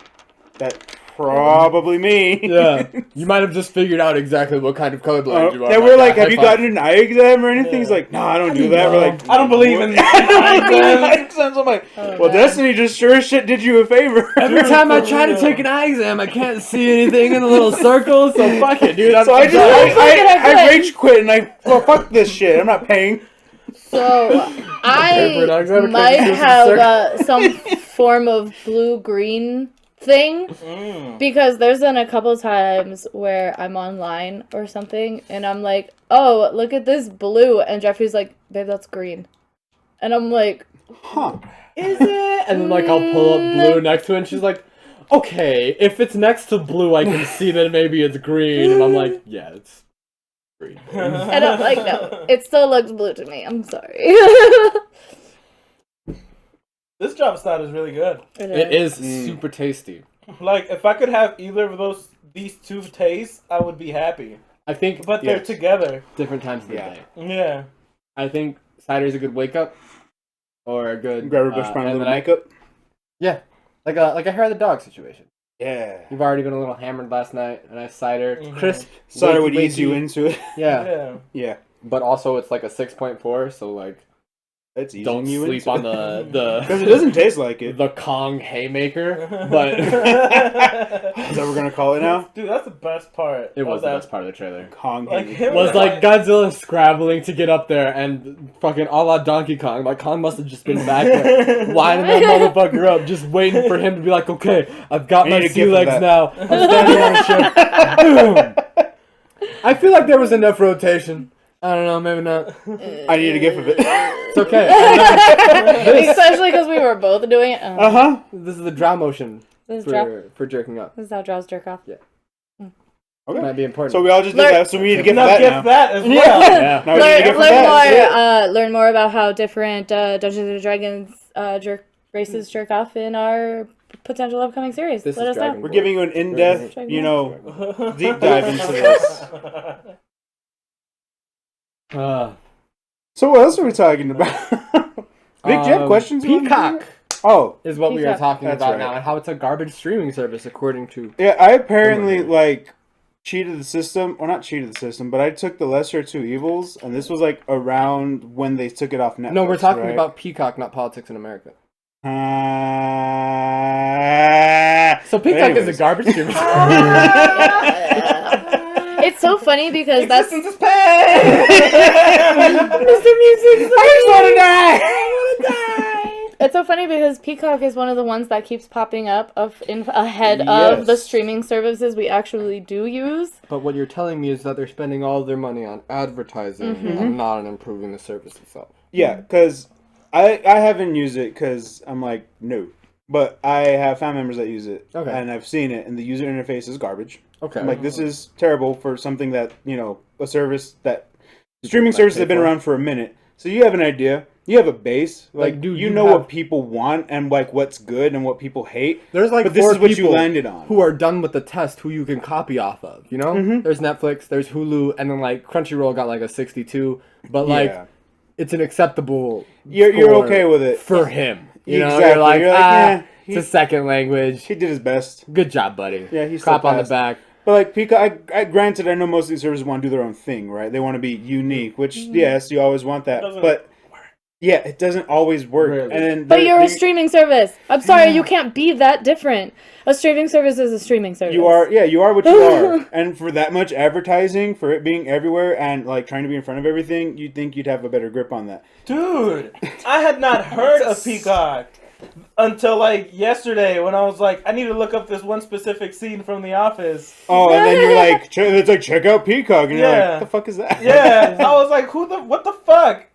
Speaker 2: that's probably me.
Speaker 4: Yeah, you might have just figured out exactly what kind of colorblind you are.
Speaker 2: And we're like,
Speaker 4: High
Speaker 2: "Have you
Speaker 4: five.
Speaker 2: gotten an eye exam or anything?"
Speaker 1: Yeah.
Speaker 2: He's like, "No, I don't do that." We're like,
Speaker 1: I don't believe in
Speaker 2: eye exams. I'm like,
Speaker 3: Oh,
Speaker 2: well,
Speaker 3: God.
Speaker 2: Destiny just sure as shit did you a favor.
Speaker 4: Every time I try to take an eye exam, I can't see anything in the little circle, so fuck it, dude.
Speaker 2: So I just,
Speaker 3: I
Speaker 2: I rage quit and well, fuck this shit. I'm not paying.
Speaker 3: So I might have some form of blue-green thing because there's been a couple times where I'm online or something and I'm like, "Oh, look at this blue," and Jeffrey's like, "Babe, that's green," and I'm like,
Speaker 2: Huh.
Speaker 4: Is it? And then like I'll pull up blue next to it, and she's like, "Okay, if it's next to blue, I can see that maybe it's green." And I'm like, "Yeah, it's green."
Speaker 3: and I'm like, "No, it still looks blue to me. I'm sorry."
Speaker 1: This drop stout is really good.
Speaker 4: It is super tasty.
Speaker 1: Like, if I could have either of these two tastes, I would be happy.
Speaker 4: I think,
Speaker 1: But they're together.
Speaker 4: different times of the
Speaker 2: Yeah.
Speaker 4: day.
Speaker 1: Yeah.
Speaker 4: I think cider's a good wake up, or a good
Speaker 2: Grab a bush brown, a
Speaker 4: and
Speaker 2: little
Speaker 4: then
Speaker 2: makeup.
Speaker 4: Yeah, like a hair of the dog situation.
Speaker 2: Yeah.
Speaker 4: You've already been a little hammered last night, a nice cider, it's
Speaker 1: Mhm.
Speaker 4: crisp.
Speaker 2: Cider would
Speaker 4: wakey,
Speaker 2: ease you
Speaker 4: wakey.
Speaker 2: into it.
Speaker 4: Yeah.
Speaker 1: Yeah.
Speaker 2: Yeah.
Speaker 4: But also it's like a 6.4, so like
Speaker 2: It's easing
Speaker 4: don't
Speaker 2: you
Speaker 4: sleep
Speaker 2: into
Speaker 4: on the
Speaker 2: because it doesn't taste like it.
Speaker 4: the Kong haymaker, but
Speaker 2: Is that what we're gonna call it now?
Speaker 1: Dude, that's the best part.
Speaker 4: it was the
Speaker 1: that.
Speaker 4: best part of the trailer.
Speaker 2: Kong
Speaker 1: Like,
Speaker 2: Haymaker.
Speaker 1: him
Speaker 4: Was like Godzilla scrabbling to get up there and fucking a la Donkey Kong. Like Kong must have just been back there lining that motherfucker up, just waiting for him to be like, okay, I've got
Speaker 2: I
Speaker 4: my
Speaker 2: need a
Speaker 4: sea
Speaker 2: gift of
Speaker 4: legs
Speaker 2: that.
Speaker 4: now. I'm standing on a ship. Boom. I feel like there was enough rotation. I don't know, maybe not.
Speaker 2: I need a gift of it.
Speaker 4: It's okay.
Speaker 3: Especially because we were both doing it.
Speaker 2: Uh-huh.
Speaker 4: This is the draw motion
Speaker 3: This is,
Speaker 4: for jerking up.
Speaker 3: this is how draws jerk off.
Speaker 4: Yeah.
Speaker 2: Okay.
Speaker 4: Might be important.
Speaker 2: So we all just did that, so we need to gift
Speaker 1: Now
Speaker 2: that
Speaker 1: gift
Speaker 2: now.
Speaker 1: that as well.
Speaker 4: yeah.
Speaker 2: Now we need to gift that.
Speaker 3: Learn more about how different Dungeons and Dragons races jerk off in our potential upcoming series.
Speaker 4: This
Speaker 3: Let
Speaker 4: is
Speaker 3: us know.
Speaker 4: Dragon
Speaker 2: We're giving you an in-depth,
Speaker 3: Dragon
Speaker 2: you
Speaker 3: Ball.
Speaker 2: know, deep dive into this. So what else are we talking about? Vic, do you have questions? you wanna
Speaker 4: Peacock
Speaker 2: Oh,
Speaker 4: is what we are
Speaker 3: Peacock.
Speaker 4: talking
Speaker 2: That's
Speaker 4: about
Speaker 2: right.
Speaker 4: now, and how it's a garbage streaming service according to.
Speaker 2: yeah. I apparently
Speaker 4: Come on,
Speaker 2: like cheated the system. Well, not cheated the system, but I took the lesser of two evils, and this was like around when they took it off Netflix.
Speaker 4: No, we're talking
Speaker 2: right?
Speaker 4: about Peacock, not politics in America.
Speaker 2: So
Speaker 4: So Peacock is a garbage streaming service.
Speaker 3: It's so funny because that's
Speaker 1: Existence is pain!
Speaker 3: Mr. Music.
Speaker 2: I just want to die.
Speaker 3: It's so funny because Peacock is one of the ones that keeps popping up ahead of the
Speaker 2: Yes.
Speaker 3: streaming services we actually do use.
Speaker 4: But what you're telling me is that they're spending all of their money on advertising and not on improving the service itself.
Speaker 2: Yeah, because I haven't used it because I'm like, no. But I have family members that use it.
Speaker 4: Okay.
Speaker 2: And I've seen it, and the user interface is garbage.
Speaker 4: Okay.
Speaker 2: I'm like, this is terrible for something that, you know, a service that... Streaming
Speaker 4: might
Speaker 2: services
Speaker 4: pay
Speaker 2: have been
Speaker 4: for.
Speaker 2: around for a minute. So you have an idea. You have a base. Like,
Speaker 4: dude,
Speaker 2: you
Speaker 4: you
Speaker 2: know
Speaker 4: have-
Speaker 2: what people want and, like, what's good and what people hate.
Speaker 4: There's like
Speaker 2: But this
Speaker 4: four
Speaker 2: is what you
Speaker 4: people
Speaker 2: landed on.
Speaker 4: who are done with the test who you can copy off of, you know?
Speaker 2: Mhm.
Speaker 4: There's Netflix, there's Hulu, and then like Crunchyroll got like a 62, but like
Speaker 2: Yeah.
Speaker 4: it's an acceptable
Speaker 2: You're
Speaker 4: score
Speaker 2: okay with it.
Speaker 4: for him. You know,
Speaker 2: Exactly.
Speaker 4: you're like,
Speaker 2: eh,
Speaker 4: it's a second language.
Speaker 2: he did his best.
Speaker 4: Good job, buddy.
Speaker 2: Yeah, he's still
Speaker 4: Clap on the
Speaker 2: passed.
Speaker 4: back.
Speaker 2: But like Peacock, I granted, I know most of these services want to do their own thing, right? They want to be unique, which yes, you always want that.
Speaker 1: Doesn't
Speaker 2: But yeah, it doesn't always work.
Speaker 4: Really.
Speaker 2: And then
Speaker 3: But you're a streaming service. I'm sorry, you can't be that different. A streaming service is a streaming service.
Speaker 2: you are what you are. And for that much advertising, for it being everywhere and like trying to be in front of everything, you'd think you'd have a better grip on that.
Speaker 1: Dude, I had not heard of Peacock until like yesterday when I was like, I need to look up this one specific scene from The Office.
Speaker 2: Oh, and then you're like, it's like check out Peacock, and you're
Speaker 1: Yeah.
Speaker 2: like, what the fuck is that?
Speaker 1: Yeah, I was like, what the fuck?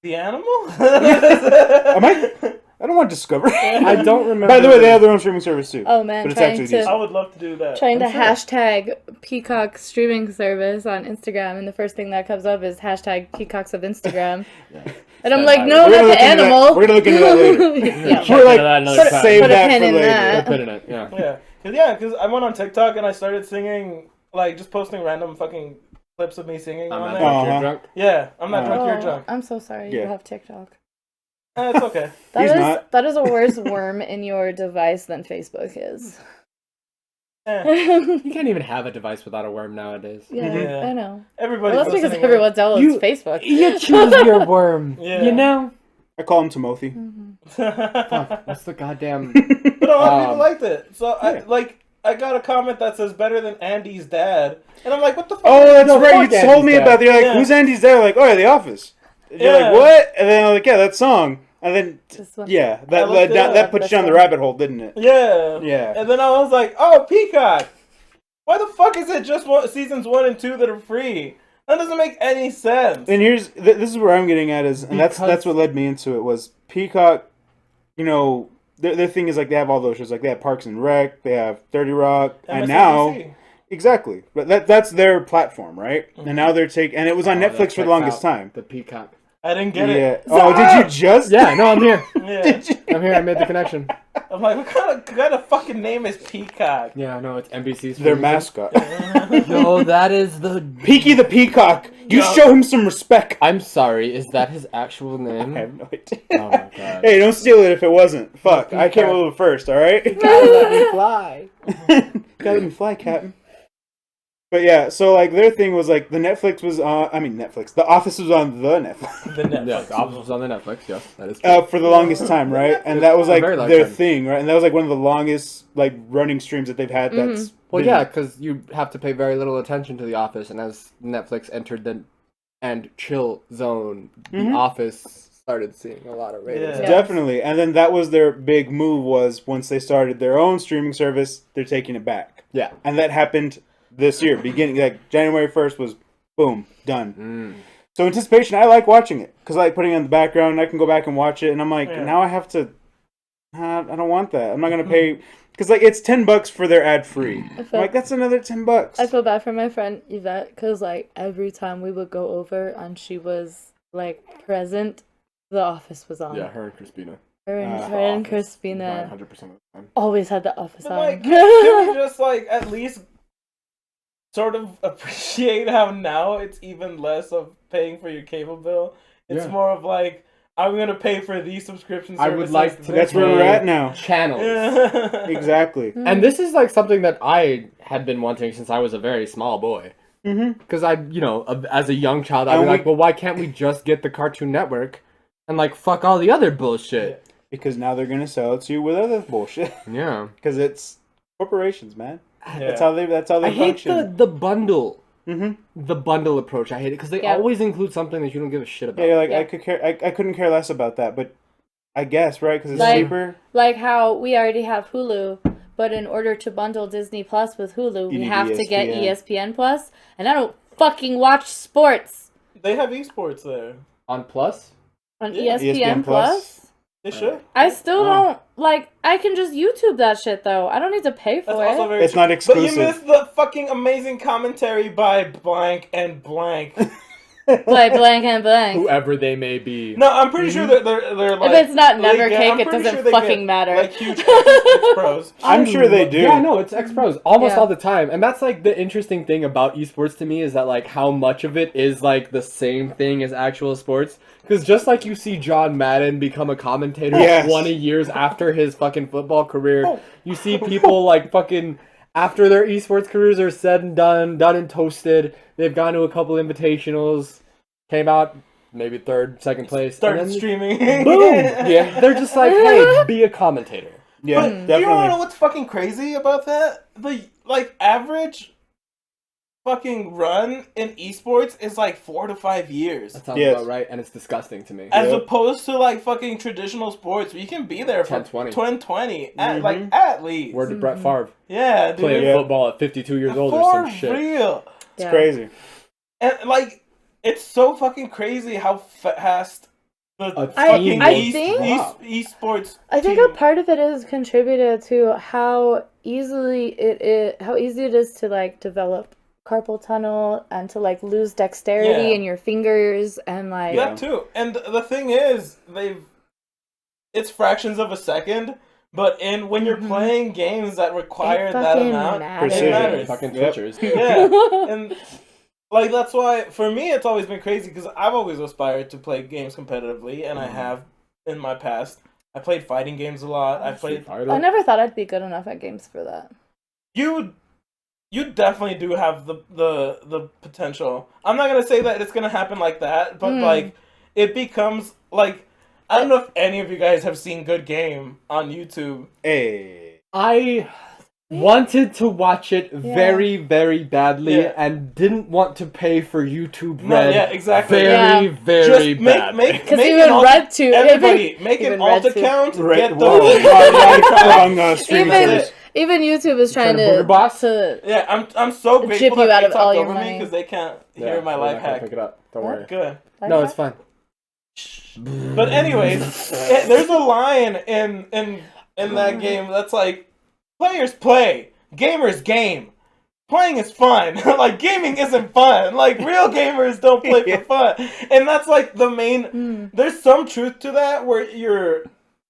Speaker 1: The animal?
Speaker 2: Am I don't want to discover.
Speaker 4: I don't remember.
Speaker 2: By the way, they have their own streaming service too.
Speaker 3: Oh man,
Speaker 2: But it's
Speaker 3: trying
Speaker 2: actually
Speaker 3: to
Speaker 2: decent.
Speaker 1: I would love to do that.
Speaker 3: trying to
Speaker 1: I'm sure.
Speaker 3: hashtag Peacock streaming service on Instagram, and the first thing that comes up is hashtag Peacocks of Instagram. And I'm like, no,
Speaker 2: We're
Speaker 3: not
Speaker 2: gonna
Speaker 3: the
Speaker 2: look into that-
Speaker 3: animal.
Speaker 2: we're gonna look into that later.
Speaker 3: Yeah.
Speaker 4: Check
Speaker 2: We're like,
Speaker 4: into that another
Speaker 3: put-
Speaker 4: time.
Speaker 2: save
Speaker 3: put a
Speaker 2: that
Speaker 3: pin
Speaker 2: for
Speaker 3: in
Speaker 2: later.
Speaker 3: that.
Speaker 4: We'll put it in it, yeah.
Speaker 1: Because I went on TikTok and I started singing, like just posting random fucking clips of me singing
Speaker 4: I'm
Speaker 1: on
Speaker 4: not
Speaker 1: there.
Speaker 2: Uh-huh.
Speaker 4: drunk, you're drunk.
Speaker 1: Yeah, I'm not drunk, you're
Speaker 3: Oh,
Speaker 1: drunk.
Speaker 3: I'm so sorry you
Speaker 2: Yeah.
Speaker 3: have TikTok.
Speaker 1: It's okay.
Speaker 2: He's not.
Speaker 3: That is a worse worm in your device than Facebook is.
Speaker 1: Eh,
Speaker 4: You can't even have a device without a worm nowadays.
Speaker 3: Yeah,
Speaker 1: Yeah.
Speaker 3: I know.
Speaker 1: everybody's
Speaker 3: Well, that's because
Speaker 1: listening.
Speaker 3: everyone downloads
Speaker 4: You-
Speaker 3: Facebook.
Speaker 4: You choose your worm.
Speaker 1: Yeah.
Speaker 4: You know?
Speaker 2: I call him Timothy.
Speaker 4: Fuck, what's the goddamn...
Speaker 1: But a lot of people
Speaker 4: Um,
Speaker 1: liked it. So
Speaker 2: yeah.
Speaker 1: I got a comment that says better than Andy's dad, and I'm like, what the fuck?
Speaker 2: Oh, that's
Speaker 4: No,
Speaker 2: right.
Speaker 4: fuck
Speaker 2: You told me
Speaker 4: Andy's
Speaker 2: about it. You're like,
Speaker 1: Yeah.
Speaker 2: who's Andy's dad? Like, oh, yeah, The Office. And you're
Speaker 1: Yeah.
Speaker 2: like, what? And then I'm like, yeah, that song. And then,
Speaker 3: This one.
Speaker 2: yeah,
Speaker 1: I
Speaker 2: that
Speaker 1: looked it up.
Speaker 2: that puts
Speaker 3: That's
Speaker 2: you on the
Speaker 3: fine.
Speaker 2: rabbit hole, didn't it?
Speaker 1: Yeah.
Speaker 2: Yeah.
Speaker 1: And then I was like, oh, Peacock. Why the fuck is it just seasons 1 and 2 that are free? That doesn't make any sense.
Speaker 2: And here's this is where I'm getting at is, and that's
Speaker 4: Because-
Speaker 2: what led me into it was Peacock. You know, their thing is like they have all those shows, like they have Parks and Rec, they have 30 Rock, and now
Speaker 1: MSNBC.
Speaker 2: exactly, but that's their platform, right? And now they're and it was on
Speaker 4: Oh, that
Speaker 2: Netflix for
Speaker 4: checks
Speaker 2: the longest
Speaker 4: out.
Speaker 2: time.
Speaker 4: The Peacock.
Speaker 1: I didn't get
Speaker 2: Yeah.
Speaker 1: it.
Speaker 2: Oh, did you just?
Speaker 4: Yeah, no, I'm here.
Speaker 1: Yeah.
Speaker 4: I'm here, I made the connection.
Speaker 1: I'm like, what kind of fucking name is Peacock?
Speaker 4: Yeah, no, it's NBC's.
Speaker 2: Their
Speaker 4: favorite.
Speaker 2: mascot,
Speaker 4: No, that is the...
Speaker 2: Peaky the Peacock. You
Speaker 1: Yeah.
Speaker 2: show him some respect.
Speaker 4: I'm sorry, is that his actual name?
Speaker 2: I have no idea.
Speaker 4: Oh my god.
Speaker 2: Hey, don't steal it if it wasn't. Fuck, I came a little first, alright?
Speaker 4: Gotta let me fly.
Speaker 2: Gotta let me fly, Captain. But yeah, so like their thing was like the Netflix was on. I mean Netflix. The Office was on the Netflix.
Speaker 1: The Netflix.
Speaker 4: Yeah, the Office was on the Netflix. Yes, that is true.
Speaker 2: For the longest time, right? And that was like
Speaker 4: very long
Speaker 2: their
Speaker 4: time.
Speaker 2: thing, right? And that was like one of the longest like running streams that they've had.
Speaker 3: Mm-hmm.
Speaker 2: That's
Speaker 4: Well,
Speaker 2: been-
Speaker 4: yeah, because you have to pay very little attention to The Office, and as Netflix entered the and chill zone, The
Speaker 2: Mhm.
Speaker 4: Office started seeing a lot of ratings.
Speaker 1: Yeah.
Speaker 2: Definitely. And then that was their big move was once they started their own streaming service, they're taking it back.
Speaker 4: Yeah.
Speaker 2: And that happened this year. Beginning like January 1st was boom, done. So anticipation, I like watching it cuz I like putting it in the background. I can go back and watch it and I'm like,
Speaker 1: Yeah.
Speaker 2: now I have to I don't want that. I'm not going to pay cuz like it's $10 for their ad free. I'm like that's another $10.
Speaker 3: I feel bad for my friend Yvette because like every time we would go over and she was like present, The Office was on.
Speaker 4: Yeah, her and Crispina.
Speaker 3: Her and
Speaker 2: Office.
Speaker 3: Crispina
Speaker 4: 100% of the time.
Speaker 3: always had The Office
Speaker 1: But,
Speaker 3: on.
Speaker 1: like, can we just like at least sort of appreciate how now it's even less of paying for your cable bill? It's
Speaker 4: Yeah.
Speaker 1: more of like I'm gonna pay for these subscription
Speaker 4: I
Speaker 1: services.
Speaker 4: would like to.
Speaker 2: That's where we're at now.
Speaker 4: Channels.
Speaker 2: Exactly.
Speaker 4: And this is like something that I had been wanting since I was a very small boy.
Speaker 2: Mhm.
Speaker 4: Because as a young child, I'd be
Speaker 2: And
Speaker 4: like, well, why can't we just get the Cartoon Network and like fuck all the other bullshit?
Speaker 2: Because now they're going to sell it to you with other bullshit
Speaker 4: Yeah.
Speaker 2: cuz it's corporations, man.
Speaker 1: Yeah.
Speaker 2: That's how they
Speaker 4: I hate
Speaker 2: function.
Speaker 4: the bundle.
Speaker 2: Mhm.
Speaker 4: The bundle approach. I hate it because they
Speaker 3: Yeah.
Speaker 4: always include something that you don't give a shit about.
Speaker 2: Yeah, you're like
Speaker 3: Yeah.
Speaker 2: I couldn't care less about that, but I guess right because it's
Speaker 3: Like-
Speaker 2: cheaper.
Speaker 3: Like how we already have Hulu, but in order to bundle Disney Plus with Hulu,
Speaker 2: You
Speaker 3: we
Speaker 2: need
Speaker 3: have to get
Speaker 2: ESPN.
Speaker 3: ESPN Plus, and I don't fucking watch sports
Speaker 1: They have esports there.
Speaker 4: On Plus?
Speaker 3: on
Speaker 1: Yeah.
Speaker 3: ESPN Plus.
Speaker 1: They should.
Speaker 3: I still
Speaker 2: Oh.
Speaker 3: don't like. I can just YouTube that shit though. I don't need to pay for
Speaker 1: That's
Speaker 3: it.
Speaker 1: also very
Speaker 2: It's
Speaker 1: true.
Speaker 2: not
Speaker 1: But
Speaker 2: exclusive.
Speaker 1: you missed the fucking amazing commentary by blank and blank.
Speaker 3: Like blank and blank.
Speaker 4: Whoever they may be.
Speaker 1: No, I'm pretty sure they're like.
Speaker 3: If it's not
Speaker 1: they
Speaker 3: Never
Speaker 1: get-
Speaker 3: Cake,
Speaker 1: I'm
Speaker 3: it
Speaker 1: pretty
Speaker 3: doesn't
Speaker 1: sure they
Speaker 3: fucking
Speaker 1: get,
Speaker 3: matter.
Speaker 1: Like huge X pros.
Speaker 2: I'm sure they do.
Speaker 4: Yeah, no, it's X-Pros almost
Speaker 3: Yeah.
Speaker 4: all the time. And that's like the interesting thing about esports to me is that like how much of it is like the same thing as actual sports. Because just like you see John Madden become a commentator
Speaker 2: Yes.
Speaker 4: 20 years after his fucking football career, you see people like fucking after their esports careers are said and done and toasted, they've gone to a couple invitationals, came out maybe third, second place,
Speaker 1: Started
Speaker 4: and then
Speaker 1: streaming.
Speaker 4: boom! Yeah, they're just like, hey, be a commentator.
Speaker 2: Yeah,
Speaker 1: But
Speaker 2: definitely.
Speaker 1: do you want to know what's fucking crazy about that? The like average fucking run in esports is like 4 to 5 years.
Speaker 4: That sounds
Speaker 2: Yes.
Speaker 4: about right, and it's disgusting to me.
Speaker 1: As
Speaker 2: Yep.
Speaker 1: opposed to like fucking traditional sports where you can be there for
Speaker 4: 10-20.
Speaker 1: 20
Speaker 2: Mhm.
Speaker 1: like at least.
Speaker 4: Word to Brett Favre,
Speaker 1: Yeah, dude.
Speaker 4: playing
Speaker 2: Yeah.
Speaker 4: football at 52 years old or
Speaker 1: For
Speaker 4: some shit.
Speaker 1: real.
Speaker 2: It's
Speaker 3: Yeah.
Speaker 2: crazy.
Speaker 1: And like it's so fucking crazy how fast the
Speaker 4: A
Speaker 1: fucking
Speaker 4: team
Speaker 3: I
Speaker 4: will
Speaker 3: think-
Speaker 4: drop.
Speaker 1: esports
Speaker 3: I think
Speaker 1: team-
Speaker 3: a part of it is contributed to how easy it is to like develop carpal tunnel and to like lose dexterity
Speaker 1: Yeah.
Speaker 3: in your fingers and like
Speaker 2: Yeah.
Speaker 1: that too. And the thing is, it's fractions of a second, but when you're playing games that require
Speaker 3: It
Speaker 1: that
Speaker 3: fucking
Speaker 1: amount,
Speaker 3: matters.
Speaker 1: it matters.
Speaker 4: Fucking
Speaker 2: Yep.
Speaker 4: switchers.
Speaker 1: Yeah, and like that's why for me it's always been crazy because I've always aspired to play games competitively, and I have in my past. I played fighting games a lot. I played.
Speaker 4: Fighter.
Speaker 3: I never thought I'd be good enough at games for that.
Speaker 1: You definitely do have the potential. I'm not gonna say that it's gonna happen like that, but like it becomes like I don't know if any of you guys have seen Good Game on YouTube.
Speaker 2: Hey.
Speaker 4: I wanted to watch it very, very badly
Speaker 1: Yeah.
Speaker 4: and didn't want to pay for YouTube
Speaker 1: No,
Speaker 4: Red.
Speaker 1: yeah, exactly.
Speaker 4: Very,
Speaker 3: Yeah.
Speaker 4: very
Speaker 1: Just
Speaker 4: bad.
Speaker 3: Because
Speaker 1: make
Speaker 3: even
Speaker 1: an alt-
Speaker 3: Red 2,
Speaker 1: everybody make an
Speaker 3: even
Speaker 1: alt
Speaker 3: Red 2.
Speaker 1: account.
Speaker 2: Right,
Speaker 1: Get
Speaker 2: whoa,
Speaker 1: those.
Speaker 2: wrong streaming
Speaker 3: even
Speaker 2: service.
Speaker 3: even YouTube is trying
Speaker 4: Booger
Speaker 3: to
Speaker 4: Boss?
Speaker 1: Yeah, I'm so
Speaker 3: Chip
Speaker 1: grateful
Speaker 3: you
Speaker 1: that
Speaker 3: out
Speaker 1: they
Speaker 3: of all
Speaker 1: talked
Speaker 3: your
Speaker 1: over me
Speaker 3: money.
Speaker 1: because they can't
Speaker 4: Yeah,
Speaker 1: hear my
Speaker 4: we're
Speaker 1: life
Speaker 4: not gonna
Speaker 1: hack.
Speaker 4: Pick it up. Don't worry.
Speaker 1: Good.
Speaker 4: No, it's fine.
Speaker 1: But anyways, there's a line in that game that's like, players play, gamers game. Playing is fun. Like gaming isn't fun. Like real gamers don't play for fun. And that's like the main. There's some truth to that where your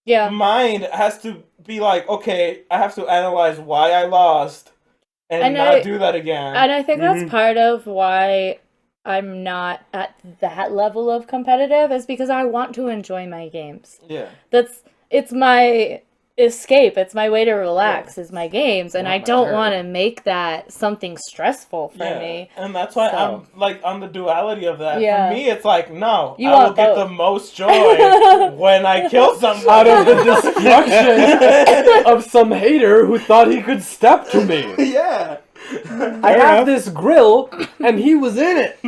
Speaker 3: yeah.
Speaker 1: mind has to be like, okay, I have to analyze why I lost and
Speaker 3: And
Speaker 1: not
Speaker 3: I-
Speaker 1: do that again.
Speaker 3: And I think that's part of why I'm not at that level of competitive is because I want to enjoy my games.
Speaker 1: Yeah.
Speaker 3: It's my escape. It's my way to relax. Is my games, and I don't want to make that something stressful for me.
Speaker 1: And that's why I'm like on the duality of that.
Speaker 3: Yeah.
Speaker 1: For me, it's like no,
Speaker 3: You
Speaker 1: I will
Speaker 3: want
Speaker 1: get
Speaker 3: both.
Speaker 1: the most joy when I kill somebody.
Speaker 4: Out of the destruction of some hater who thought he could step to me.
Speaker 1: Yeah.
Speaker 4: I have this grill, and he was in it.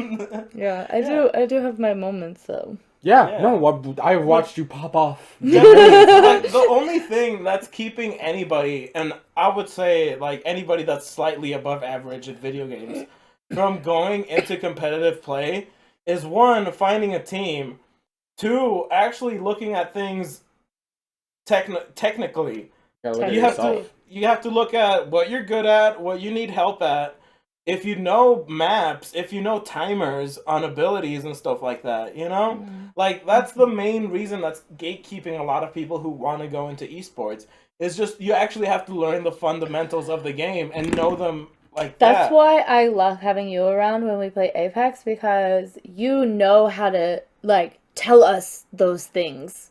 Speaker 3: Yeah, I do have my moments though.
Speaker 4: Yeah, no, I watched you pop off.
Speaker 1: Like, the only thing that's keeping anybody, and I would say like anybody that's slightly above average at video games, from going into competitive play is one, finding a team, two, actually looking at things technically. You have to look at what you're good at, what you need help at. If you know maps, if you know timers on abilities and stuff like that, you know? Like, that's the main reason that's gatekeeping a lot of people who want to go into esports. It's just, you actually have to learn the fundamentals of the game and know them like that.
Speaker 3: That's why I love having you around when we play Apex, because you know how to, like, tell us those things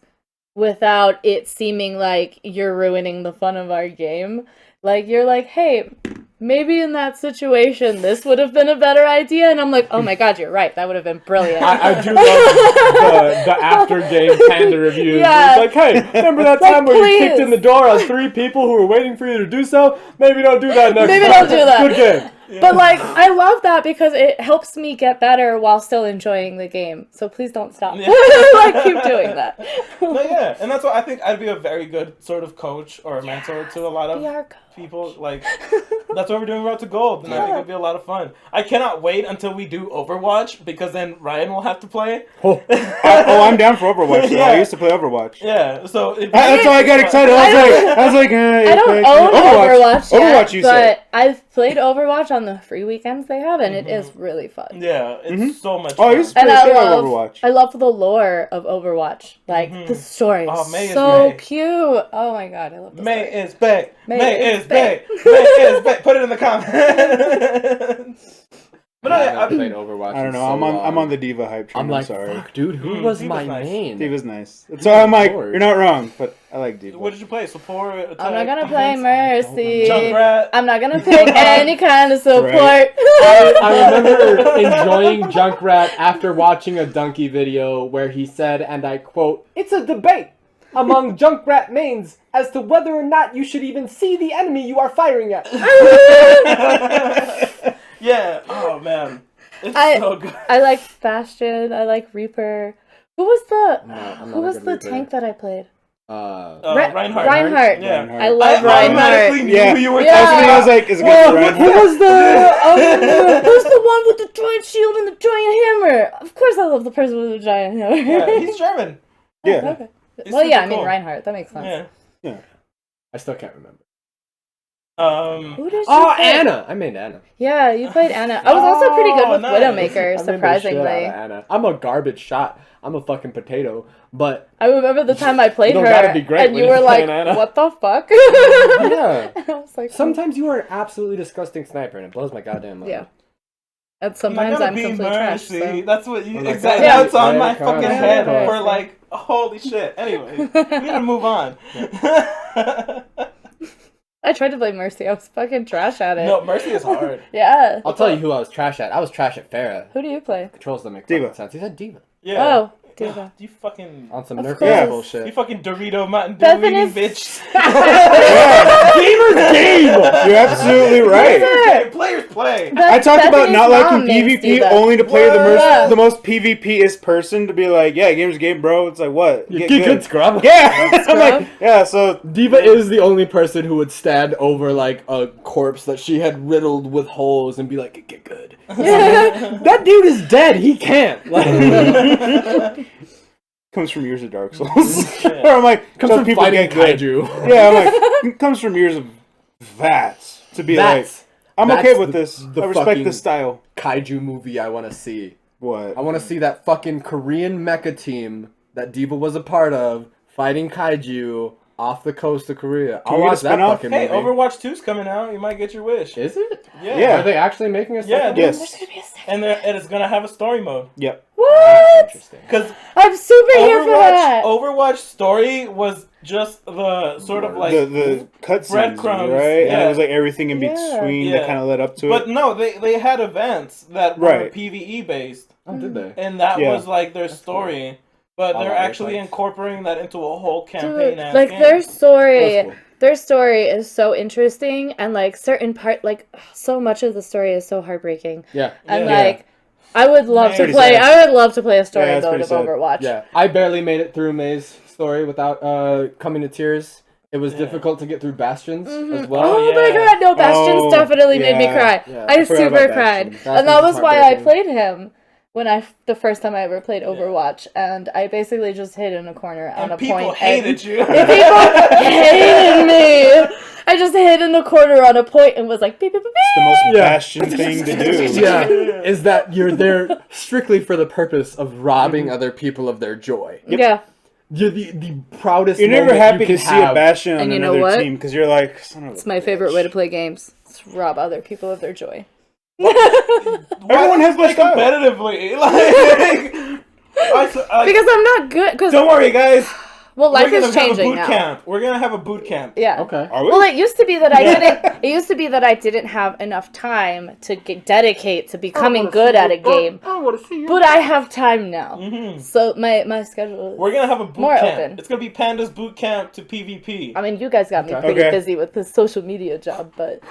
Speaker 3: without it seeming like you're ruining the fun of our game. Like, you're like, hey, maybe in that situation, this would have been a better idea. And I'm like, oh my god, you're right. That would have been brilliant.
Speaker 4: I do love the after-game panda reviews.
Speaker 3: Yeah.
Speaker 4: It's like, hey, remember that time where you kicked in the door on 3 people who were waiting for you to do so? Maybe don't do that next time.
Speaker 3: Maybe don't do that.
Speaker 4: Good game.
Speaker 1: Yeah.
Speaker 3: But, like, I love that because it helps me get better while still enjoying the game. So please don't stop.
Speaker 1: Yeah.
Speaker 3: Like, keep doing that.
Speaker 1: No, yeah, and that's why I think I'd be a very good sort of coach or a mentor to a lot of
Speaker 3: Be our coach.
Speaker 1: people. Like, that's what we're doing Road to Gold, and I think it'd be a lot of fun. I cannot wait until we do Overwatch, because then Ryan will have to play.
Speaker 2: I'm down for Overwatch.
Speaker 1: Yeah.
Speaker 2: I used to play Overwatch.
Speaker 1: Yeah, so...
Speaker 2: That's why I got excited. I was like,
Speaker 3: I don't own Overwatch yet,
Speaker 2: Overwatch, you said.
Speaker 3: but I've played Overwatch on the free weekends they have, and it is really fun.
Speaker 1: Yeah, it's so much
Speaker 2: Oh,
Speaker 1: fun.
Speaker 2: I used to
Speaker 3: And
Speaker 2: play
Speaker 3: I
Speaker 2: Overwatch.
Speaker 3: love the lore of Overwatch. Like, the story is
Speaker 1: May is
Speaker 3: so
Speaker 1: May.
Speaker 3: cute. Oh my god, I love the
Speaker 1: May
Speaker 3: story.
Speaker 1: is back.
Speaker 3: May
Speaker 1: May
Speaker 3: is
Speaker 1: is back. May is back. Put it in the comments. But
Speaker 4: I haven't played Overwatch.
Speaker 2: I don't know.
Speaker 4: in so
Speaker 2: I'm on
Speaker 4: long.
Speaker 2: the Diva hype train.
Speaker 4: I'm like,
Speaker 2: sorry.
Speaker 4: fuck, dude, who was
Speaker 1: Diva's
Speaker 4: my
Speaker 1: nice.
Speaker 4: main?
Speaker 2: Diva's nice. So I'm like,
Speaker 4: Lord.
Speaker 2: you're not wrong, but I like Diva.
Speaker 1: what did you play? Support? Attack,
Speaker 3: I'm not gonna play
Speaker 1: defense?
Speaker 3: Mercy.
Speaker 1: Junkrat.
Speaker 3: I'm not gonna pick any kind of support.
Speaker 4: I remember enjoying Junkrat after watching a Donkey video where he said, and I quote, "It's a debate among Junkrat mains as to whether or not you should even see the enemy you are firing at."
Speaker 1: Yeah. Oh man. It's so good.
Speaker 3: I like Bastion. I like Reaper. Who was the
Speaker 4: I'm
Speaker 3: who
Speaker 4: not a
Speaker 3: was
Speaker 4: good
Speaker 3: the
Speaker 4: Reaper.
Speaker 3: tank that I played?
Speaker 1: Reinhardt.
Speaker 3: Reinhardt.
Speaker 1: Yeah.
Speaker 3: I love
Speaker 1: I automatically
Speaker 3: Reinhardt.
Speaker 1: knew
Speaker 2: Yeah.
Speaker 1: who you were
Speaker 3: Yeah.
Speaker 1: talking
Speaker 2: I
Speaker 1: about.
Speaker 2: was like, is it
Speaker 3: Whoa,
Speaker 2: good
Speaker 3: who was the who's the one with the giant shield and the giant hammer? Of course, I love the person with the giant hammer.
Speaker 1: Yeah, he's German.
Speaker 2: Yeah.
Speaker 3: Okay.
Speaker 1: He's
Speaker 3: Well, yeah,
Speaker 1: super
Speaker 3: I mean
Speaker 1: cool.
Speaker 3: Reinhardt. That makes sense.
Speaker 1: Yeah.
Speaker 4: I still can't remember.
Speaker 3: Who did you
Speaker 4: Oh,
Speaker 3: play?
Speaker 4: Anna! I made Anna.
Speaker 3: Yeah, you played Anna. I was also pretty good with
Speaker 1: nice.
Speaker 3: Widowmaker,
Speaker 4: I made the shit out
Speaker 3: surprisingly.
Speaker 4: of Anna. I'm a garbage shot. I'm a fucking potato. But
Speaker 3: I remember the time I played
Speaker 4: You
Speaker 3: her,
Speaker 4: don't gotta be great
Speaker 3: and
Speaker 4: when
Speaker 3: you
Speaker 4: you're
Speaker 3: were like,
Speaker 4: playing Anna.
Speaker 3: "What the fuck?"
Speaker 4: yeah,
Speaker 3: And I was like,
Speaker 4: sometimes you are an absolutely disgusting sniper, and it blows my goddamn mind.
Speaker 3: Yeah. And sometimes I'm complete trash.
Speaker 1: Mercy.
Speaker 3: So.
Speaker 1: That's what you
Speaker 4: I'm like,
Speaker 1: exactly.
Speaker 3: yeah.
Speaker 1: That's on my
Speaker 4: Yeah,
Speaker 1: fucking
Speaker 4: yeah,
Speaker 1: head
Speaker 3: yeah.
Speaker 1: for like holy shit. Anyway, we need to move on.
Speaker 3: I tried to play Mercy. I was fucking trash at it.
Speaker 1: No, Mercy is hard.
Speaker 3: Yeah.
Speaker 4: I'll tell you who I was trash at. I was trash at Farah.
Speaker 3: Who do you play?
Speaker 4: Controls don't make
Speaker 2: Diva.
Speaker 4: fucking sense. He said Diva.
Speaker 1: Yeah.
Speaker 3: Oh, Diva.
Speaker 1: You fucking.
Speaker 4: On some
Speaker 3: Of
Speaker 4: Nerf
Speaker 3: course.
Speaker 1: You
Speaker 4: bullshit.
Speaker 1: fucking Dorito Mountain Dew
Speaker 3: Bethany-
Speaker 1: eating bitch.
Speaker 2: Gamer's game! You're absolutely right.
Speaker 1: Yeah, players play.
Speaker 2: I talked about
Speaker 3: Bethany's
Speaker 2: not
Speaker 3: mom
Speaker 2: liking
Speaker 3: makes
Speaker 2: PvP
Speaker 3: Diva.
Speaker 2: only to play
Speaker 3: Yeah.
Speaker 2: the most PvP-ist person to be like, yeah, game's game, bro. It's like, what?
Speaker 4: Get good, scrub.
Speaker 2: Yeah! I'm
Speaker 3: Scrub.
Speaker 2: like, yeah, so...
Speaker 4: Diva is the only person who would stand over like a corpse that she had riddled with holes and be like, "Get good." That dude is dead. He can't. Like,
Speaker 2: Comes from years of Dark Souls.
Speaker 1: Yeah.
Speaker 2: Or I'm like,
Speaker 4: comes
Speaker 2: so
Speaker 4: from
Speaker 2: people
Speaker 4: fighting
Speaker 2: get good.
Speaker 4: kaiju.
Speaker 2: Yeah, I'm like, it comes from years of that. To be
Speaker 4: That's
Speaker 2: like, I'm
Speaker 4: that's
Speaker 2: okay with
Speaker 4: the-
Speaker 2: this.
Speaker 4: the
Speaker 2: I respect
Speaker 4: fucking-
Speaker 2: the style.
Speaker 4: kaiju movie I want to see.
Speaker 2: What?
Speaker 4: I want to see that fucking Korean mecha team that Diva was a part of fighting kaiju off the coast of Korea.
Speaker 2: Can
Speaker 4: I'll
Speaker 2: we get
Speaker 4: watch
Speaker 2: a
Speaker 4: that
Speaker 2: spin-off?
Speaker 4: fucking
Speaker 1: Hey,
Speaker 4: movie.
Speaker 1: Overwatch 2's coming out. You might get your wish.
Speaker 4: Is it?
Speaker 1: Yeah.
Speaker 4: Are they actually making a second?
Speaker 1: Yeah,
Speaker 4: one?
Speaker 3: There's
Speaker 2: Yes.
Speaker 3: gonna be a second.
Speaker 1: And it's gonna have a story mode.
Speaker 2: Yep.
Speaker 3: What?
Speaker 4: Interesting.
Speaker 1: Because
Speaker 3: I'm super here for that.
Speaker 1: Overwatch story was just the sort of like
Speaker 2: the cutscenes,
Speaker 1: breadcrumbs,
Speaker 2: right?
Speaker 1: yeah.
Speaker 2: And it was like everything in
Speaker 3: Yeah.
Speaker 2: between that kind of led up to it.
Speaker 1: But no, they had events that were
Speaker 2: Right.
Speaker 1: PvE based,
Speaker 4: Oh, did they?
Speaker 1: and that
Speaker 2: Yeah.
Speaker 1: was like their story. But
Speaker 4: I
Speaker 1: they're
Speaker 4: like
Speaker 1: actually
Speaker 4: Apex.
Speaker 1: incorporating that into a whole
Speaker 3: Dude,
Speaker 1: campaign.
Speaker 3: like
Speaker 1: game.
Speaker 3: their story,
Speaker 4: That's cool.
Speaker 3: their story is so interesting, and like certain part, like so much of the story is so heartbreaking.
Speaker 4: Yeah.
Speaker 3: And
Speaker 1: Yeah.
Speaker 3: like, I would love to
Speaker 2: Pretty
Speaker 3: play.
Speaker 2: sad.
Speaker 3: I would love to play a story
Speaker 2: Yeah, it's
Speaker 3: mode
Speaker 2: pretty
Speaker 3: of
Speaker 2: sad.
Speaker 3: Overwatch.
Speaker 4: Yeah. I barely made it through May's story without coming to tears. It was
Speaker 1: Yeah.
Speaker 4: difficult to get through Bastions as
Speaker 3: Oh,
Speaker 4: well.
Speaker 1: Oh,
Speaker 3: my
Speaker 1: yeah.
Speaker 3: god, no, Bastions
Speaker 2: Oh,
Speaker 3: definitely made me
Speaker 2: yeah.
Speaker 3: cry.
Speaker 4: Yeah.
Speaker 3: I
Speaker 2: I forgot
Speaker 3: super
Speaker 2: about
Speaker 3: cried.
Speaker 2: Bastions.
Speaker 3: And that
Speaker 4: Bastions
Speaker 3: was
Speaker 4: is
Speaker 3: why I
Speaker 4: heartbreaking.
Speaker 3: played him when the first time I ever played Overwatch, and I basically just hid in a corner on
Speaker 1: And
Speaker 3: a
Speaker 1: people
Speaker 3: point.
Speaker 1: hated you.
Speaker 3: And people hated me. I just hid in the corner on a point and was like, beep, beep, beep,
Speaker 2: It's the most
Speaker 4: Yeah.
Speaker 2: Bastion thing to do.
Speaker 4: Yeah, is that you're there strictly for the purpose of robbing other people of their joy.
Speaker 3: beep. Yeah.
Speaker 4: You're the proudest.
Speaker 2: You're never
Speaker 4: moment
Speaker 2: happy
Speaker 4: you
Speaker 2: to
Speaker 4: can
Speaker 2: see a
Speaker 4: have.
Speaker 2: Bastion on
Speaker 3: And you know
Speaker 2: another
Speaker 3: what?
Speaker 2: team because you're like, son of a
Speaker 3: It's my favorite way to
Speaker 2: bitch.
Speaker 3: play games. It's rob other people of their joy.
Speaker 2: Everyone has their style.
Speaker 1: competitively.
Speaker 3: Because I'm not good. Because
Speaker 1: don't worry, guys.
Speaker 3: well, life
Speaker 1: We're gonna
Speaker 3: is
Speaker 1: have a
Speaker 3: changing
Speaker 1: boot
Speaker 3: now.
Speaker 1: camp. We're gonna have a boot camp.
Speaker 3: Yeah.
Speaker 4: Okay.
Speaker 2: Are we?
Speaker 3: Well, it used to be that I didn't. It used to be that I didn't have enough time to dedicate to becoming good at a game.
Speaker 4: I want to see you.
Speaker 3: But I have time now,
Speaker 1: Mhm.
Speaker 3: so my schedule.
Speaker 1: We're gonna have a boot
Speaker 3: More
Speaker 1: camp.
Speaker 3: open.
Speaker 1: It's gonna be Panda's boot camp to PvP.
Speaker 3: I mean, you guys got me
Speaker 4: Okay.
Speaker 3: pretty
Speaker 2: Okay.
Speaker 3: busy with this social media job, but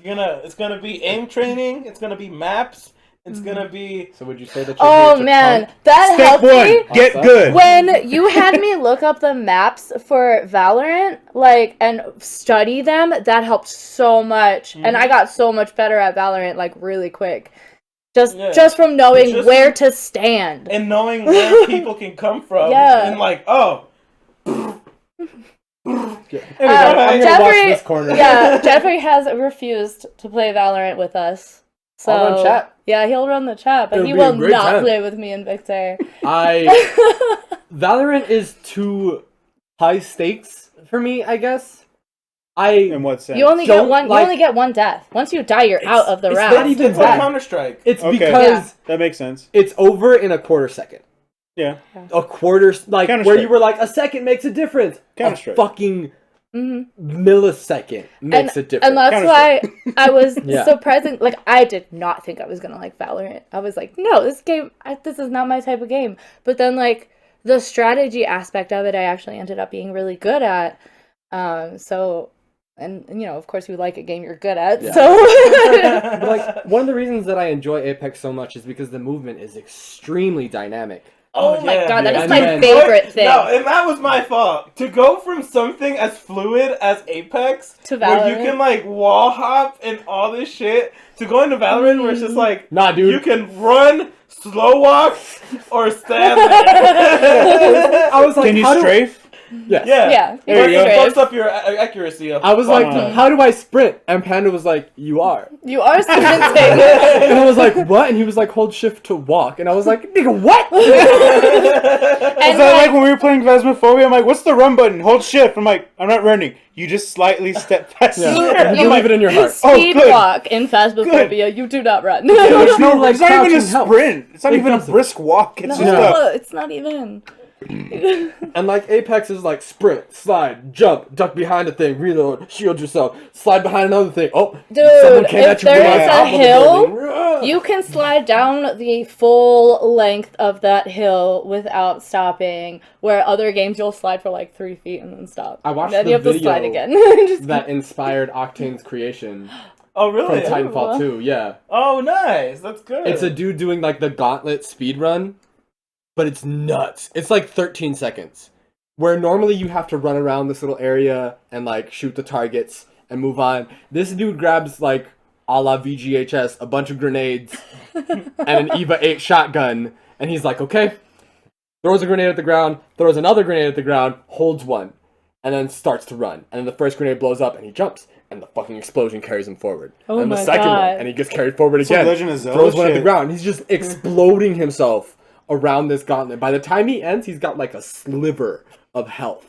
Speaker 1: It's gonna be aim training. It's gonna be maps. It's gonna be
Speaker 4: So would you say that you're
Speaker 3: oh
Speaker 4: here to
Speaker 3: man,
Speaker 4: pump?
Speaker 3: that
Speaker 2: Step
Speaker 3: helped
Speaker 2: one,
Speaker 3: me.
Speaker 2: get
Speaker 4: Awesome.
Speaker 2: good.
Speaker 3: When you had me look up the maps for Valorant, like, and study them, that helped so much. And I got so much better at Valorant, like, really quick.
Speaker 1: Yeah.
Speaker 3: Just from knowing
Speaker 1: Just-
Speaker 3: where to stand.
Speaker 1: and knowing where people can come from.
Speaker 3: Yeah.
Speaker 1: And like, oh,
Speaker 4: Anyway, I'm gonna watch this corner.
Speaker 3: Yeah, Jeffrey has refused to play Valorant with us. So,
Speaker 4: I'll run chat.
Speaker 3: Yeah, he'll run the chat, but
Speaker 4: It'll
Speaker 3: he
Speaker 4: be a
Speaker 3: will
Speaker 4: great
Speaker 3: not
Speaker 4: time.
Speaker 3: play with me and Victor.
Speaker 4: Valorant is too high stakes for me, I guess.
Speaker 2: In what sense?
Speaker 3: You only
Speaker 4: Don't
Speaker 3: get one.
Speaker 4: like-
Speaker 3: you only get one death. Once you die, you're out of the
Speaker 4: it's
Speaker 3: round.
Speaker 4: not even
Speaker 1: it's like
Speaker 4: that.
Speaker 1: Counter Strike.
Speaker 4: It's
Speaker 2: Okay.
Speaker 4: because
Speaker 2: That makes sense.
Speaker 4: it's over in a quarter second.
Speaker 2: Yeah.
Speaker 4: A quarter, like
Speaker 2: Counter
Speaker 4: where
Speaker 2: Strike.
Speaker 4: you were like, a second makes a difference.
Speaker 2: Counter
Speaker 4: A
Speaker 2: Strike.
Speaker 4: fucking
Speaker 3: Mhm.
Speaker 4: millisecond makes a difference.
Speaker 3: And that's why I was
Speaker 4: Yeah.
Speaker 3: surprising. Like, I did not think I was gonna like Valorant. I was like, no, this game, this is not my type of game. But then, like, the strategy aspect of it, I actually ended up being really good at. So, and you know, of course, you like a game you're good at.
Speaker 4: Yeah.
Speaker 3: So,
Speaker 4: But like one of the reasons that I enjoy Apex so much is because the movement is extremely dynamic.
Speaker 3: oh my
Speaker 1: yeah.
Speaker 3: god, that
Speaker 4: Yeah.
Speaker 3: is my
Speaker 4: And then-
Speaker 3: favorite thing.
Speaker 1: No, and that was my fault. To go from something as fluid as Apex,
Speaker 3: To
Speaker 1: where you
Speaker 3: Valorant.
Speaker 1: can like wall hop and all this shit, to go into Valorant where it's just like,
Speaker 4: Nah, dude.
Speaker 1: you can run, slow walk, or stand there.
Speaker 4: I was like,
Speaker 2: Can you
Speaker 4: how do-
Speaker 2: strafe?
Speaker 4: Yes.
Speaker 1: Yeah.
Speaker 3: Yeah,
Speaker 2: There you
Speaker 1: It
Speaker 2: go.
Speaker 1: fucks up your accuracy.
Speaker 4: I was like,
Speaker 2: Uh-huh.
Speaker 4: how do I sprint? And Panda was like, you are.
Speaker 3: You are sprinting.
Speaker 4: And I was like, what? And he was like, hold shift to walk. And I was like, nigga, what?
Speaker 3: And
Speaker 2: Is that like when we were playing Phasmophobia? I'm like, what's the run button? Hold shift. I'm like, I'm not running. You just slightly step past
Speaker 4: Yeah.
Speaker 2: me.
Speaker 4: You leave it in your heart.
Speaker 2: Oh,
Speaker 3: speed
Speaker 2: good.
Speaker 3: walk in Phasmophobia. You do not run.
Speaker 2: There's no,
Speaker 4: like
Speaker 2: it's not even a
Speaker 4: crouching help.
Speaker 2: sprint. It's not
Speaker 4: It
Speaker 2: even a
Speaker 4: doesn't.
Speaker 2: brisk walk. It's
Speaker 3: No,
Speaker 2: just
Speaker 4: Yeah.
Speaker 3: it's not even.
Speaker 4: And like Apex is like sprint, slide, jump, duck behind a thing, reload, shield yourself, slide behind another thing. Oh,
Speaker 3: Dude,
Speaker 4: someone came
Speaker 3: if
Speaker 4: at you
Speaker 3: there
Speaker 4: from
Speaker 3: is
Speaker 4: the
Speaker 3: a
Speaker 4: top of the
Speaker 3: hill,
Speaker 4: building.
Speaker 3: you can slide down the full length of that hill without stopping. Where other games you'll slide for like 3 feet and then stop.
Speaker 4: I watched
Speaker 3: then
Speaker 4: the
Speaker 3: you have to
Speaker 4: video
Speaker 3: slide again. Just-
Speaker 4: that inspired Octane's creation
Speaker 1: Oh,
Speaker 4: from
Speaker 1: really?
Speaker 4: Titanfall 2. Yeah,
Speaker 1: Oh, nice. That's good.
Speaker 4: it's a dude doing like the gauntlet speed run, but it's nuts. It's like 13 seconds, where normally you have to run around this little area and like shoot the targets and move on. This dude grabs like a la VGHS a bunch of grenades and an EVA 8 shotgun, and he's like, okay, throws a grenade at the ground, throws another grenade at the ground, holds one, and then starts to run. And then the first grenade blows up, and he jumps, and the fucking explosion carries him forward.
Speaker 3: Oh
Speaker 4: and then
Speaker 3: my
Speaker 4: the second
Speaker 3: God.
Speaker 4: one, and he gets carried forward
Speaker 2: Some
Speaker 4: again.
Speaker 2: Legend of Zelda
Speaker 4: Throws one at the
Speaker 2: shit.
Speaker 4: ground. He's just exploding himself around this gauntlet. By the time he ends, he's got like a sliver of health.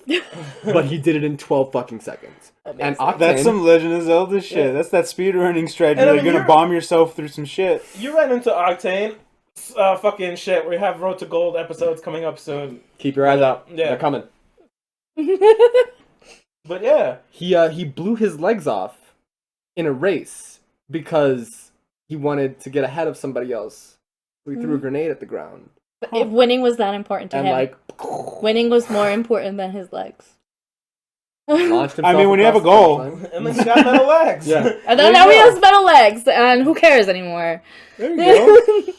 Speaker 4: But he did it in 12 fucking seconds. And Octane,
Speaker 2: That's some Legend of Zelda shit.
Speaker 1: Yeah.
Speaker 2: That's that speedrunning strategy.
Speaker 1: And I
Speaker 2: Where
Speaker 1: mean,
Speaker 2: you're gonna
Speaker 1: you're-
Speaker 2: bomb yourself through some shit.
Speaker 1: You ran into Octane. fucking shit. We have Road to Gold episodes coming up soon.
Speaker 4: Keep your eyes out.
Speaker 1: Yeah.
Speaker 4: They're coming.
Speaker 1: But yeah.
Speaker 4: He blew his legs off in a race because he wanted to get ahead of somebody else. So he threw a grenade at the ground.
Speaker 3: But if winning was that important to
Speaker 4: And
Speaker 3: him.
Speaker 4: like
Speaker 3: Winning was more important than his legs.
Speaker 4: launched himself
Speaker 2: I mean, when you have a
Speaker 4: across the
Speaker 2: goal.
Speaker 4: finish line.
Speaker 1: And then he got metal legs.
Speaker 4: Yeah.
Speaker 3: And then now he has metal legs, and who cares anymore?
Speaker 2: There you go.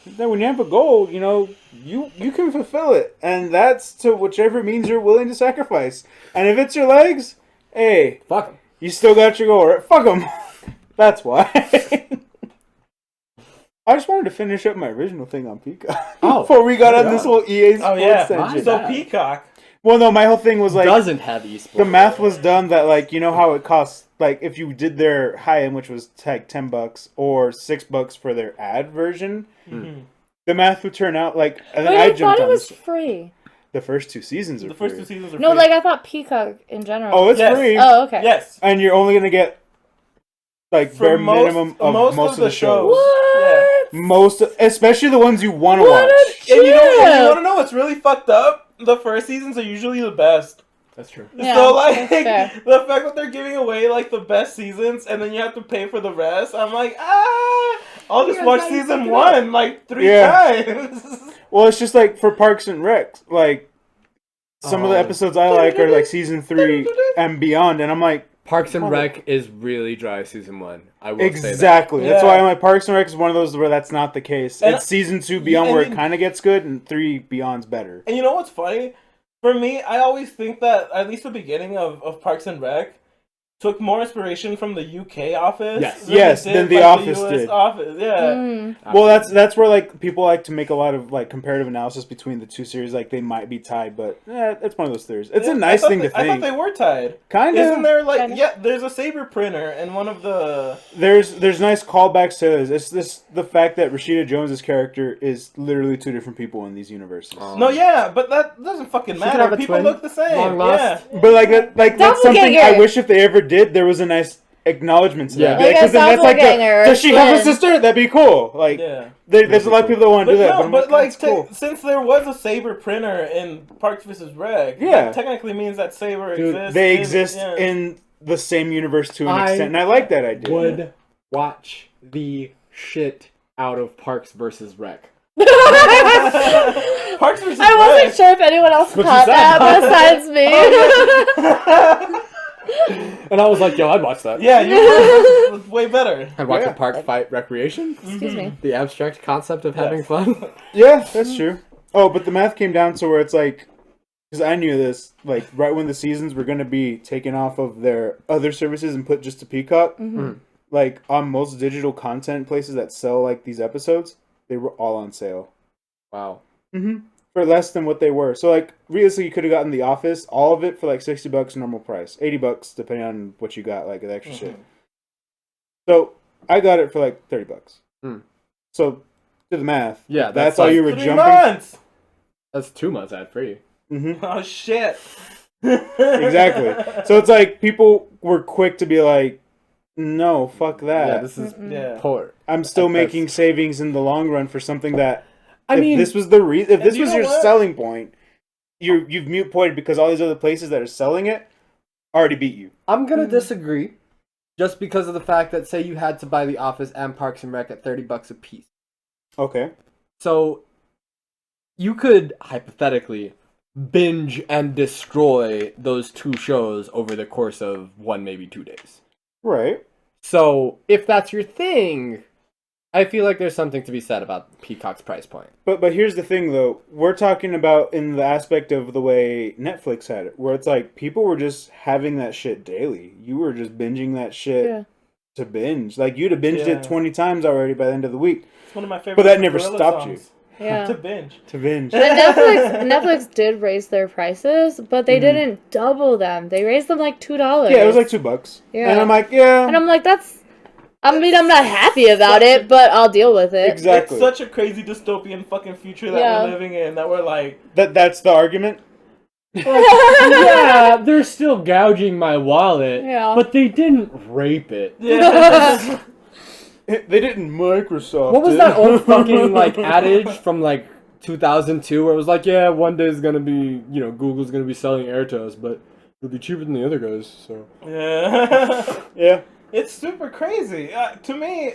Speaker 2: Then when you have a goal, you know, you can fulfill it. And that's to whichever means you're willing to sacrifice. And if it's your legs, hey,
Speaker 4: Fuck him.
Speaker 2: you still got your goal, right? Fuck them. That's why. I just wanted to finish up my original thing on Peacock.
Speaker 4: Oh,
Speaker 2: Before we got on this whole EA Sports
Speaker 1: Oh yeah.
Speaker 2: tangent.
Speaker 1: So Peacock.
Speaker 2: Well, no, my whole thing was like...
Speaker 4: doesn't have esports.
Speaker 2: The math was done that, like, you know how it costs, like, if you did their high-end, which was like $10, or $6 for their ad version, the math would turn out, like, and then
Speaker 3: Wait,
Speaker 2: I
Speaker 3: I
Speaker 2: jumped
Speaker 3: thought it
Speaker 2: on
Speaker 3: was
Speaker 2: this.
Speaker 3: free.
Speaker 2: The first 2 seasons are
Speaker 1: The
Speaker 2: free.
Speaker 1: first 2 seasons are
Speaker 3: No,
Speaker 1: free.
Speaker 3: like I thought Peacock in general.
Speaker 2: Oh, it's
Speaker 1: Yes.
Speaker 2: free.
Speaker 3: Oh, okay.
Speaker 1: Yes.
Speaker 2: And you're only going to get, like,
Speaker 1: For
Speaker 2: bare
Speaker 1: most-
Speaker 2: minimum of most of the shows.
Speaker 3: What?
Speaker 2: Most, especially the ones you want to
Speaker 3: What
Speaker 2: watch.
Speaker 3: a
Speaker 1: And you
Speaker 3: trip.
Speaker 1: want to know what's really fucked up? The first seasons are usually the best.
Speaker 4: That's true.
Speaker 3: Yeah,
Speaker 1: So like
Speaker 3: that's fair.
Speaker 1: the fact that they're giving away like the best seasons and then you have to pay for the rest, I'm like, I'll just
Speaker 4: guys
Speaker 1: watch
Speaker 4: gotta
Speaker 1: season
Speaker 4: pick it
Speaker 1: 1 like 3
Speaker 2: Yeah.
Speaker 1: times.
Speaker 2: Well, it's just like for Parks and Rec, like, some of the
Speaker 4: Oh.
Speaker 2: episodes I like are like season 3 and beyond, and I'm like,
Speaker 4: Parks and Rec is really dry season 1. I will say that.
Speaker 2: exactly. That's
Speaker 1: Yeah.
Speaker 2: why I'm like, Parks and Rec is one of those where that's not the case.
Speaker 1: And-
Speaker 2: It's season 2 beyond
Speaker 1: and
Speaker 2: where
Speaker 1: you-
Speaker 2: it kind of gets good, and 3 beyond's better.
Speaker 1: And you know what's funny? For me, I always think that at least the beginning of Parks and Rec took more inspiration from the UK office.
Speaker 4: Yes.
Speaker 2: Yes,
Speaker 1: it
Speaker 2: than The
Speaker 1: like,
Speaker 2: Office
Speaker 1: US
Speaker 2: did.
Speaker 1: Office. Yeah.
Speaker 3: Mm.
Speaker 2: Well, that's where like people like to make a lot of like comparative analysis between the 2 series. Like they might be tied, but it's one of those theories. It's
Speaker 1: Yeah,
Speaker 2: a nice thing to
Speaker 1: I thought
Speaker 2: think.
Speaker 1: they were tied.
Speaker 2: Kind
Speaker 1: Isn't
Speaker 2: of.
Speaker 1: there like
Speaker 3: Kinda.
Speaker 1: there's a saber printer in one of the
Speaker 2: There's nice callbacks to this. It's this the fact that Rashida Jones's character is literally 2 different people in these universes.
Speaker 1: No, yeah, but that doesn't fucking
Speaker 4: She could have
Speaker 1: matter.
Speaker 4: a
Speaker 1: People
Speaker 4: twin.
Speaker 1: look the same.
Speaker 4: Long lost.
Speaker 1: Yeah.
Speaker 2: But like that's something
Speaker 3: Doppelganger.
Speaker 2: I wish if they ever did, there was a nice acknowledgement to
Speaker 4: Yeah.
Speaker 2: that.
Speaker 3: Like a
Speaker 2: Because then that's like,
Speaker 3: doppelganger or
Speaker 2: does she have a
Speaker 3: twin.
Speaker 2: sister? That'd be cool. Like,
Speaker 1: Yeah.
Speaker 2: there's a lot of people that want to
Speaker 1: But
Speaker 2: do that.
Speaker 1: no,
Speaker 2: I'm
Speaker 1: but like
Speaker 2: that's cool.
Speaker 1: since there was a saber printer in Parks vs. Rec,
Speaker 2: Yeah.
Speaker 1: that technically means that saber
Speaker 4: Dude,
Speaker 1: exists.
Speaker 2: They
Speaker 1: in-
Speaker 2: exist
Speaker 1: yeah.
Speaker 2: in the same universe to an
Speaker 4: I
Speaker 2: extent, and I like that idea.
Speaker 4: Would watch the shit out of Parks versus Rec.
Speaker 1: Parks vs.
Speaker 3: I wasn't
Speaker 1: Rec.
Speaker 3: sure if anyone else
Speaker 4: What
Speaker 3: caught
Speaker 4: you said.
Speaker 3: that besides me.
Speaker 4: And I was like, yo, I'd watch that.
Speaker 1: Yeah, you were way better.
Speaker 4: I'd watch
Speaker 2: Yeah.
Speaker 4: a park fight recreation.
Speaker 3: Excuse me.
Speaker 4: The abstract concept of having
Speaker 1: Yes.
Speaker 4: fun.
Speaker 2: Yeah, that's true. Oh, but the math came down to where it's like, because I knew this, like right when the seasons were going to be taken off of their other services and put just to Peacock, like on most digital content places that sell like these episodes, they were all on sale.
Speaker 4: Wow.
Speaker 2: For less than what they were. So like realistically you could have gotten The Office, all of it for like $60 normal price. $80 depending on what you got, like the extra shit. So I got it for like $30. So do the math.
Speaker 4: Yeah,
Speaker 2: That's
Speaker 4: that's
Speaker 2: all
Speaker 4: like
Speaker 2: you were
Speaker 1: 3
Speaker 2: jumping.
Speaker 1: months.
Speaker 4: That's 2 months ad free.
Speaker 1: Oh shit.
Speaker 2: Exactly. So it's like people were quick to be like, no, fuck that.
Speaker 4: Yeah, this is
Speaker 1: Yeah.
Speaker 4: poor.
Speaker 2: I'm still
Speaker 4: That's-
Speaker 2: making savings in the long run for something that
Speaker 4: I
Speaker 2: if
Speaker 4: mean,
Speaker 2: this was the reason, if this
Speaker 1: you
Speaker 2: was
Speaker 1: know
Speaker 2: your
Speaker 1: what?
Speaker 2: selling point, you've mute pointed because all these other places that are selling it already beat you.
Speaker 4: I'm gonna disagree, just because of the fact that say you had to buy The Office and Parks and Rec at $30 a piece.
Speaker 2: Okay.
Speaker 4: So you could hypothetically binge and destroy those 2 shows over the course of 1, maybe 2 days.
Speaker 2: Right.
Speaker 4: So if that's your thing, I feel like there's something to be said about Peacock's price point.
Speaker 2: But here's the thing though, we're talking about in the aspect of the way Netflix had it, where it's like people were just having that shit daily. You were just binging that shit
Speaker 3: Yeah.
Speaker 2: to binge. Like you'd have binged
Speaker 1: Yeah.
Speaker 2: it 20 times already by the end of the week
Speaker 1: It's one of my favorite.
Speaker 2: But that never
Speaker 1: Gorilla
Speaker 2: stopped
Speaker 1: songs.
Speaker 3: Yeah.
Speaker 1: To binge.
Speaker 2: to binge.
Speaker 3: But Netflix did raise their prices, but they didn't double them. They raised them like $2.
Speaker 2: Yeah, it was like $2.
Speaker 3: Yeah.
Speaker 2: And I'm like, yeah.
Speaker 3: And I'm like, I mean, I'm not happy about it, but I'll deal with it.
Speaker 2: Exactly.
Speaker 1: It's such a crazy dystopian fucking future that
Speaker 3: Yeah.
Speaker 1: we're living in. That we're like,
Speaker 2: That's the argument.
Speaker 4: Yeah, they're still gouging my wallet,
Speaker 3: Yeah.
Speaker 4: but they didn't rape it.
Speaker 1: yeah.
Speaker 2: They didn't Microsoft.
Speaker 4: What was that old fucking like adage from like 2002 where it was like, yeah, one day is gonna be, Google's gonna be selling air to us, but it'll be cheaper than the other guys. So
Speaker 1: Yeah.
Speaker 2: Yeah.
Speaker 1: It's super crazy. To me,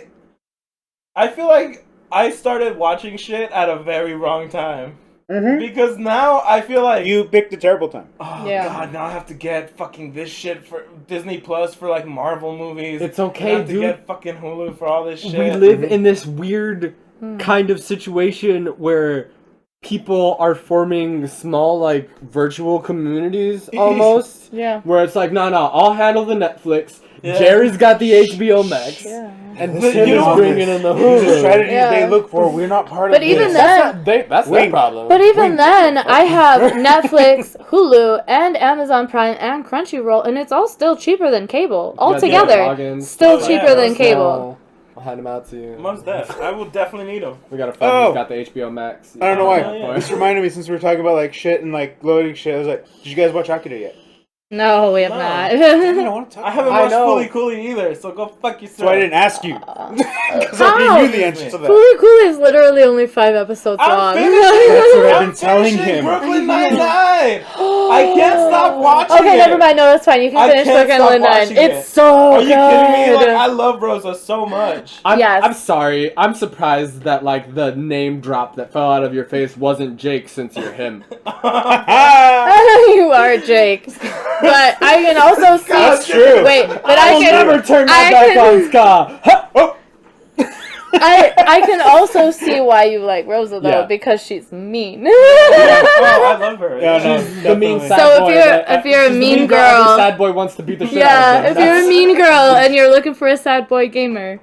Speaker 1: I feel like I started watching shit at a very wrong time.
Speaker 2: Mm-hmm.
Speaker 1: Because now I feel like
Speaker 2: You picked a terrible time.
Speaker 1: oh
Speaker 3: Yeah.
Speaker 1: god, now I have to get fucking this shit for Disney Plus for like Marvel movies.
Speaker 4: it's
Speaker 1: I
Speaker 4: okay,
Speaker 1: have to
Speaker 4: dude.
Speaker 1: get fucking Hulu for all this shit.
Speaker 4: We live in this weird kind of situation where people are forming small like virtual communities almost.
Speaker 3: Yeah.
Speaker 4: Where it's like, no, I'll handle the Netflix.
Speaker 1: Yeah.
Speaker 4: Jerry's got the HBO Max.
Speaker 3: Yeah.
Speaker 4: And
Speaker 1: But
Speaker 4: Tim
Speaker 1: you
Speaker 4: is
Speaker 1: know-
Speaker 4: bringing in the
Speaker 2: These are
Speaker 4: Hulu.
Speaker 2: strategies
Speaker 3: Yeah.
Speaker 2: they look for. We're not part
Speaker 3: But
Speaker 2: of
Speaker 3: even
Speaker 2: this.
Speaker 3: then-
Speaker 4: That's their problem.
Speaker 3: But even then, I have Netflix, Hulu, and Amazon Prime and Crunchyroll, and it's all still cheaper than cable.
Speaker 4: You got the
Speaker 3: Altogether,
Speaker 4: logins.
Speaker 3: still
Speaker 1: Oh, yeah,
Speaker 3: cheaper than
Speaker 1: that's
Speaker 3: cable.
Speaker 4: I'll hand them out to you.
Speaker 1: Most def. I will definitely need them.
Speaker 4: We got a friend
Speaker 2: Oh.
Speaker 4: who's got the HBO Max.
Speaker 2: I don't know why.
Speaker 1: Oh, yeah.
Speaker 2: This reminded me, since we were talking about like shit and like loading shit, I was like, did you guys watch Akira yet?
Speaker 3: No, we have
Speaker 1: No.
Speaker 2: I
Speaker 3: not.
Speaker 2: don't want to talk
Speaker 1: I haven't
Speaker 2: about it.
Speaker 1: watched
Speaker 4: know.
Speaker 1: Fully Cooley either, so go fuck yourself.
Speaker 2: So I didn't ask you. Because
Speaker 3: How?
Speaker 2: I knew the answer to that.
Speaker 3: Fully Cool is literally only 5 episodes
Speaker 1: I'm
Speaker 3: long.
Speaker 1: finishing.
Speaker 2: That's what I've
Speaker 1: I'm
Speaker 2: been telling
Speaker 1: finishing
Speaker 2: him.
Speaker 1: Brooklyn Nine-Nine. I can't stop watching
Speaker 3: Okay,
Speaker 1: it.
Speaker 3: never mind. No, that's fine. You can
Speaker 1: I
Speaker 3: finish
Speaker 1: can't
Speaker 3: Brooklyn
Speaker 1: stop
Speaker 3: Nine-Nine.
Speaker 1: watching it.
Speaker 3: It's so
Speaker 1: Are you
Speaker 3: good.
Speaker 1: kidding me? Like, I love Rosa so much.
Speaker 3: Yes.
Speaker 4: I'm sorry. I'm surprised that like the name drop that fell out of your face wasn't Jake, since you're him.
Speaker 3: You are Jake. But I can also see.
Speaker 2: That's true.
Speaker 3: Wait, but
Speaker 4: I
Speaker 3: I
Speaker 4: will
Speaker 3: can
Speaker 4: never turn my
Speaker 3: I
Speaker 4: back
Speaker 3: can-
Speaker 4: on Ska.
Speaker 2: Oh,
Speaker 3: I can also see why you like Rosa though,
Speaker 4: Yeah.
Speaker 3: because she's mean.
Speaker 1: Oh, I love her.
Speaker 2: Yeah, no.
Speaker 4: She's the mean
Speaker 2: definitely.
Speaker 4: sad
Speaker 3: So if
Speaker 4: boy.
Speaker 3: you're-
Speaker 4: that-
Speaker 3: if you're a
Speaker 4: she's the
Speaker 3: mean
Speaker 4: girl every
Speaker 3: girl-
Speaker 4: sad boy wants to beat the shit out
Speaker 3: Yeah,
Speaker 4: of them.
Speaker 3: if you're a mean girl and you're looking for a sad boy gamer,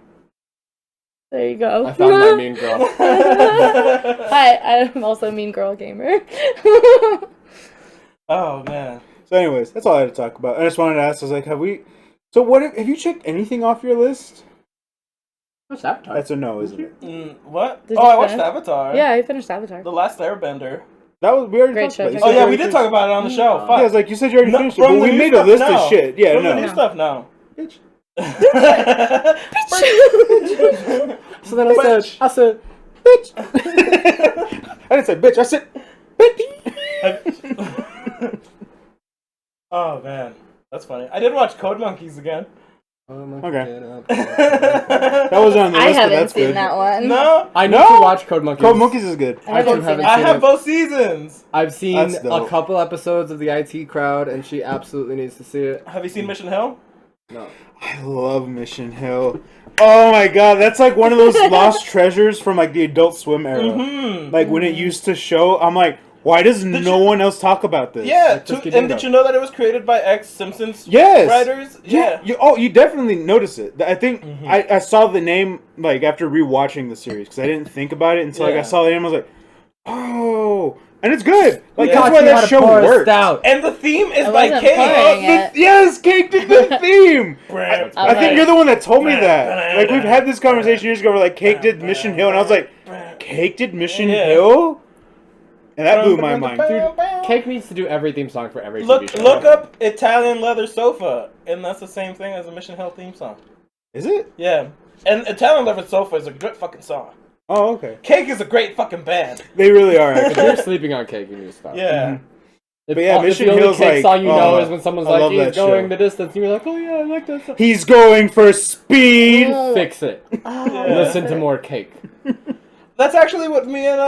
Speaker 3: there you go.
Speaker 4: I found my mean girl.
Speaker 3: Hi, I'm also a mean girl gamer.
Speaker 1: Oh man.
Speaker 2: So anyways, that's all I had to talk about. I just wanted to ask, I was like, have you checked anything off your list?
Speaker 4: What's Avatar?
Speaker 2: That's a no, isn't it?
Speaker 1: What?
Speaker 3: Did
Speaker 1: Oh,
Speaker 3: you
Speaker 1: I watched
Speaker 3: finish?
Speaker 1: Avatar.
Speaker 3: Yeah, I finished Avatar.
Speaker 1: The Last Airbender.
Speaker 2: That was, we already
Speaker 3: Great
Speaker 2: talked
Speaker 3: show,
Speaker 2: about it. You
Speaker 3: great
Speaker 1: Oh
Speaker 2: said
Speaker 1: yeah,
Speaker 2: you
Speaker 1: we
Speaker 2: already
Speaker 1: did talk about it on the show.
Speaker 2: Yeah, I
Speaker 1: Fuck.
Speaker 2: was like, you said you already
Speaker 1: No,
Speaker 2: finished it,
Speaker 1: from
Speaker 2: but
Speaker 1: the
Speaker 2: we
Speaker 1: new
Speaker 2: made a
Speaker 1: stuff,
Speaker 2: list
Speaker 1: no.
Speaker 2: of shit. Yeah,
Speaker 1: From
Speaker 2: no.
Speaker 1: the new stuff, no.
Speaker 2: Bitch.
Speaker 4: So then I said,
Speaker 2: Bitch. I didn't say bitch. I said bitch.
Speaker 1: Oh man, that's funny. I did watch Code Monkeys again.
Speaker 2: Okay.
Speaker 4: okay.
Speaker 2: That was on the
Speaker 3: I
Speaker 2: list, but
Speaker 3: haven't
Speaker 2: that's
Speaker 3: seen
Speaker 2: good.
Speaker 3: that one.
Speaker 1: No,
Speaker 4: I need
Speaker 2: No.
Speaker 4: to watch Code Monkeys.
Speaker 2: Code Monkeys is good.
Speaker 3: I haven't
Speaker 4: haven't
Speaker 3: seen
Speaker 1: I
Speaker 3: it.
Speaker 1: have both seasons.
Speaker 4: I've seen
Speaker 2: That's
Speaker 4: a
Speaker 2: dope.
Speaker 4: couple episodes of the IT Crowd, and she absolutely needs to see it.
Speaker 1: Have you seen Mission Hill?
Speaker 4: No.
Speaker 2: I love Mission Hill. Oh my god, that's like one of those lost treasures from like the Adult Swim era.
Speaker 1: Mm-hmm.
Speaker 2: Like when it used to show, I'm like, why does no one else talk about this?
Speaker 1: Yeah,
Speaker 4: Like Frisky
Speaker 1: and
Speaker 4: Dingo.
Speaker 1: did you know that it was created by ex-Simpsons
Speaker 2: Yes.
Speaker 1: writers? Yeah.
Speaker 2: You definitely notice it. I think
Speaker 1: Mhm.
Speaker 2: I saw the name like after rewatching the series because I didn't think about it until like I
Speaker 1: Yeah.
Speaker 2: saw the name. I was like, oh, and it's good. Like
Speaker 1: Yeah.
Speaker 2: that's
Speaker 4: Taught
Speaker 2: why
Speaker 4: you how
Speaker 2: that
Speaker 4: to
Speaker 2: show
Speaker 4: pour a
Speaker 2: works.
Speaker 4: stout.
Speaker 1: And the theme is
Speaker 3: I
Speaker 1: by
Speaker 3: wasn't
Speaker 1: Kate.
Speaker 3: pouring it.
Speaker 2: Yes, Cake did the theme.
Speaker 1: Brad.
Speaker 2: I think you're the one that told me
Speaker 1: Brad,
Speaker 2: that.
Speaker 1: Brad,
Speaker 2: Like we've had this conversation
Speaker 1: Brad,
Speaker 2: years ago where like Cake did
Speaker 1: Brad,
Speaker 2: Mission
Speaker 1: Brad,
Speaker 2: Hill, and I was like,
Speaker 1: Brad.
Speaker 2: Cake did Mission
Speaker 1: Yeah.
Speaker 2: Hill, and that blew my mind.
Speaker 4: Dude, Cake needs to do every theme song for every TV
Speaker 1: Look
Speaker 4: show.
Speaker 1: up Italian Leather Sofa, and that's the same thing as a Mission Hill theme song.
Speaker 2: Is it?
Speaker 1: Yeah, and Italian Leather Sofa is a good fucking song.
Speaker 2: Oh, okay.
Speaker 1: Cake is a great fucking band.
Speaker 2: They really are.
Speaker 4: If
Speaker 2: Actually.
Speaker 4: you're sleeping on Cake, you need to stop.
Speaker 1: Yeah.
Speaker 2: Mhm.
Speaker 4: If,
Speaker 2: But yeah,
Speaker 4: if
Speaker 2: Mission
Speaker 4: the only
Speaker 2: Hill's
Speaker 4: Cake
Speaker 2: like,
Speaker 4: song you know
Speaker 2: oh,
Speaker 4: is when someone's
Speaker 2: I
Speaker 4: like,
Speaker 2: love
Speaker 4: he's
Speaker 2: that
Speaker 4: going
Speaker 2: show.
Speaker 4: the distance, and you're like, oh yeah, I like that song.
Speaker 2: He's going for speed.
Speaker 3: Oh.
Speaker 4: Fix it.
Speaker 3: Oh.
Speaker 4: Listen to more Cake.
Speaker 1: That's actually what me and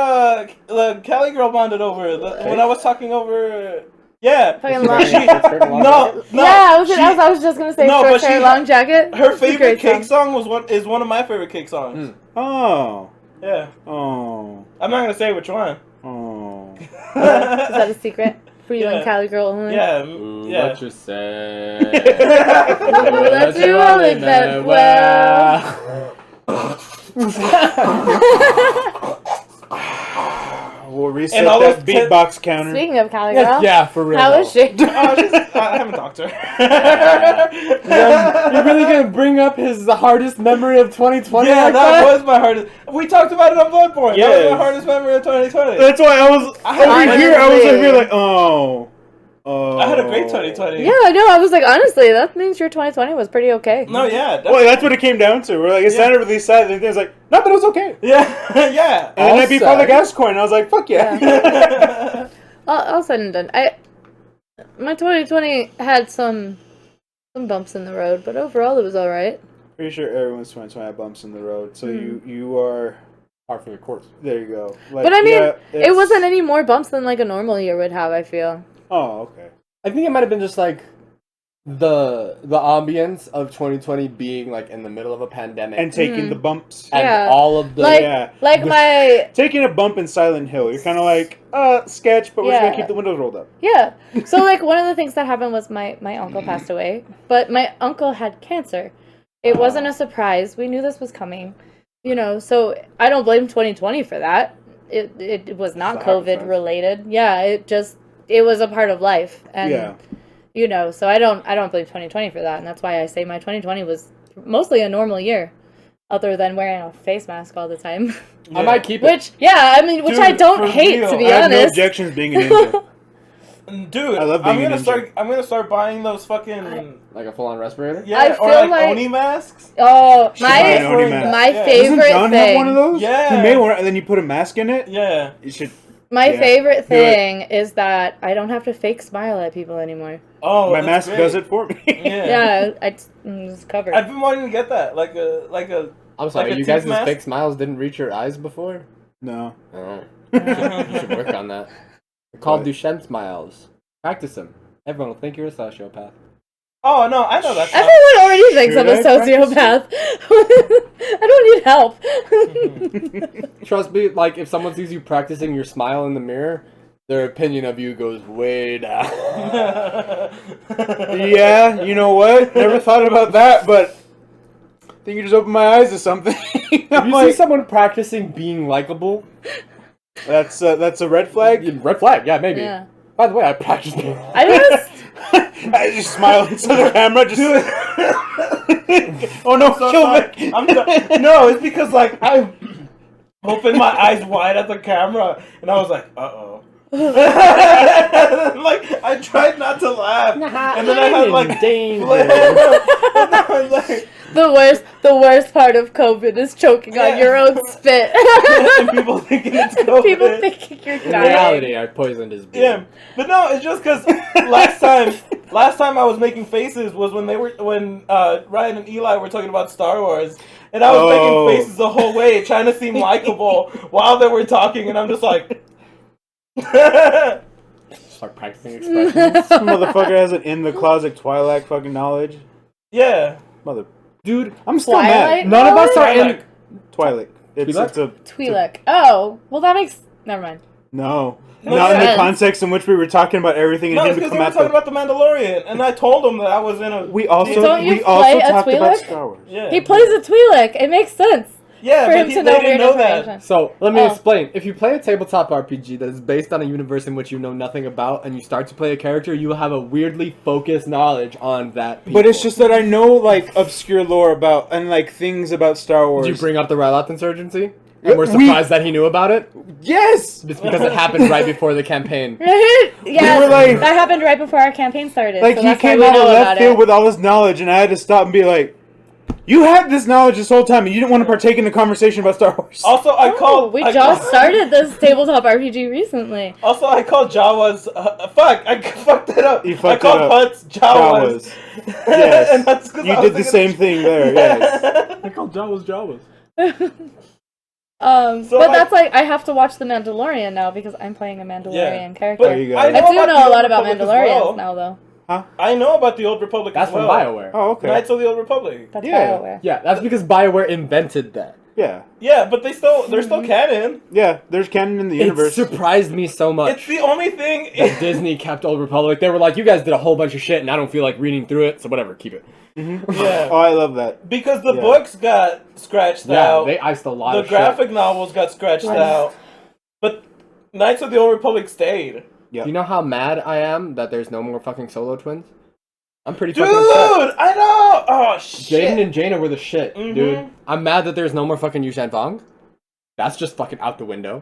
Speaker 1: the Cali girl bonded over. When I was talking over. Yeah.
Speaker 3: Fucking
Speaker 4: She-
Speaker 3: long.
Speaker 1: No, no.
Speaker 3: Yeah,
Speaker 1: she-
Speaker 3: I was just gonna say
Speaker 1: No,
Speaker 3: short
Speaker 1: but
Speaker 3: hair,
Speaker 1: she-
Speaker 3: long jacket.
Speaker 1: Her
Speaker 3: It's a
Speaker 1: favorite
Speaker 3: great
Speaker 1: Cake song is one of my favorite Cake songs.
Speaker 4: Mm.
Speaker 2: Oh.
Speaker 1: Yeah.
Speaker 2: Oh.
Speaker 1: I'm not gonna say which one.
Speaker 2: Oh.
Speaker 3: Is that a secret for you
Speaker 1: Yeah.
Speaker 3: and Cali girl only?
Speaker 1: Yeah.
Speaker 4: Ooh,
Speaker 1: Yeah.
Speaker 4: what you say?
Speaker 3: Let you all live that well.
Speaker 2: We'll reset
Speaker 1: And all
Speaker 2: that
Speaker 1: those
Speaker 2: beatbox counter.
Speaker 3: Speaking of Cali girl,
Speaker 4: Yeah, for real.
Speaker 3: how is she?
Speaker 1: I haven't talked to her.
Speaker 4: You're really gonna bring up his hardest memory of 2020?
Speaker 1: Yeah,
Speaker 4: like
Speaker 1: that was my hardest. We talked about it on Bloodborne. That was
Speaker 2: Yes.
Speaker 1: my hardest memory of 2020.
Speaker 2: That's why I was over
Speaker 1: I
Speaker 2: here. I was over
Speaker 3: honestly-
Speaker 2: here like, oh. Oh.
Speaker 1: I had a great 2020.
Speaker 3: Yeah, I know. I was like, honestly, that means your 2020 was pretty okay.
Speaker 1: No, yeah.
Speaker 2: Well, that's what it came down to. We're like, it sounded really sad, and then it's like, no, but it was okay.
Speaker 1: Yeah, yeah.
Speaker 2: And then I beat Father Gascoigne, and I was like, fuck yeah.
Speaker 3: All said and done. My 2020 had some bumps in the road, but overall it was all right.
Speaker 2: Pretty sure everyone's 2020 had bumps in the road, so you are
Speaker 4: Par for the course.
Speaker 2: there. You go. Like,
Speaker 3: But I mean,
Speaker 2: yeah,
Speaker 3: it wasn't any more bumps than like a normal year would have, I feel.
Speaker 2: Oh, okay.
Speaker 4: I think it might have been just like the ambience of 2020 being like in the middle of a pandemic
Speaker 2: And taking the bumps.
Speaker 4: and
Speaker 3: Yeah.
Speaker 4: all of the
Speaker 3: Like my
Speaker 2: Taking a bump in Silent Hill. You're kind of like, sketch, but we're just going to keep the windows rolled up.
Speaker 3: yeah. So like one of the things that happened was my uncle passed away, but my uncle had cancer. It wasn't a surprise. We knew this was coming, So I don't blame 2020 for that. It was not COVID related. Yeah, it was a part of life, and so I don't blame 2020 for that, and that's why I say my 2020 was mostly a normal year, other than wearing a face mask all the time.
Speaker 1: Yeah.
Speaker 4: I might keep it.
Speaker 3: Which I don't hate,
Speaker 1: real.
Speaker 3: to be
Speaker 2: I have no
Speaker 3: honest.
Speaker 2: objections being a ninja.
Speaker 1: Dude,
Speaker 2: I love being
Speaker 1: I'm
Speaker 2: a ninja.
Speaker 1: gonna start buying those fucking
Speaker 4: Like a full-on respirator?
Speaker 3: I
Speaker 1: or
Speaker 3: feel
Speaker 1: like
Speaker 3: like-
Speaker 1: Oni masks.
Speaker 3: Oh,
Speaker 2: Should buy an Oni mask.
Speaker 3: my
Speaker 1: Yeah.
Speaker 3: favorite
Speaker 2: Doesn't John
Speaker 3: thing.
Speaker 2: have one of those?
Speaker 1: Yeah.
Speaker 2: He made one, and then you put a mask in it?
Speaker 1: Yeah.
Speaker 2: You should...
Speaker 3: My
Speaker 2: Yeah.
Speaker 3: favorite
Speaker 2: Do it.
Speaker 3: thing is that I don't have to fake smile at people anymore.
Speaker 1: Oh,
Speaker 2: My
Speaker 1: that's
Speaker 2: mask
Speaker 1: great.
Speaker 2: does it for me.
Speaker 1: Yeah.
Speaker 3: Yeah, it's covered.
Speaker 1: I've been wanting to get that, like a.
Speaker 4: I'm sorry,
Speaker 1: Like a
Speaker 4: you guys'
Speaker 1: teeth mask?
Speaker 4: fake smiles didn't reach your eyes before?
Speaker 2: No.
Speaker 4: Oh. You should work on that. They're called
Speaker 2: What?
Speaker 4: Duchenne smiles. Practice them. Everyone will think you're a sociopath.
Speaker 1: Oh no, I know that.
Speaker 3: Everyone already thinks
Speaker 2: Should
Speaker 3: I'm a
Speaker 2: I
Speaker 3: sociopath. I don't need help.
Speaker 4: Trust me, like, if someone sees you practicing your smile in the mirror, their opinion of you goes way down.
Speaker 2: Yeah, you know what? Never thought about that, but... I think you just opened my eyes to something.
Speaker 4: If
Speaker 2: I'm
Speaker 4: you
Speaker 2: like,
Speaker 4: see someone practicing being likable,
Speaker 2: that's a red flag?
Speaker 4: red flag, yeah, maybe.
Speaker 3: Yeah.
Speaker 4: By the way, I practiced it.
Speaker 3: I just
Speaker 2: I just smile into the camera, just... Oh no,
Speaker 1: So
Speaker 2: kill
Speaker 1: sorry.
Speaker 2: me!
Speaker 1: No, it's because like I opened my eyes wide at the camera and I was like, uh-oh. Like I tried not to laugh, and then I had like
Speaker 4: danger.
Speaker 1: and I was like,
Speaker 3: the worst part of COVID is choking on your own spit.
Speaker 1: and people thinking it's COVID.
Speaker 3: People thinking you're
Speaker 4: In
Speaker 3: dying.
Speaker 4: reality, I poisoned his beer.
Speaker 1: Yeah, but no, it's just because last time I was making faces was when Ryan and Eli were talking about Star Wars, and I was making faces the whole way, trying to seem likable while they were talking, and I'm just like.
Speaker 4: Start practicing expressions.
Speaker 2: This motherfucker has an in the closet Twilight fucking knowledge.
Speaker 1: Yeah.
Speaker 2: Mother.
Speaker 4: Dude,
Speaker 2: I'm still
Speaker 3: Twilight?
Speaker 2: mad.
Speaker 4: none of us are in...
Speaker 1: Twilight.
Speaker 2: Twilight.
Speaker 4: Twi'lek?
Speaker 2: It's a...
Speaker 3: Twi'lek. Oh, well that makes... Never mind.
Speaker 2: No.
Speaker 1: No
Speaker 2: Not in the
Speaker 3: sense.
Speaker 2: context in which we were talking about everything and
Speaker 1: No,
Speaker 2: him
Speaker 1: it's
Speaker 2: to
Speaker 1: because we
Speaker 2: come
Speaker 1: were
Speaker 2: at
Speaker 1: talking
Speaker 2: the...
Speaker 1: about the Mandalorian, and I told him that I was in a.
Speaker 2: We also
Speaker 3: Don't you
Speaker 2: talked
Speaker 3: play a
Speaker 2: about
Speaker 3: Twi'lek?
Speaker 2: Star Wars.
Speaker 1: Yeah.
Speaker 3: He plays a Twi'lek. It makes sense
Speaker 1: Yeah,
Speaker 3: for
Speaker 1: but
Speaker 3: him to
Speaker 1: they
Speaker 3: know
Speaker 1: didn't
Speaker 3: weird
Speaker 1: know that.
Speaker 3: information.
Speaker 4: So, let me
Speaker 3: Oh.
Speaker 4: explain. If you play a tabletop RPG that is based on a universe in which you know nothing about, and you start to play a character, you will have a weirdly focused knowledge on that people.
Speaker 2: But it's just that I know, like, obscure lore about, and, like, things about Star Wars.
Speaker 4: Did you bring up the Ryloth insurgency? And we're
Speaker 2: We-
Speaker 4: surprised that he knew about it?
Speaker 2: Yes!
Speaker 4: It's because it happened right before the campaign.
Speaker 3: Yeah,
Speaker 2: were like-
Speaker 3: that happened right before our campaign started.
Speaker 2: Like,
Speaker 3: so
Speaker 2: he
Speaker 3: that's why
Speaker 2: came
Speaker 3: we
Speaker 2: out of
Speaker 3: know
Speaker 2: left
Speaker 3: about
Speaker 2: field
Speaker 3: it.
Speaker 2: with all this knowledge, and I had to stop and be like, you had this knowledge this whole time, and you didn't want to partake in the conversation about Star Wars.
Speaker 1: Also, I called.
Speaker 3: We
Speaker 1: I
Speaker 3: just
Speaker 1: called-
Speaker 3: started this tabletop RPG recently.
Speaker 1: Also, I called Jawas. Fuck, I fucked it up.
Speaker 2: You
Speaker 1: I
Speaker 2: fucked
Speaker 1: called
Speaker 2: it up.
Speaker 1: Huts Jawas.
Speaker 2: Yes.
Speaker 1: And that's 'cause I
Speaker 2: You
Speaker 1: was
Speaker 2: did the
Speaker 1: thinking-
Speaker 2: same thing there, yes.
Speaker 4: I call Jawas.
Speaker 1: So,
Speaker 3: But
Speaker 1: like-
Speaker 3: that's like I have to watch The Mandalorian now because I'm playing a Mandalorian character.
Speaker 1: But
Speaker 2: There you go.
Speaker 3: I do
Speaker 1: about
Speaker 3: know
Speaker 1: the
Speaker 3: a
Speaker 1: Old
Speaker 3: lot about
Speaker 1: Republic as
Speaker 3: Mandalorians
Speaker 1: well.
Speaker 3: now, though.
Speaker 1: I know about the Old Republic
Speaker 4: That's
Speaker 1: as
Speaker 4: from
Speaker 1: well.
Speaker 4: BioWare.
Speaker 2: Oh, okay.
Speaker 1: Knights of the Old Republic.
Speaker 3: That's
Speaker 2: Yeah.
Speaker 3: BioWare.
Speaker 4: Yeah, that's because BioWare invented that.
Speaker 2: Yeah.
Speaker 1: Yeah, but they're still canon.
Speaker 2: Yeah, there's canon in the
Speaker 4: It
Speaker 2: universe.
Speaker 4: surprised me so
Speaker 1: It's
Speaker 4: much
Speaker 1: the only thing.
Speaker 4: that Disney kept Old Republic. They were like, you guys did a whole bunch of shit, and I don't feel like reading through it, so whatever, keep it.
Speaker 1: Yeah,
Speaker 2: Oh, I love that.
Speaker 1: because the
Speaker 2: Yeah.
Speaker 1: books got scratched
Speaker 4: Yeah,
Speaker 1: out.
Speaker 4: they iced a lot
Speaker 1: The
Speaker 4: of
Speaker 1: graphic novels got scratched
Speaker 3: Right.
Speaker 1: out. But Knights of the Old Republic stayed.
Speaker 2: Yeah.
Speaker 4: shit. You know how mad I am that there's no more fucking solo twins? I'm pretty
Speaker 1: Dude,
Speaker 4: fucking upset.
Speaker 1: I know. Oh shit.
Speaker 4: Jaden and Jaina were the shit, dude. I'm mad that there's no more fucking Yushan Vong. That's just fucking out the window.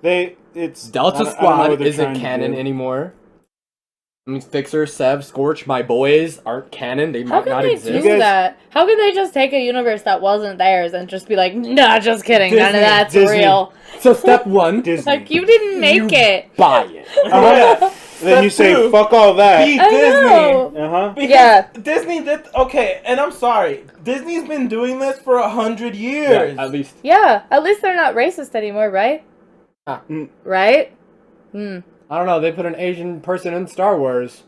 Speaker 2: It's
Speaker 4: Delta
Speaker 2: I don't know
Speaker 4: Squad
Speaker 2: what they're
Speaker 4: isn't
Speaker 2: trying to
Speaker 4: canon
Speaker 2: do.
Speaker 4: anymore. I mean, Fixer, Sev, Scorch, my boys aren't canon. They
Speaker 3: How
Speaker 4: might
Speaker 3: can
Speaker 4: not
Speaker 3: they
Speaker 4: exist.
Speaker 3: do that? How can they just take a universe that wasn't theirs and just be like, nah, just kidding, none of that's
Speaker 2: Disney.
Speaker 3: real.
Speaker 4: So step one,
Speaker 2: Disney.
Speaker 3: Like, you didn't make it.
Speaker 4: buy it.
Speaker 1: Yeah.
Speaker 2: Then you say,
Speaker 1: two,
Speaker 2: fuck all that.
Speaker 1: Be
Speaker 3: I
Speaker 1: Disney.
Speaker 3: know.
Speaker 2: Uh-huh.
Speaker 1: Because
Speaker 3: Yeah.
Speaker 1: Disney did okay, and I'm sorry. Disney's been doing this for 100 years.
Speaker 4: Yeah, at least.
Speaker 3: Yeah, at least they're not racist anymore, right?
Speaker 4: Ah.
Speaker 3: Right? Hmm.
Speaker 4: I don't know. They put an Asian person in Star Wars.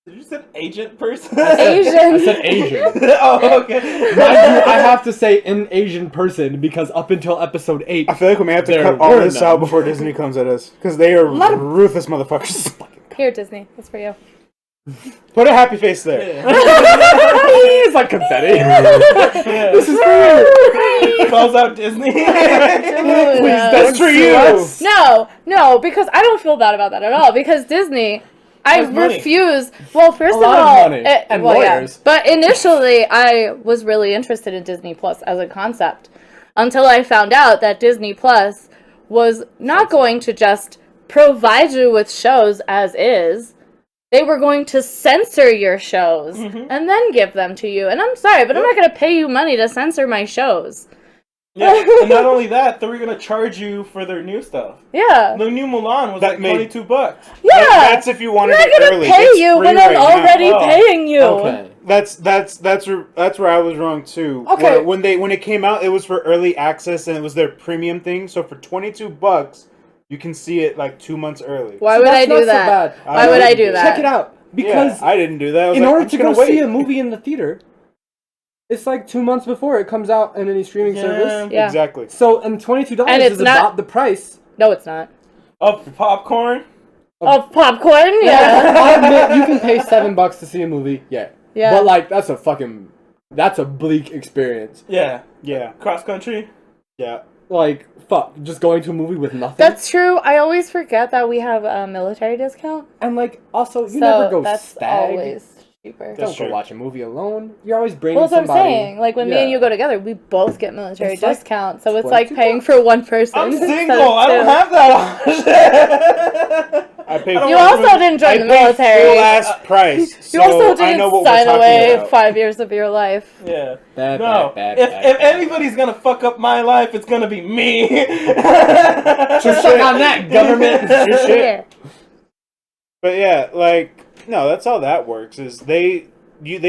Speaker 1: Did you say agent person?
Speaker 3: Asian.
Speaker 4: I said Asian.
Speaker 1: Oh, okay.
Speaker 4: Mind you, I have to say an Asian person because up until episode 8,
Speaker 2: I feel like we may have to
Speaker 4: There
Speaker 2: cut all
Speaker 4: were
Speaker 2: this
Speaker 4: none.
Speaker 2: out before Disney comes at us. Because they are
Speaker 4: Let 'em-
Speaker 2: ruthless motherfuckers.
Speaker 3: Here, Disney. That's for you.
Speaker 2: Put a happy face there.
Speaker 4: it's like confetti. This is for you.
Speaker 1: Calls out Disney.
Speaker 3: Dude,
Speaker 2: That's for you.
Speaker 3: No, because I don't feel bad about that at all. Because Disney, I
Speaker 1: Has money.
Speaker 3: refuse. Well, first
Speaker 4: A lot
Speaker 3: of
Speaker 4: of
Speaker 3: all,
Speaker 4: money. And
Speaker 3: well, yeah.
Speaker 4: lawyers.
Speaker 3: But initially, I was really interested in Disney Plus as a concept until I found out that Disney Plus was not going to just provide you with shows as is. They were going to censor your shows and then give them to you. And I'm sorry, but I'm not going to pay you money to censor my shows.
Speaker 1: Yeah, and not only that, they were gonna charge you for their new stuff.
Speaker 3: Yeah.
Speaker 1: The new Mulan was
Speaker 2: That
Speaker 1: like
Speaker 2: made-
Speaker 1: $22.
Speaker 3: Yeah.
Speaker 2: That's if you wanted
Speaker 3: I'm not
Speaker 2: it
Speaker 3: going
Speaker 2: early.
Speaker 3: to pay
Speaker 2: It's
Speaker 3: you
Speaker 2: free
Speaker 3: when I'm
Speaker 2: right now.
Speaker 3: already
Speaker 1: Oh.
Speaker 3: paying you.
Speaker 4: Okay.
Speaker 2: That's where I was wrong too.
Speaker 4: Okay.
Speaker 2: Where when it came out, it was for early access and it was their premium thing. So for $22, you can see it like 2 months early.
Speaker 3: Why
Speaker 4: So
Speaker 3: would
Speaker 4: that's
Speaker 3: I
Speaker 4: not
Speaker 3: do
Speaker 4: so
Speaker 3: that?
Speaker 4: bad.
Speaker 3: Why would I do that?
Speaker 4: Check it out. Because
Speaker 2: Yeah, I didn't do that. I was
Speaker 4: in
Speaker 2: like,
Speaker 4: order
Speaker 2: I'm
Speaker 4: to
Speaker 2: just
Speaker 4: go
Speaker 2: gonna
Speaker 4: see
Speaker 2: wait.
Speaker 4: a movie in the theater, it's like 2 months before it comes out in any streaming service.
Speaker 3: Yeah.
Speaker 2: Exactly.
Speaker 4: So, and $22
Speaker 3: And it's
Speaker 4: is
Speaker 3: not-
Speaker 4: about the price.
Speaker 3: No, it's not.
Speaker 1: Of popcorn.
Speaker 3: Of popcorn? Yeah.
Speaker 4: I admit, you can pay $7 to see a movie, yeah.
Speaker 3: Yeah.
Speaker 4: But like, that's a bleak experience.
Speaker 1: Yeah.
Speaker 2: Yeah.
Speaker 1: Cross country.
Speaker 2: Yeah.
Speaker 4: Like, fuck, just going to a movie with nothing.
Speaker 3: That's true. I always forget that we have a military discount.
Speaker 4: And like, also, you
Speaker 3: So
Speaker 4: never go
Speaker 3: that's
Speaker 4: stag.
Speaker 3: always cheaper.
Speaker 2: That's
Speaker 4: Don't go
Speaker 2: true.
Speaker 4: watch a movie alone. You're always bringing
Speaker 3: Well, that's what I'm
Speaker 4: somebody.
Speaker 3: saying. Like, when me
Speaker 4: Yeah.
Speaker 3: and you go together, we both get military
Speaker 4: It's like
Speaker 3: discount. So it's like
Speaker 4: $22.
Speaker 3: paying for one person.
Speaker 1: I'm
Speaker 3: instead of
Speaker 1: single. I don't
Speaker 3: two.
Speaker 1: have that option.
Speaker 2: I paid.
Speaker 1: I don't
Speaker 3: You
Speaker 1: want
Speaker 3: also
Speaker 1: to-
Speaker 3: didn't
Speaker 2: I
Speaker 3: join the
Speaker 2: paid
Speaker 3: military.
Speaker 2: full ass price.
Speaker 3: You also
Speaker 2: so I know
Speaker 3: didn't
Speaker 2: what
Speaker 3: sign
Speaker 2: we're talking
Speaker 3: away
Speaker 2: about.
Speaker 3: 5 years of your life.
Speaker 1: Yeah.
Speaker 4: Bad,
Speaker 1: No.
Speaker 4: bad,
Speaker 1: if
Speaker 4: bad,
Speaker 1: if
Speaker 4: bad.
Speaker 1: anybody's gonna fuck up my life, it's gonna be me.
Speaker 4: Just suck on that, government.
Speaker 2: Your shit.
Speaker 3: Yeah.
Speaker 2: But yeah, like no, that's how that works. Is they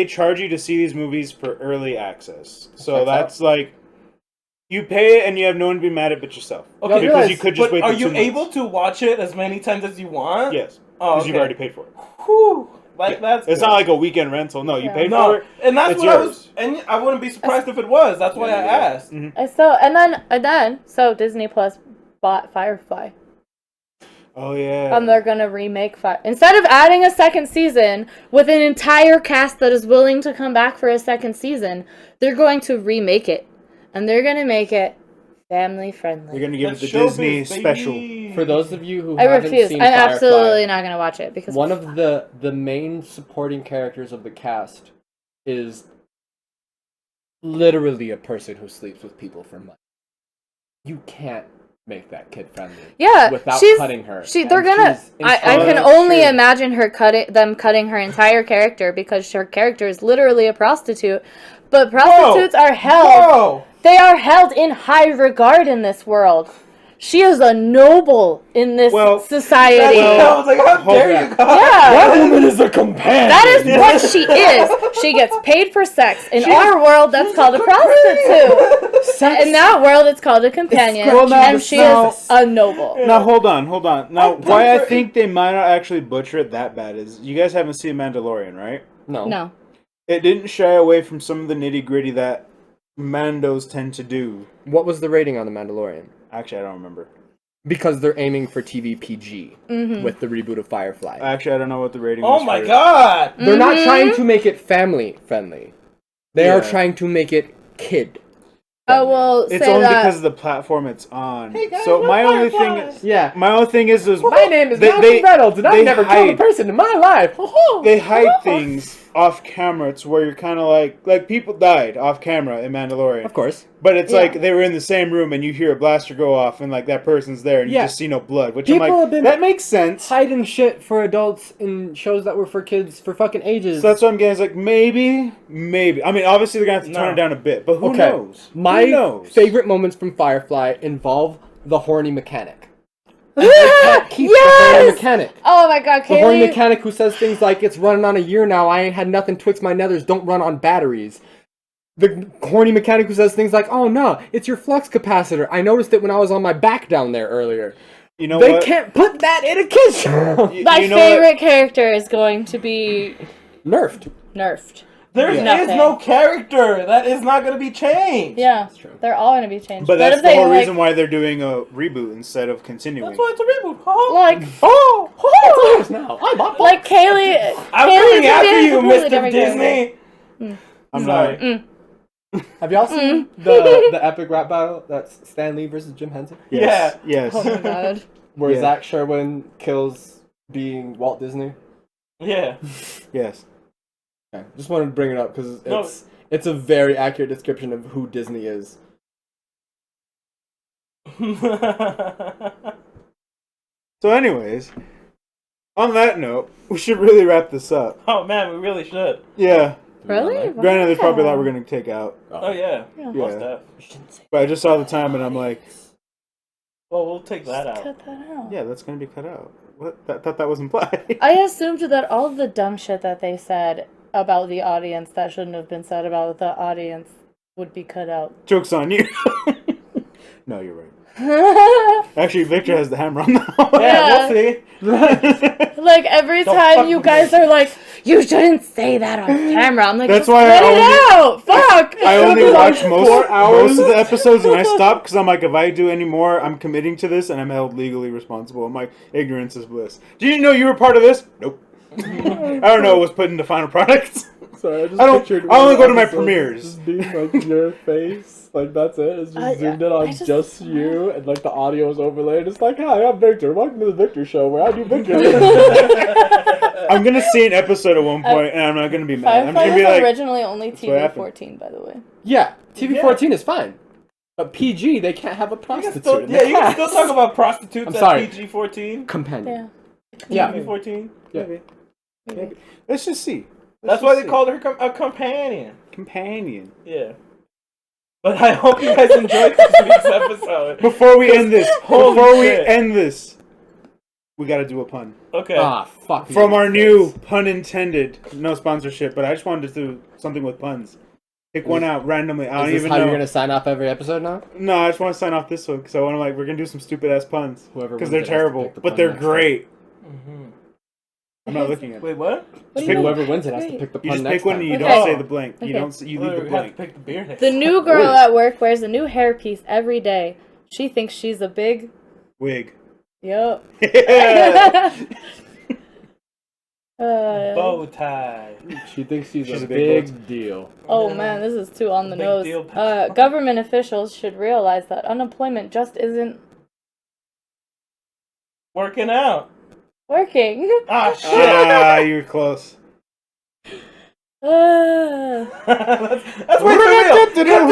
Speaker 2: charge you to see these movies for early access. So
Speaker 4: Checks
Speaker 2: that's like you pay it and you have no one to be mad at but yourself.
Speaker 1: Okay,
Speaker 2: because
Speaker 4: realize-
Speaker 2: you could just
Speaker 1: But
Speaker 2: wait.
Speaker 1: are
Speaker 2: the
Speaker 1: you
Speaker 2: 2 months.
Speaker 1: able to watch it as many times as you want?
Speaker 2: Yes,
Speaker 1: Oh,
Speaker 2: because you've
Speaker 1: okay.
Speaker 2: already paid for it.
Speaker 1: Whew. Like
Speaker 2: Yeah.
Speaker 1: that's.
Speaker 2: It's
Speaker 1: good.
Speaker 2: not like a weekend rental. No, you
Speaker 3: Yeah.
Speaker 2: paid for
Speaker 1: No,
Speaker 2: it.
Speaker 1: and that's
Speaker 2: It's
Speaker 1: what I
Speaker 2: yours.
Speaker 1: was, and I wouldn't be surprised if it was. That's why I
Speaker 2: Yeah.
Speaker 1: asked.
Speaker 2: Mhm.
Speaker 3: So Disney Plus bought Firefly.
Speaker 2: Oh yeah.
Speaker 3: And they're gonna remake instead of adding a second season with an entire cast that is willing to come back for a second season, they're going to remake it, and they're gonna make it family friendly.
Speaker 2: You're gonna give
Speaker 1: That's
Speaker 2: it the
Speaker 1: showbiz,
Speaker 2: Disney
Speaker 1: baby.
Speaker 2: special.
Speaker 4: For those of you who
Speaker 3: I
Speaker 4: haven't
Speaker 3: refuse.
Speaker 4: seen
Speaker 3: I'm
Speaker 4: Firefly,
Speaker 3: absolutely not gonna watch it because
Speaker 4: one of the main supporting characters of the cast is literally a person who sleeps with people for money. You can't make that kid friendly.
Speaker 3: yeah,
Speaker 4: without
Speaker 3: she's
Speaker 4: cutting her.
Speaker 3: they're
Speaker 4: And
Speaker 3: gonna.
Speaker 4: she's
Speaker 3: I
Speaker 2: Oh,
Speaker 3: can
Speaker 2: that's
Speaker 3: only
Speaker 2: true.
Speaker 3: imagine them cutting her entire character because her character is literally a prostitute. But prostitutes are held.
Speaker 1: Whoa!
Speaker 3: They are held in high regard in this world. She is a noble in this
Speaker 2: Well,
Speaker 3: society.
Speaker 1: I was like, how
Speaker 2: hold
Speaker 1: dare
Speaker 2: that.
Speaker 1: you, God?
Speaker 3: Yeah.
Speaker 4: That woman is a companion.
Speaker 3: That is what she is. She gets paid for sex. In our world, that's called a prostitute.
Speaker 4: Sex.
Speaker 3: In that world, it's called a companion.
Speaker 2: Well, now
Speaker 3: And
Speaker 2: the
Speaker 3: she
Speaker 2: South-
Speaker 3: is a noble.
Speaker 2: Now hold on. Now,
Speaker 1: I'm
Speaker 2: why I
Speaker 1: pretty-
Speaker 2: think they might not actually butcher it that bad is you guys haven't seen Mandalorian, right?
Speaker 4: No.
Speaker 3: No.
Speaker 2: It didn't shy away from some of the nitty gritty that Mandos tend to do.
Speaker 4: What was the rating on The Mandalorian?
Speaker 2: Actually, I don't remember.
Speaker 4: Because they're aiming for TV PG
Speaker 3: Mm-hmm.
Speaker 4: with the reboot of Firefly.
Speaker 2: Actually, I don't know what the rating was.
Speaker 1: Oh my
Speaker 2: for it.
Speaker 1: God!
Speaker 4: They're not
Speaker 3: Mhm.
Speaker 4: trying to make it family friendly. They are
Speaker 2: Yeah.
Speaker 4: trying to make it kid.
Speaker 3: I will
Speaker 2: It's
Speaker 3: say
Speaker 2: only
Speaker 3: that.
Speaker 2: because of the platform it's on.
Speaker 1: Hey guys,
Speaker 2: So
Speaker 1: we're
Speaker 2: my only thing
Speaker 1: Fireflies.
Speaker 2: is,
Speaker 4: Yeah.
Speaker 2: my only thing is
Speaker 4: My name is
Speaker 2: they-
Speaker 4: Matthew
Speaker 2: they-
Speaker 4: Reynolds, and I've
Speaker 2: they
Speaker 4: never killed a
Speaker 2: hide-
Speaker 4: person in my life.
Speaker 2: they hide things off camera. It's where you're kind of like people died off camera in Mandalorian.
Speaker 4: Of course.
Speaker 2: But it's like they were in the same room and you hear a blaster go off and like that person's there and you just see no blood. Which
Speaker 4: People
Speaker 2: I'm
Speaker 4: have
Speaker 2: like,
Speaker 4: been
Speaker 2: that makes sense.
Speaker 4: Hiding shit for adults in shows that were for kids for fucking ages.
Speaker 2: So that's what I'm getting. It's like, maybe. I mean, obviously they're going to have to tone it down a bit, but who knows?
Speaker 4: My favorite moments from Firefly involve the horny mechanic. They can't keep the horny mechanic.
Speaker 3: Oh my god, Kaylee.
Speaker 4: The horny mechanic who says things like, it's running on a year now, I ain't had nothing twixt my nethers, don't run on batteries. The horny mechanic who says things like, oh no, it's your flux capacitor. I noticed it when I was on my back down there earlier.
Speaker 2: You know
Speaker 4: They
Speaker 2: what?
Speaker 4: can't put that in a kid's show.
Speaker 3: My favorite character is going to be...
Speaker 4: Nerfed.
Speaker 1: There is no character that is not going to be changed.
Speaker 3: Yeah, they're all going to be changed.
Speaker 2: But that's the whole reason why they're doing a reboot instead of continuing.
Speaker 1: That's why it's a reboot.
Speaker 3: Like,
Speaker 4: It's now.
Speaker 3: like Kaylee.
Speaker 1: I'm coming after you, Mr. Disney.
Speaker 2: I'm sorry.
Speaker 4: Have y'all seen the epic rap battle that's Stan Lee versus Jim Henson?
Speaker 2: Yes. Yes.
Speaker 3: Oh my god.
Speaker 4: Where Zach Sherwin kills being Walt Disney?
Speaker 1: Yeah.
Speaker 2: Yes.
Speaker 4: Okay. Just wanted to bring it up because it's a very accurate description of who Disney is.
Speaker 2: So anyways, on that note, we should really wrap this up.
Speaker 1: Oh man, we really should.
Speaker 2: Yeah.
Speaker 3: Really?
Speaker 2: Granted, there's probably a lot we're going to take out.
Speaker 1: Oh yeah. Most
Speaker 2: Yeah.
Speaker 1: def.
Speaker 2: But I just saw the time and I'm like...
Speaker 1: Well, we'll take that out.
Speaker 3: Cut that out.
Speaker 2: Yeah, that's going to be cut out. What? I thought that was implied.
Speaker 3: I assumed that all of the dumb shit that they said about the audience that shouldn't have been said about the audience would be cut out.
Speaker 2: Joke's on you. No, you're right. Actually, Victor has the hammer on that one.
Speaker 1: Yeah, we'll see.
Speaker 3: Like, every time you guys are like, you shouldn't say that on camera. I'm like,
Speaker 2: That's
Speaker 3: just
Speaker 2: why
Speaker 3: cut
Speaker 2: I
Speaker 3: it out! Fuck!
Speaker 2: I only watch most
Speaker 4: 4 hours.
Speaker 2: of the episodes and I stop because I'm like, if I do any more, I'm committing to this and I'm held legally responsible. I'm like, ignorance is bliss. Did you know you were part of this? Nope. I don't know what was put into final products.
Speaker 4: Sorry,
Speaker 2: I only go to my premieres.
Speaker 4: Just being like your face, like that's it. It's just zoomed in on just you, and like the audio is overlaid. It's like, hi, I'm Victor. Welcome to the Victor Show, where I do Victor.
Speaker 2: I'm gonna see an episode at one point, and I'm not gonna be mad. I'm
Speaker 3: Firefly
Speaker 2: gonna be
Speaker 3: was
Speaker 2: like,
Speaker 3: originally only TV-14, by the way.
Speaker 4: Yeah, TV-14 is fine, but PG they can't have a prostitute.
Speaker 1: You can still talk about prostitutes at PG-14.
Speaker 4: Companion.
Speaker 3: Yeah.
Speaker 1: PG-14.
Speaker 4: Yeah.
Speaker 2: Maybe. Let's just see.
Speaker 1: That's why they called her a companion.
Speaker 2: Companion.
Speaker 1: Yeah. But I hope you guys enjoyed this week's episode.
Speaker 2: Before we end this, we gotta do a pun.
Speaker 1: Okay.
Speaker 4: Ah, fuck.
Speaker 2: From our new pun intended, no sponsorship, but I just wanted to do something with puns. Pick one out randomly. I don't
Speaker 4: Is this
Speaker 2: even
Speaker 4: how
Speaker 2: know.
Speaker 4: you're gonna sign off every episode now?
Speaker 2: No, I just want to sign off this one because I want to we're gonna do some stupid ass puns.
Speaker 4: Whoever
Speaker 2: Because
Speaker 4: wins
Speaker 2: they're
Speaker 4: it has to
Speaker 2: terrible,
Speaker 4: pick the
Speaker 2: but
Speaker 4: pun
Speaker 2: they're
Speaker 4: next
Speaker 2: great.
Speaker 1: Mm-hmm.
Speaker 2: I'm not looking at it.
Speaker 1: Wait, what?
Speaker 4: Whoever wins it has to pick the
Speaker 2: You
Speaker 4: pun
Speaker 2: just
Speaker 4: next
Speaker 2: pick one
Speaker 4: time.
Speaker 2: and you
Speaker 3: Okay.
Speaker 2: don't say the blank. You
Speaker 3: Okay.
Speaker 2: don't. You leave the
Speaker 1: We have
Speaker 2: blank.
Speaker 1: to pick the beer next.
Speaker 3: The new girl at work wears a new hairpiece every day. She thinks she's a big...
Speaker 2: Wig.
Speaker 3: Yup.
Speaker 2: Yeah.
Speaker 1: Bow tie.
Speaker 4: She thinks she's a
Speaker 2: big
Speaker 4: big deal.
Speaker 3: Oh man, this is too on the
Speaker 1: Big
Speaker 3: nose.
Speaker 1: deal.
Speaker 3: Government officials should realize that unemployment just isn't
Speaker 1: Working out.
Speaker 3: working.
Speaker 1: Ah, shit.
Speaker 2: Ah, you were close.
Speaker 1: That's way too real.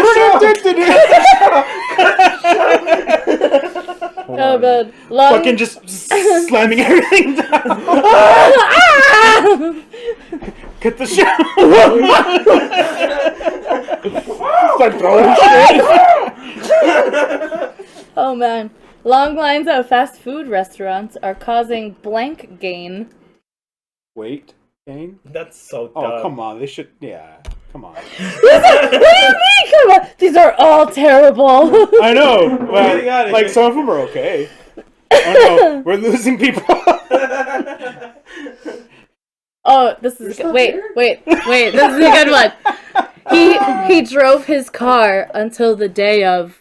Speaker 3: Oh god. Long...
Speaker 2: Fucking just slamming everything down. Cut the show. Start throwing shit.
Speaker 3: Oh man. Long lines at fast food restaurants are causing blank gain.
Speaker 2: Wait, gain?
Speaker 1: That's so dumb.
Speaker 2: Oh, come on. They should. Yeah, come on.
Speaker 3: What do you mean? Come on. These are all terrible.
Speaker 2: I know. Well,
Speaker 1: Getting outta
Speaker 2: like
Speaker 1: here.
Speaker 2: some of them are okay. Oh no, we're losing people.
Speaker 3: Oh, this is good. Wait. This is a good one. He drove his car until the day of.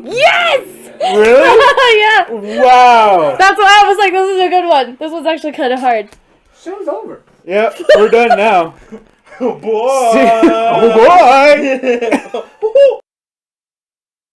Speaker 3: Yes!
Speaker 2: Really?
Speaker 3: Yeah.
Speaker 2: Wow.
Speaker 3: That's why I was like, this is a good one. This one's actually kind of hard.
Speaker 4: Show's over.
Speaker 2: Yep, we're done now.
Speaker 1: Oh boy.
Speaker 2: Oh boy.